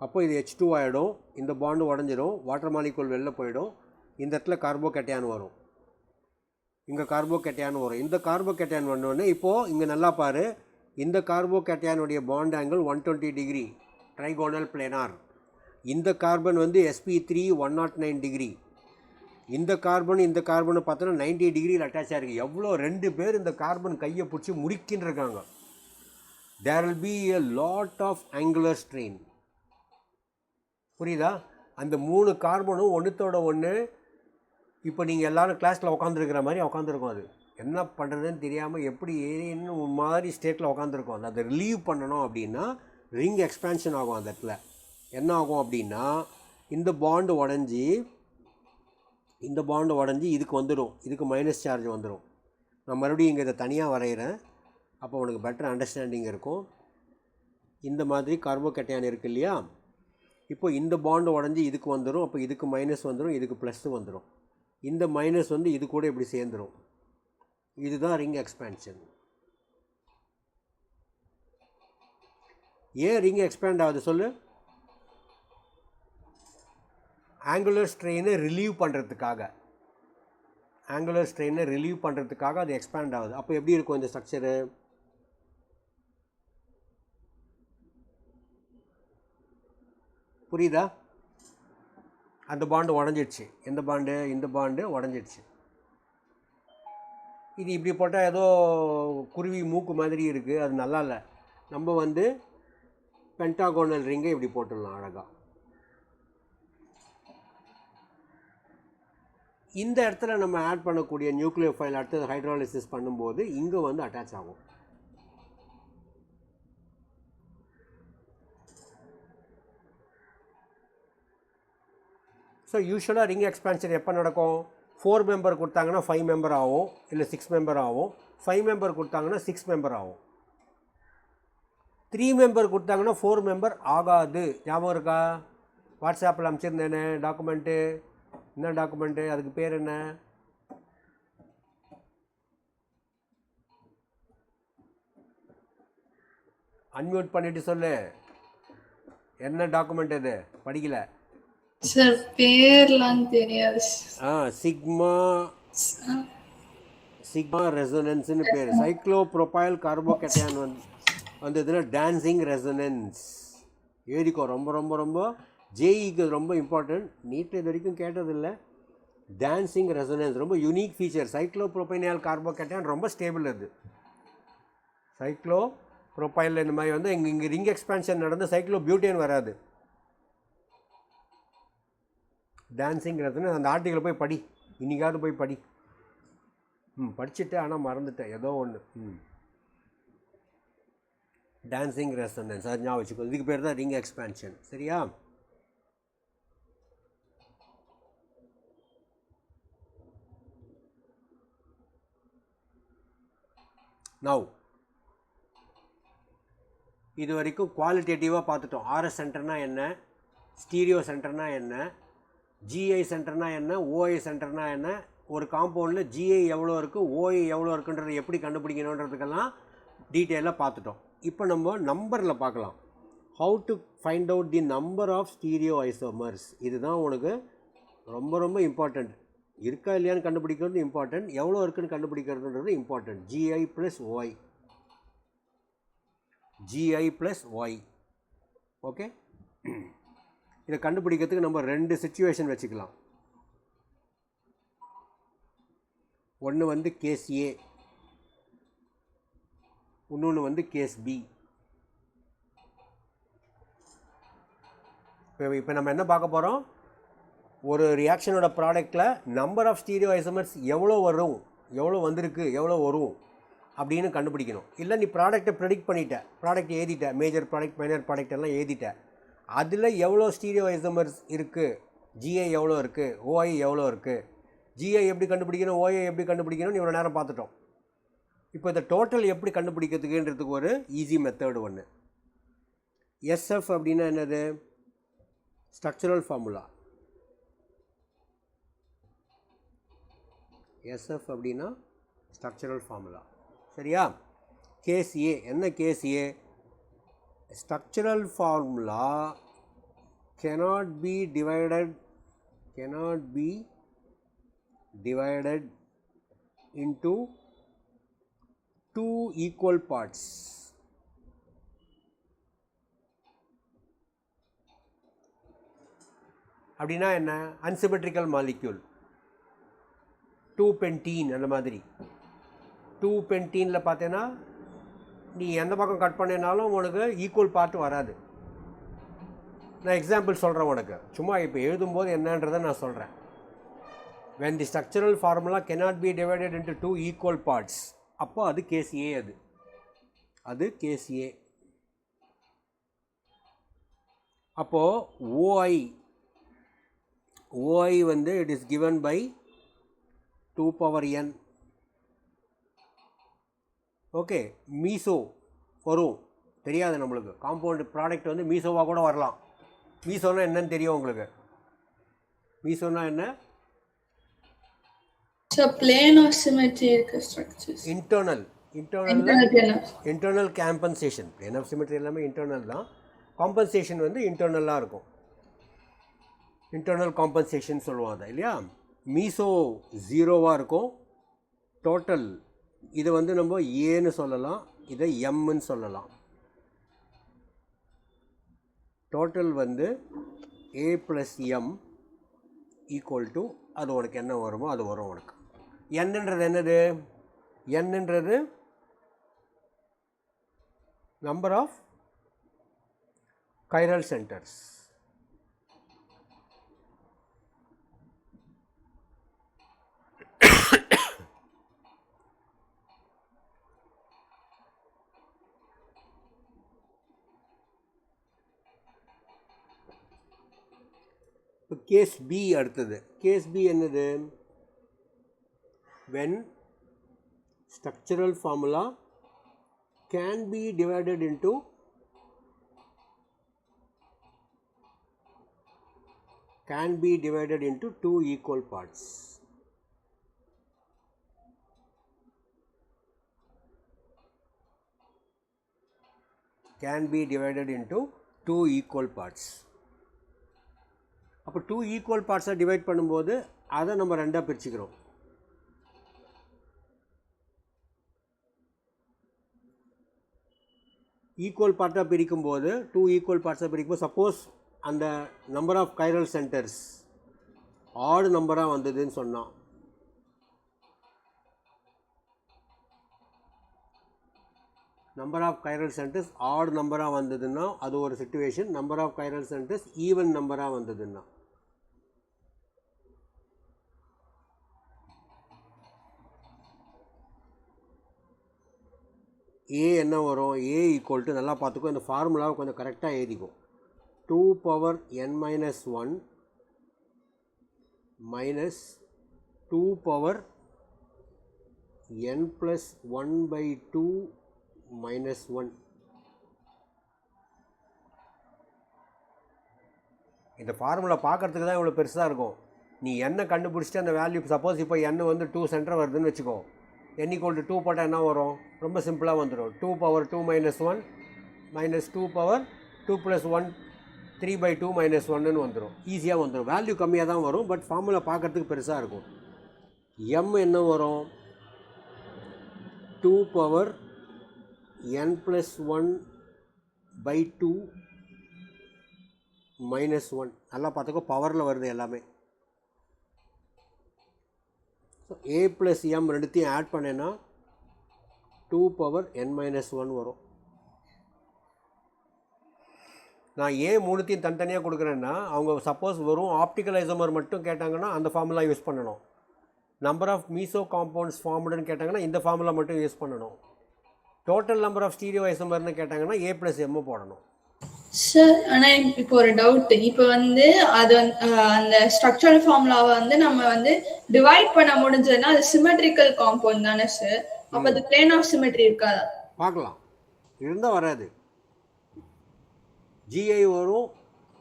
அப்போ இது H2 ஆகிடும். இந்த பாண்டு உடஞ்சிடும். வாட்டர் மாலிகூல் வெளில போயிடும். இந்த இடத்துல கார்போகேட்டையான் வரும். இங்கே கார்போகேட்டையான் வரும். இந்த கார்போகேட்டையான் வந்தோடனே இப்போது இங்கே நல்லா பாரு. இந்த கார்போகேட்டையானுடைய bond angle 120 degree trigonal planar. இந்த கார்பன் வந்து sp3 109 டிகிரி. இந்த கார்பனை பார்த்தோன்னா 90 டிகிரியில் அட்டாச் ஆகிருக்கு. எவ்வளோ 2 பேர் இந்த கார்பன் கையை பிடிச்சி முறிக்கின்னு இருக்காங்க. There will be a lot of angular strain. புரியுதா? அந்த 3 கார்பனும் ஒன்றுத்தோட ஒன்று இப்போ நீங்கள் எல்லோரும் கிளாஸில் உட்காந்துருக்கிற மாதிரி உட்காந்துருக்கோம். அது என்ன பண்ணுறதுன்னு தெரியாமல் எப்படி ஏறின்னு ஒரு மாதிரி ஸ்டேட்டில் உட்காந்துருக்கோம். அதை ரிலீவ் பண்ணணும் அப்படின்னா ரிங் எக்ஸ்பேன்ஷன் ஆகும். அந்த இடத்துல என்ன ஆகும் அப்படின்னா இந்த பாண்டு உடஞ்சி இதுக்கு வந்துடும். இதுக்கு மைனஸ் சார்ஜ் வந்துடும். நான் மறுபடியும் இங்கே இதை தனியாக வரைகிறேன். அப்போ உனக்கு பெட்டர் அண்டர்ஸ்டாண்டிங் இருக்கும். இந்த மாதிரி கார்போகேட்டையான் இருக்குது இல்லையா? இப்போ இந்த பாண்டு உடஞ்சி இதுக்கு வந்துடும். அப்போ இதுக்கு மைனஸ் வந்துடும், இதுக்கு ப்ளஸ் வந்துடும். இந்த மைனஸ் வந்து இது கூட இப்படி சேர்ந்துடும். இதுதான் ரிங் எக்ஸ்பேன்ஷன். ஏன் ரிங் எக்ஸ்பேண்ட் ஆகுது சொல்லு? ஆங்குலர் ஸ்ட்ரெயினை ரிலீவ் பண்ணுறதுக்காக அது எக்ஸ்பேண்ட் ஆகுது. அப்போ எப்படி இருக்கும் இந்த ஸ்ட்ரக்சரு? புரியுதா? அந்த பாண்டு உடஞ்சிடுச்சு. எந்த பாண்டு? இந்த பாண்டு உடஞ்சிடுச்சு. இது இப்படி போட்டால் ஏதோ குருவி மூக்கு மாதிரி இருக்குது. அது நல்லா இல்லை. நம்ம வந்து பென்டாகோனல் ரிங்கை இப்படி போட்டுடலாம் அழகாக. இந்த இடத்துல நம்ம ஆட் பண்ணக்கூடிய நியூக்ளியோஃபைல் அடுத்தது ஹைட்ராலிசிஸ் பண்ணும்போது இங்கே வந்து அட்டாச் ஆகும். ஸோ யூஸ்வலாக ரிங் எக்ஸ்பேன்ஷன் எப்போ நடக்கும்? 4 மெம்பர் கொடுத்தாங்கன்னா 5 மெம்பர் ஆகும், இல்லை 6 மெம்பர் ஆகும். 5 மெம்பர் கொடுத்தாங்கன்னா 6 மெம்பர் ஆகும். 3 மெம்பர் கொடுத்தாங்கன்னா 4 மெம்பர் ஆகாது. ஞாபகம் இருக்கா? வாட்ஸ்அப்பில் அனுப்பிச்சிருந்தேனே டாக்குமெண்ட்டு. என்ன டாக்குமெண்ட்டு? அதுக்கு பேர் என்ன? அன்மியூட் பண்ணிட்டு சொல்லு. என்ன டாக்குமெண்ட் இது? படிக்கல சார், பேர்லாம் தெரியாது. சிக்மா ரெசோனன்ஸ்னு பேர். சைக்ளோப்ரோபைல் கார்போகேட்டையான் வந்ததுன்னா டான்சிங் ரெசோனன்ஸ். ஏரிக்கோ ரொம்ப ரொம்ப ரொம்ப ஜேஇக்கு ரொம்ப இம்பார்ட்டன்ட். நீட் இது வரைக்கும் கேட்டதில்லை. டான்சிங் ரெசோனன்ஸ் ரொம்ப யூனிக் ஃபீச்சர். சைக்ளோப்ரோபைனியால் கார்போகேட்டையான் ரொம்ப ஸ்டேபிள். அது சைக்ளோப்ரோபைல் இந்த மாதிரி வந்து இங்கே ரிங் எக்ஸ்பேன்ஷன் நடந்து சைக்ளோபியூட்டேன் வராது. டான்சிங் ரெசோனன்ஸ் அந்த ஆர்டிக்கலை போய் படி. இன்றைக்காவது போய் படி. படிச்சுட்டு ஆனால் மறந்துட்டேன் ஏதோ ஒன்று. டான்சிங் ரெசோனன்ஸ் அது ஞாபகம் வச்சுக்கோ. இதுக்கு பேர் தான் ரிங் எக்ஸ்பேன்ஷன். சரியா? நவ் இது வரைக்கும் குவாலிட்டேட்டிவாக பார்த்துட்டோம். ஆர்எஸ் சென்டர்னா என்ன, ஸ்டீரியோ சென்டர்னா என்ன, ஜிஐ சென்டர்னா என்ன, ஓஐ சென்டர்னா என்ன, ஒரு காம்பவுண்டில் ஜிஐ எவ்வளோ இருக்குது, ஓஐ எவ்வளோ இருக்குன்றதை எப்படி கண்டுபிடிக்கணுன்றதுக்கெல்லாம் டீட்டெயிலாக பார்த்துட்டோம். இப்போ நம்ம நம்பரில் பார்க்கலாம். How to find out the number of stereo isomers. இதுதான் உனக்கு ரொம்ப ரொம்ப இம்பார்ட்டண்ட். இருக்கா இல்லையான்னு கண்டுபிடிக்கிறது இம்பார்ட்டன்ட், எவ்வளோ இருக்குன்னு கண்டுபிடிக்கிறதுன்றது important. GI plus OI, GI plus OI. Okay, இதை கண்டுபிடிக்கிறதுக்கு நம்ம 2 சிச்சுவேஷன் வச்சுக்கலாம். ஒன்று வந்து கேஸ் ஏ, இன்னொன்று வந்து கேஸ் பி. இப்போ நம்ம என்ன பார்க்க போகிறோம், ஒரு ரியாக்ஷனோட ப்ராடக்டில் நம்பர் ஆஃப் ஸ்டீரியோ ஐசோமர்ஸ் எவ்வளோ வரும், எவ்வளோ வந்திருக்கு, எவ்வளோ வரும் அப்படின்னு கண்டுபிடிக்கணும். இல்லை நீ ப்ராடக்ட்டை ப்ரெடிக்ட் பண்ணிட்ட, ப்ராடக்ட் எழுதிட்ட, மேஜர் ப்ராடக்ட் மைனர் ப்ராடக்ட் எல்லாம் எழுதிட்ட, அதில் எவ்வளோ ஸ்டீரியோ ஐசோமர்ஸ் இருக்குது, ஜிஐ எவ்வளோ இருக்குது, ஓஐ எவ்வளோ இருக்குது, ஜிஐ எப்படி கண்டுபிடிக்கணும், ஓஐ எப்படி கண்டுபிடிக்கணும்னு இவ்வளோ நேரம் பார்த்துட்டோம். இப்போ இந்த டோட்டல் எப்படி கண்டுபிடிக்கிறதுக்குன்றதுக்கு ஒரு ஈஸி மெத்தடு ஒன்று. எஸ்எஃப் அப்படின்னா என்னது, ஸ்ட்ரக்சரல் ஃபார்முலா. எஸ்எஃப் அப்படின்னா ஸ்ட்ரக்சரல் ஃபார்முலா, சரியா? கேஸ் ஏ என்ன, case A structural formula cannot be divided into two equal parts. அப்படின்னா என்ன, அன்சிமெட்ரிக்கல் மாலிக்யூல் 2-pentene அந்த மாதிரி. 2-penteneல பார்த்தேன்னா நீ எந்த பக்கம் கட் பண்ணினாலும் உனக்கு ஈக்குவல் பார்ட் வராது. நான் எக்ஸாம்பிள் சொல்கிறேன் உனக்கு, சும்மா இப்போ எழுதும்போது என்னன்றதை நான் சொல்கிறேன். when the structural formula cannot be divided into two equal parts, அப்போ அது கேஸ் ஏ, அது கேஸ் ஏ. அப்போது ஓஐ வந்து it is given by 2n. Okay, meso வரும், தெரியாது நம்மளுக்கு. காம்பவுண்ட் ப்ராடக்ட் வந்து மீசோவாக கூட வரலாம். மீசோன்னா என்னன்னு தெரியும் உங்களுக்கு? மீசோன்னா என்ன? plane of symmetry structures. internal compensation. plane of symmetry எல்லாமே internal தான். compensation வந்து இன்டர்னலாக இருக்கும். internal compensation சொல்லுவாங்க இல்லையா? மீசோ 0வாக இருக்கும். டோட்டல் இதை வந்து நம்ம ஏன்னு சொல்லலாம், இதை எம்ன்னு சொல்லலாம். டோட்டல் வந்து ஏ ப்ளஸ் எம் ஈக்குவல் டு, அது உனக்கு என்ன வருமோ அது வரும் உனக்கு. என்னன்றது என்னது, என்னன்றது நம்பர் ஆஃப் கைரல் சென்டர்ஸ். இப்போ கேஸ் பி அடுத்தது. கேஸ் பி என்னது, when structural formula can be divided into two equal parts. Can be divided into two equal parts. அப்போ 2 ஈக்குவல் பார்ட்ஸாக டிவைட் பண்ணும்போது அதை நம்ம ரெண்டாக பிரிச்சுக்கிறோம். ஈக்குவல் பார்ட்டாக பிரிக்கும்போது 2 ஈக்குவல் பார்ட்ஸாக பிரிக்கும்போது சப்போஸ் அந்த number of chiral centers odd நம்பராக வந்ததுன்னு சொன்னான், number of chiral centers odd நம்பராக வந்ததுன்னா அது ஒரு situation. Number of chiral centers even நம்பராக வந்ததுன்னா, ஏ என்ன வரும், ஏ ஈக்குவல் டு, நல்லா பார்த்துக்கோ, இந்த ஃபார்முலாவை கொஞ்சம் கரெக்டாக எழுதிக்கும். 2n-1 minus 2n+1/2 minus 1. இந்த ஃபார்முலா பார்க்குறதுக்கு தான் இவ்வளோ பெருசாக இருக்கும். நீ என்ன கண்டுபிடிச்சிட்டு அந்த வேல்யூ, சப்போஸ் இப்போ n வந்து 2 சென்டர் வருதுன்னு வச்சுக்கோ, n = 2 போட்டால் என்ன வரும், ரொம்ப சிம்பிளாக வந்துடும். 2^2 - 1 minus 2^2 + 1 3/2 - 1ன்னு வந்துடும். ஈஸியாக வந்துடும். வேல்யூ கம்மியாக தான் வரும், பட் ஃபார்முலா பார்க்குறதுக்கு பெருசாக இருக்கும். m என்ன வரும், 2n+1/2 -1. நல்லா பார்த்துக்கோ, பவரில் வருது எல்லாமே. ஸோ ஏ ப்ளஸ் எம் ரெண்டுத்தையும் ஆட் பண்ணேன்னா 2 power n minus 1 வரும். நான் ஏன் மூணுத்தையும் தனித்தனியாக கொடுக்குறேன்னா அவங்க சப்போஸ் வெறும் ஆப்டிக்கல் ஐசோமர் மட்டும் கேட்டாங்கன்னா அந்த ஃபார்முலா யூஸ் பண்ணணும். நம்பர் ஆஃப் மீசோ காம்பவுண்ட்ஸ் ஃபார்ம்டுன்னு கேட்டாங்கன்னா இந்த ஃபார்முலா மட்டும் யூஸ் பண்ணணும். டோட்டல் நம்பர் ஆஃப் ஸ்டீரியோ ஐசோமர்னு கேட்டாங்கன்னா ஏ ப்ளஸ் எம் போடணும். சார் ஆனால் இப்போ ஒரு டவுட். இப்போ வந்து அது அந்த ஸ்ட்ரக்சரல் ஃபார்முலாவை வந்து நம்ம வந்து டிவைட் பண்ண முடிஞ்சதுன்னா அது சிமெட்ரிக்கல் காம்பவுண்ட் தானே சார்? அப்போ அது பிளேன் ஆஃப் சிமெட்ரி இருக்காதா? பார்க்கலாம், இருந்தால் வராது. ஜிஐ வரும்,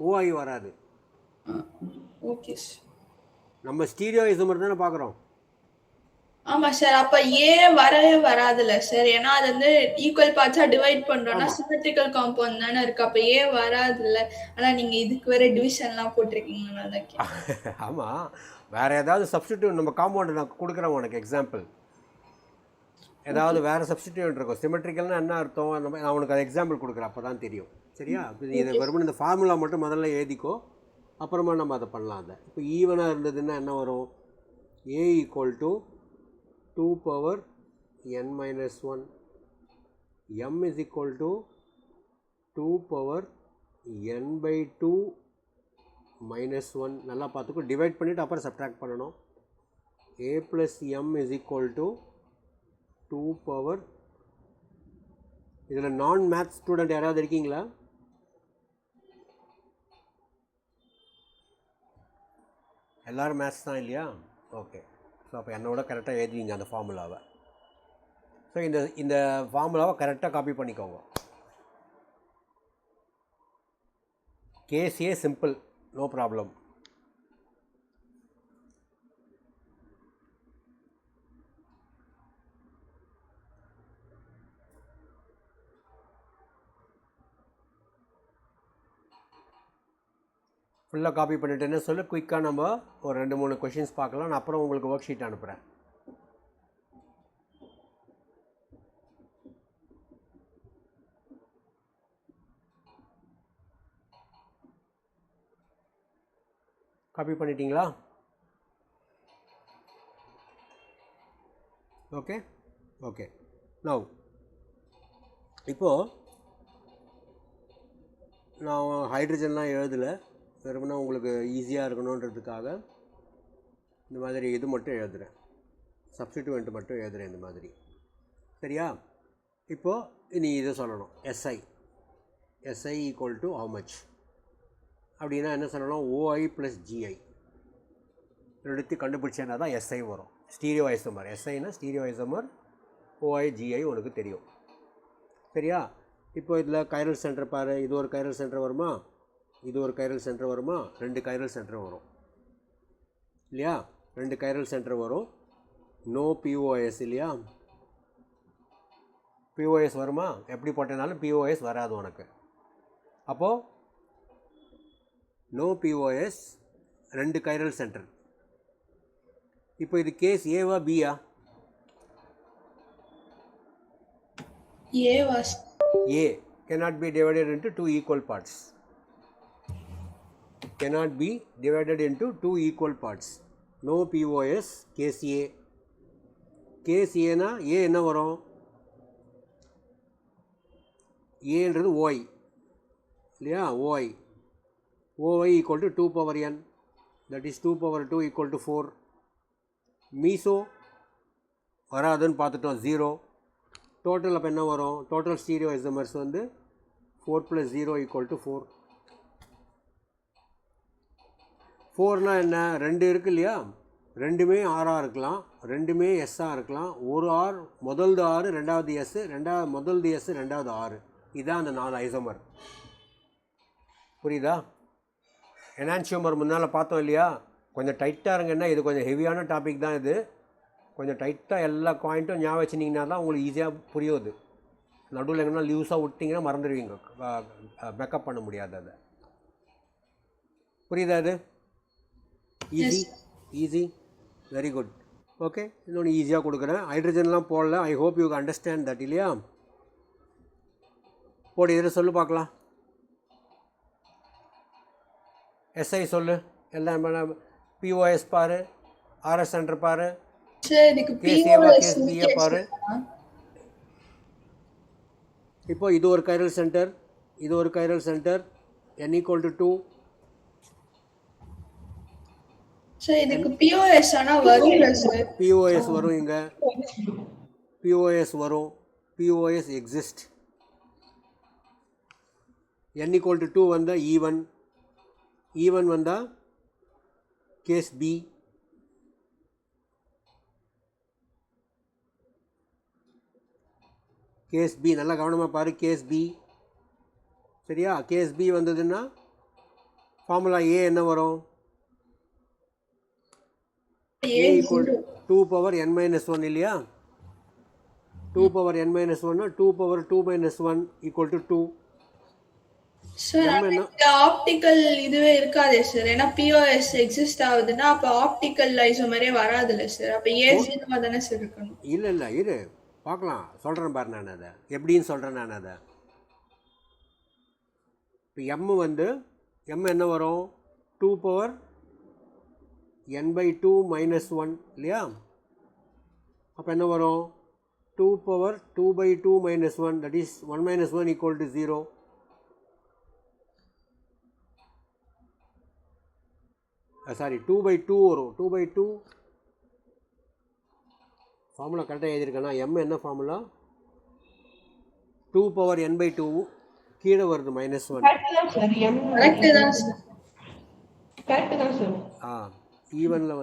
ஓஐ வராது. Okay sir. நம்ம ஸ்டீரியோ ஐசோமர் தானே பார்க்குறோம். ஆமா சார். அப்ப ஏ வரவே வராதுல்ல சார்? ஏன்னா அது வந்து ஈக்குவல் பார்ட்ஸா டிவைட் பண்றோம்னா சிமெட்ரிக்கல் காம்பவுண்ட் தானே இருக்கு. அப்ப ஏ வராதுல்ல. ஆனா நீங்க இதுக்கு வேற டிவிஷன்லாம் போட்டிருக்கீங்க. ஆமாம், வேறு ஏதாவது சப்ஸ்டிடியூட் நம்ம காம்பவுண்ட் நான் கொடுக்குறேன் உனக்கு எக்ஸாம்பிள். ஏதாவது வேறு சப்ஸ்டிடியூட் இருக்கும். சிமெட்ரிக்கல்னால் என்ன அர்த்தம்? நான் உனக்கு அது எக்ஸாம்பிள் கொடுக்குறேன், அப்போ தான் தெரியும். சரியா? இதை வெறும் இந்த ஃபார்முலா மட்டும் முதல்ல எழுதிக்கோ, அப்புறமா நம்ம அதை பண்ணலாம். அதை இப்போ ஈவனாக இருந்ததுன்னா என்ன வரும்? ஏ equal to 2 power n minus 1, m is equal to 2 power n by 2 minus 1. நல்லா பார்த்துக்கோ, டிவைட் பண்ணிவிட்டு அப்புறம் சப்ட்ராக்ட் பண்ணணும். a plus m is equal to 2 power. இதில் நான் மேத்ஸ் ஸ்டூடெண்ட் யாராவது இருக்கீங்களா? எல்லோரும் மேத்ஸ் தான் இல்லையா? ஓகே. ஸோ அப்போ என்னோட கரெக்டாக எழுதிங்க அந்த ஃபார்முலாவை. ஸோ இந்த ஃபார்முலாவை கரெக்டாக காப்பி பண்ணிக்கோங்க. கேஸே சிம்பிள், நோ ப்ராப்ளம். ஃபுல்லாக காப்பி பண்ணிட்டேன்னு சொல்லி குயிக்காக நம்ம ஒரு 2-3 கொஷின்ஸ் பார்க்கலாம். நான் அப்புறம் உங்களுக்கு ஒர்க் ஷீட் அனுப்புகிறேன். காப்பி பண்ணிட்டீங்களா? Okay okay. நவ் இப்போது நான் ஹைட்ரஜன்லாம் எழுதலை, வெறும்னா உங்களுக்கு ஈஸியாக இருக்கணுன்றதுக்காக இந்த மாதிரி இது மட்டும் எழுதுகிறேன், சப்ஸ்டிடியூவெண்ட் மட்டும் எழுதுகிறேன் இந்த மாதிரி. சரியா? இப்போது நீ இதை சொல்லணும். SI equal to how much அப்படின்னா என்ன சொல்லணும்? ஓஐ ப்ளஸ் ஜிஐ ரெண்டுத்தையும் கண்டுபிடிச்சேன்னா தான் எஸ்ஐ வரும். Stereo isomer. எஸ்ஐனா ஸ்டீரியோ ஐசோமர், ஓஐ ஜிஐ உனக்கு தெரியும். சரியா? இப்போ இதில் கைரல் சென்டர் பாரு. இது ஒரு கைரல் சென்டர் வருமா? இது ஒரு கைரல் சென்டர் வருமா? 2 கைரல் சென்டர் வரும் இல்லையா? 2 கைரல் சென்டர் வரும். நோ பிஓஎஸ் இல்லையா? பிஓஎஸ் வருமா? எப்படி போட்டேனாலும் பிஓஎஸ் வராது உனக்கு. அப்போது நோ பிஓஎஸ், 2 கைரல் சென்டர். இப்போ இது case Eva Pia? A cannot be divided into 2 equal parts. Cannot be divided into 2 equal parts. No POS, case A. Case A na A என்ன வரும்? A என்றது OI இல்லையா? OI equal to 2 power n, that is 2 power 2 equal to 4. Meso வராதுன்னு பார்த்துட்டோம், 0. Total அப்போ என்ன வரும்? Total stereo isomers வந்து 4 + 0 = 4. 4னா என்ன? 2 இருக்குது இல்லையா? ரெண்டுமே ஆராக இருக்கலாம், ரெண்டுமே எஸ்ஸாக இருக்கலாம். ஒரு ஆர், முதல்து ஆறு, ரெண்டாவது எஸ், முதல்து எஸ், ரெண்டாவது ஆறு. இதுதான் அந்த 4 ஐசோமர். புரியுதா? எனான்சியோமர் முன்னால் பார்த்தோம் இல்லையா? கொஞ்சம் டைட்டாக இருங்கன்னா, இது கொஞ்சம் ஹெவியான டாபிக் தான். இது கொஞ்சம் டைட்டாக எல்லா பாயிண்ட்டும் ஞாபகம் வச்சுனிங்கன்னா தான் உங்களுக்கு ஈஸியாக புரியுது. நடுவில் எங்கன்னா லூஸாக விட்டிங்கன்னா மறந்துடுவீங்க, மேக்கப் பண்ண முடியாது. அதை புரியுதா? அது ஈஸி, வெரி குட். ஓகே, இன்னொன்று ஈஸியாக கொடுக்குறேன். ஹைட்ரஜன்லாம் போடல. I hope you understand that இல்லையா? போடு, இதில் சொல்லு பார்க்கலாம். எஸ்ஐ சொல்லு. எல்லாம் பிஓஎஸ் பாரு, ஆர்எஸ் சென்டர் பாரு. சார் இதுக்கு கேஸ் ஏவா POS கேஸ் பிஏ பாரு. இப்போ இது ஒரு கைரல் சென்டர், இது ஒரு கைரல் சென்டர், n = 2. சார் இதுக்கு POS ஆனா வரும்ல சார்? POS வரும், இங்க POS வரும், POS exist. n = 2 வந்தா ஈவன் வந்தா கேஸ் பி. கேஸ் பி நல்லா கவனமாக பாரு, கேஸ் பி சரியா? கேஸ் பி வந்ததுன்னா ஃபார்முலா ஏ என்ன வரும்? A = 2 power n - 1 இல்லையா? 2 power n - 1 2 power 2 - 1 = 2. Sir optical இதுவே இருக்காதே சார், ஏன்னா POS எக்ஸிஸ்ட் ஆகுதுன்னா அப்ப ஆப்டிக்கல் ஐசோமரே வராதுல்ல சார், அப்ப A0 தானே சார் இருக்கணும். இல்லை இரு பார்க்கலாம், சொல்கிறேன் பாரு. நான் அதை எப்படின்னு சொல்கிறேன். நான் அதை இப்போ m என்ன வரும்? 2 power n/2 - 1 இல்லையா? அப்போ என்ன வரும்? 2 power 2/2 - 1, that is 1 - 1 = 0. சாரி 2/2 வரும். 2/2 ஃபார்முலா கரெக்டாக எழுதியிருக்கேன்னா m என்ன ஃபார்முலா? 2 power n/2 கீழே வருது -1. கரெக்ட் தான் சார். ஈவனில்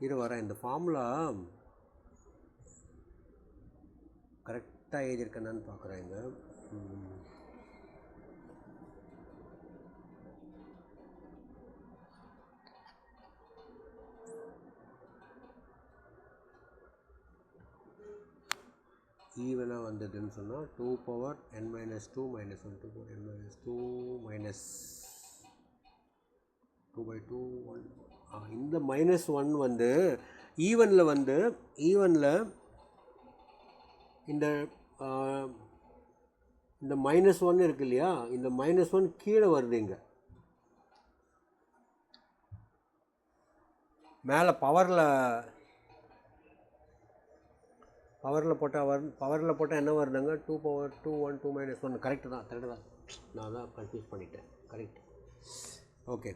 இது வர இந்த ஃபார்முலா கரெக்டாக எழுதியிருக்கேன்னு பார்க்குறேங்க. ஈவனாக வந்ததுன்னு சொன்னால் 2 power n - 2 - 1 2 power n - 2 minus 2/2 1. இந்த -1 ஈவனில் இந்த -1 இருக்கு இல்லையா? இந்த -1 கீழே வருது. இங்கே மேலே பவரில் போட்டால் என்ன வருதுங்க? 2 power 2 1 2 - 1. கரெக்டு தான். நான் தான் கன்ஃபியூஸ் பண்ணிட்டேன். Correct. Okay.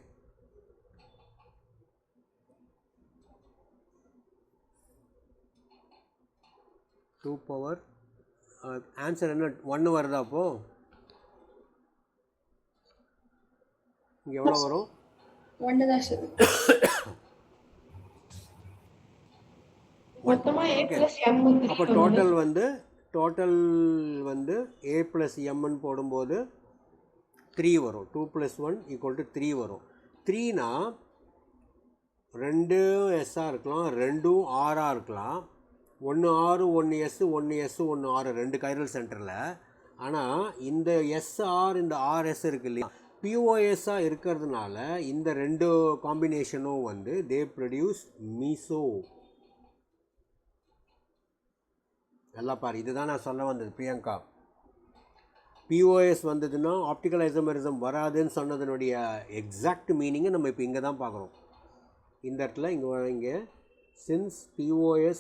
Two power answer என்ன? 1 வருதா? அப்போது இங்கே எவ்வளோ வரும்? 1 தான் சார். அப்போ டோட்டல் a + m போடும்போது 3 வரும். 2 + 1 = 3 வரும். 3னா 2 எஸ்ஸாக இருக்கலாம், 2 ஆராக இருக்கலாம். 1 R 1 S 1 S 1 R 2 chiral சென்டரில். ஆனால் இந்த SR இந்த RS இருக்கு இல்லையா? POSஆக இருக்கிறதுனால இந்த 2 காம்பினேஷனும் தே ப்ரொடியூஸ் மீசோ. எல்லாம் பாரு, இதுதான் நான் சொல்ல வந்தது பிரியங்கா. POS வந்ததுன்னா ஆப்டிக்கல் ஐசோமரிசம் வராதுன்னு சொன்னதனுடைய எக்ஸாக்ட் மீனிங்கை நம்ம இப்போ இங்கே தான் பார்க்குறோம். இந்த இடத்துல இங்கே since POS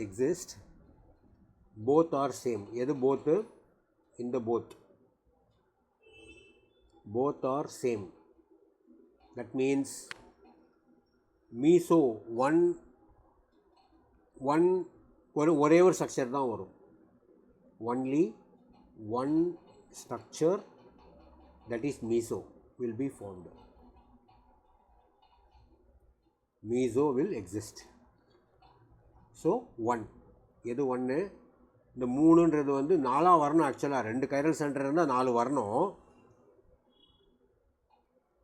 exists both are same. எது both? இந்த both are same. that means meso ஒரே ஒரு ஸ்ட்ரக்சர் தான் வரும். only one structure, that is meso, will be formed. meso will exist. so 1 எது 1? இந்த 3ன்றது 4 வரணும். ஆக்சுவலாக 2 கைரல் சென்டர் இருந்தால் 4 வரணும்.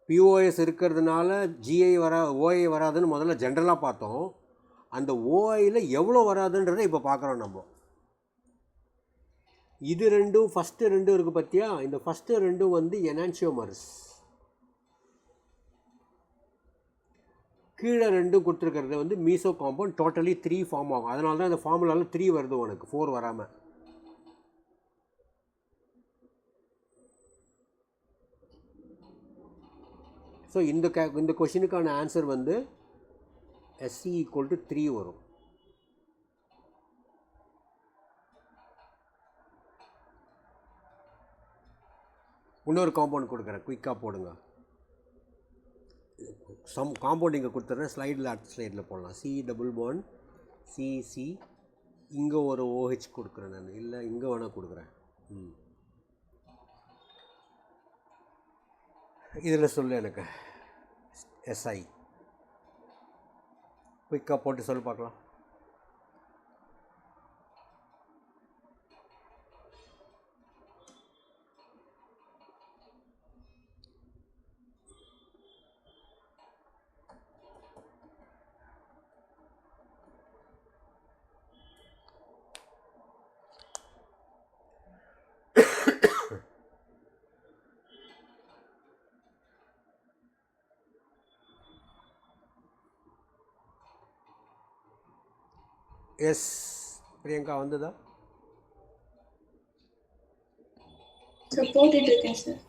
POS இருக்கிறதுனால GI OI வராதுன்னு முதல்ல ஜென்ரலாக பார்த்தோம். அந்த OIயில் எவ்வளோ வராதுன்றதை இப்போ பார்க்குறோம் நம்ம. இது ரெண்டும் ஃபஸ்ட்டு 2 இருக்குது பார்த்தியா? இந்த ஃபஸ்ட்டு 2 எனான்சியோமர்ஸ். கீழே ரெண்டும் கொடுத்துருக்கிறது வந்து மீசோ காம்பவுண்ட் டோட்டலி 3 ஃபார்ம் ஆகும். அதனால தான் இந்த ஃபார்முலாவில் 3 வருது உனக்கு, 4 வராமல். ஸோ இந்த கொஷினுக்கான ஆன்சர் வந்து SC = 3 வரும். இன்னொரு காம்பவுண்ட் கொடுக்குறேன், குயிக்காக போடுங்க. காம்பவுண்ட் இங்கே கொடுத்துட்றேன், ஸ்லைடில் அடுத்த ஸ்லைடில் போடலாம். C டபுள் பாண்ட் CC, இங்கே ஒரு OH கொடுக்குறேன் நான், இல்லை இங்கே வேணால் கொடுக்குறேன். இதில் சொல்லு எனக்கு SI குயிக்காக போட்டு சொல்லி பார்க்கலாம். எஸ் பிரியங்கா வந்ததா? சார் போட்டுட்டு இருக்கேன் சார்.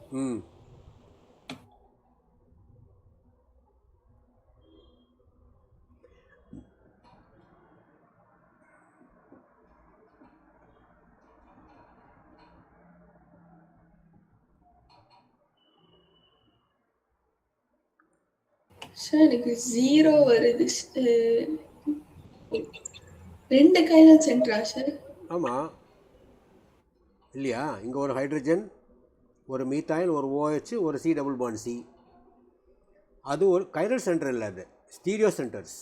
சார் எனக்கு 0 வருது. 2 கைரல் சென்டரா சார்? ஆமாம் இல்லையா? இங்கே ஒரு ஹைட்ரஜன், ஒரு மீத்தாயில், ஒரு OH, ஒரு C டபுள் பாண்ட் C. அது ஒரு கைரல் சென்டர் இல்லை, அது stereo centres.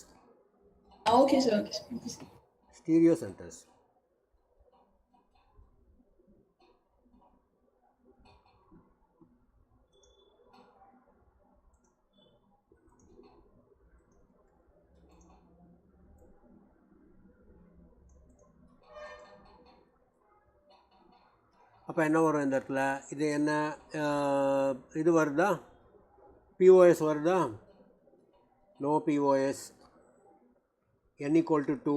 Okay sir, okay sir. Stereo centres. அப்போ என்ன வரும் இந்த இடத்துல? இது என்ன இது வருதா? POS வருதா? No POS. N = 2.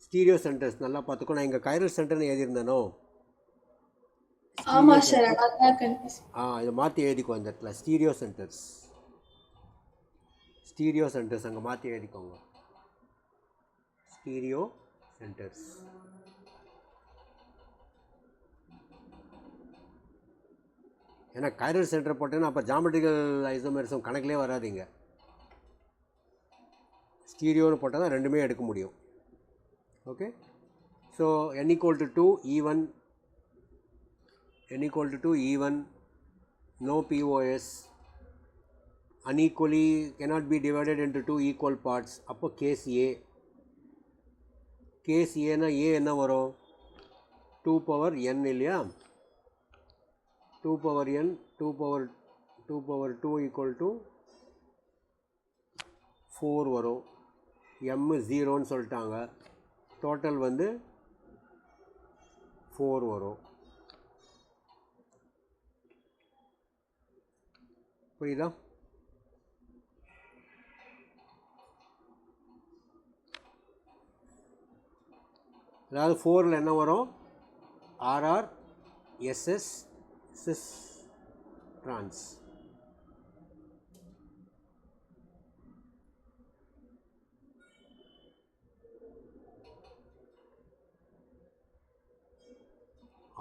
Stereo centres நல்லா பார்த்துக்கோ. நான் இங்கே கைரல் சென்டர்னு எழுதியிருந்தேனோ? ஆமாம் சார், அதான் கன்ஃபியூஸ். இதை மாற்றி எழுதிக்கோ இந்த இடத்துல. ஸ்டீரியோ சென்டர்ஸ், ஸ்டீரியோ சென்டர்ஸ் அங்கே மாற்றி எழுதிக்கோங்க. Stereo centres. ஏன்னா கைரல் சென்டர் போட்டேன்னா அப்போ ஜாமெட்ரிக்கல் ஐசோமெரிசம் கணக்கிலே வராதிங்க. ஸ்டீரியோன்னு போட்டால் தான் ரெண்டுமே எடுக்க முடியும். Okay, so N = 2 even, N = 2 even, no POS, unequally cannot be divided into 2 equal parts. அப்போ கேஸ் A. கேஸ் ஏன்னா A என்ன வரும்? 2n இல்லையா? 2n 2 = 4 வரும். M 0ன்னு சொல்லிட்டாங்க. டோட்டல் வந்து 4 வரும். புரியுதா? அதாவது 4ல் என்ன வரும்? RR SS cis trans.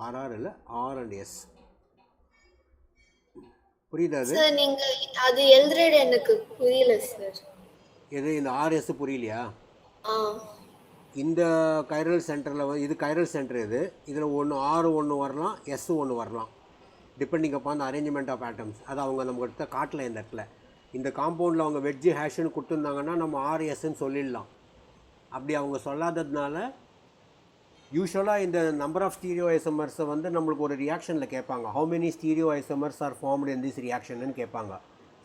RR இல்ல, R and S. புரியுதா? சார் நீங்க அது எழுதுறது எனக்கு புரியல சார். எது இந்த RS புரியலையா? இந்த கைரல் சென்டரில் இது கைரல் சென்டர், இதில் ஒன்று R ஒன்று வரலாம், S ஒன்று வரலாம், depending upon arrangement of atoms. அது அவங்க நம்மகிட்ட காட்டல இந்த இடத்துல. இந்த காம்பவுண்டில் அவங்க வெஜ்ஜு ஹேஷ்னு கொடுத்துருந்தாங்கன்னா நம்ம RSன்னு சொல்லிடலாம். அப்படி அவங்க சொல்லாததுனால யூஸ்வலாக இந்த நம்பர் ஆஃப் ஸ்டீரியோ ஐசோமர்ஸை வந்து நம்மளுக்கு ஒரு ரியாக்ஷனில் கேட்பாங்க. How many stereo isomers are formed in this ரியாக்ஷன்னு கேட்பாங்க.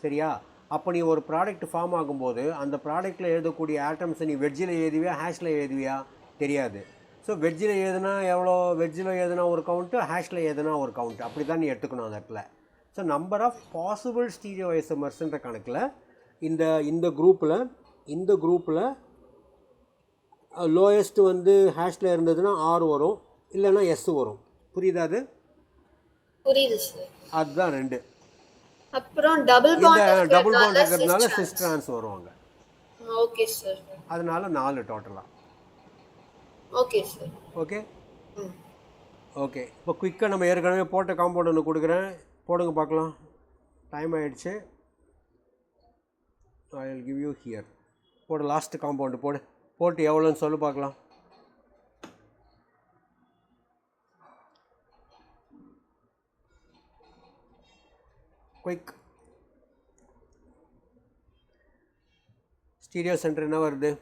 சரியா? அப்போ நீ ஒரு ப்ராடக்ட் ஃபார்ம் ஆகும்போது அந்த ப்ராடக்ட்டில் எழுதக்கூடிய ஆட்டம்ஸை நீ வெஜ்ஜில் எழுதுவியா ஹேஷில் எழுதுவியா தெரியாது. ஸோ வெஜ்ஜில் எழுதுனா எவ்வளோ, வெஜ்ஜில் எழுதுனா ஒரு கவுண்ட்டு, ஹேஷில் எழுதுனா ஒரு கவுண்ட்டு, அப்படி தான் நீ எடுத்துக்கணும் அந்த இடத்துல. So number of possible stereo ஐசோமர்ஸ்ன்ற கணக்கில் இந்த குரூப்பில் லோயஸ்ட் வந்து ஹேஷில் இருந்ததுன்னா ஆர் வரும், இல்லைன்னா எஸ் வரும். புரியுதா? அது புரியுது சார். அதுதான் 2. அப்புறம் டபுள் இந்த பாண்ட் டபுள் பாண்ட் இருக்கிறதுனால சிஸ் ட்ரான்ஸ் வருவாங்க. Okay sir. அதனால 4 டோட்டலாக. Okay sir. Okay okay. இப்போ குயிக்காக நம்ம ஏற்கனவே போட்ட காம்பவுண்ட் ஒன்று கொடுக்குறேன், போடுங்க பார்க்கலாம். டைம் ஆகிடுச்சு. ஐ வில் கிவ் யூ ஹியர். போடு, லாஸ்ட் காம்பவுண்டு போட்டு எவ்வளோன்னு சொல்லு பார்க்கலாம். குயிக். ஸ்டீரியோ சென்டர் என்ன வருது?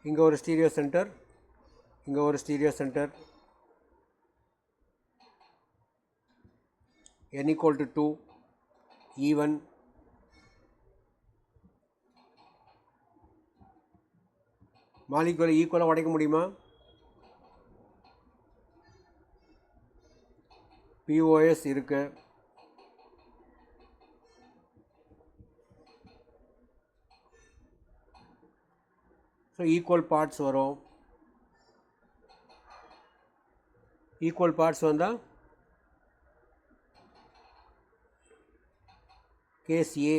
இங்கே ஒரு ஸ்டீரியோ சென்டர், இங்கே ஒரு stereo centre. n equal to 2, even. மாலிகுலை ஈக்குவலாக உடைக்க முடியுமா? POS இருக்கு. ஸோ ஈக்குவல் பார்ட்ஸ் வரும். ஈக்குவல் பார்ட்ஸ் வந்தால் கேஸ் ஏ,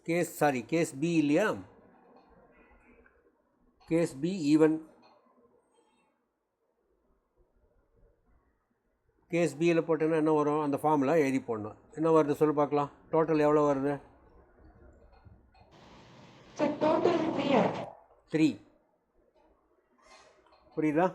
கேஸ் பி இல்லையா? Case B even. கேஸ் பியில் போட்டோன்னா என்ன வரும்? அந்த ஃபார்மில் எழுதி போடணும். என்ன வருது சொல்லு பார்க்கலாம். டோட்டல் எவ்வளோ வருது? 3. புரியுதா?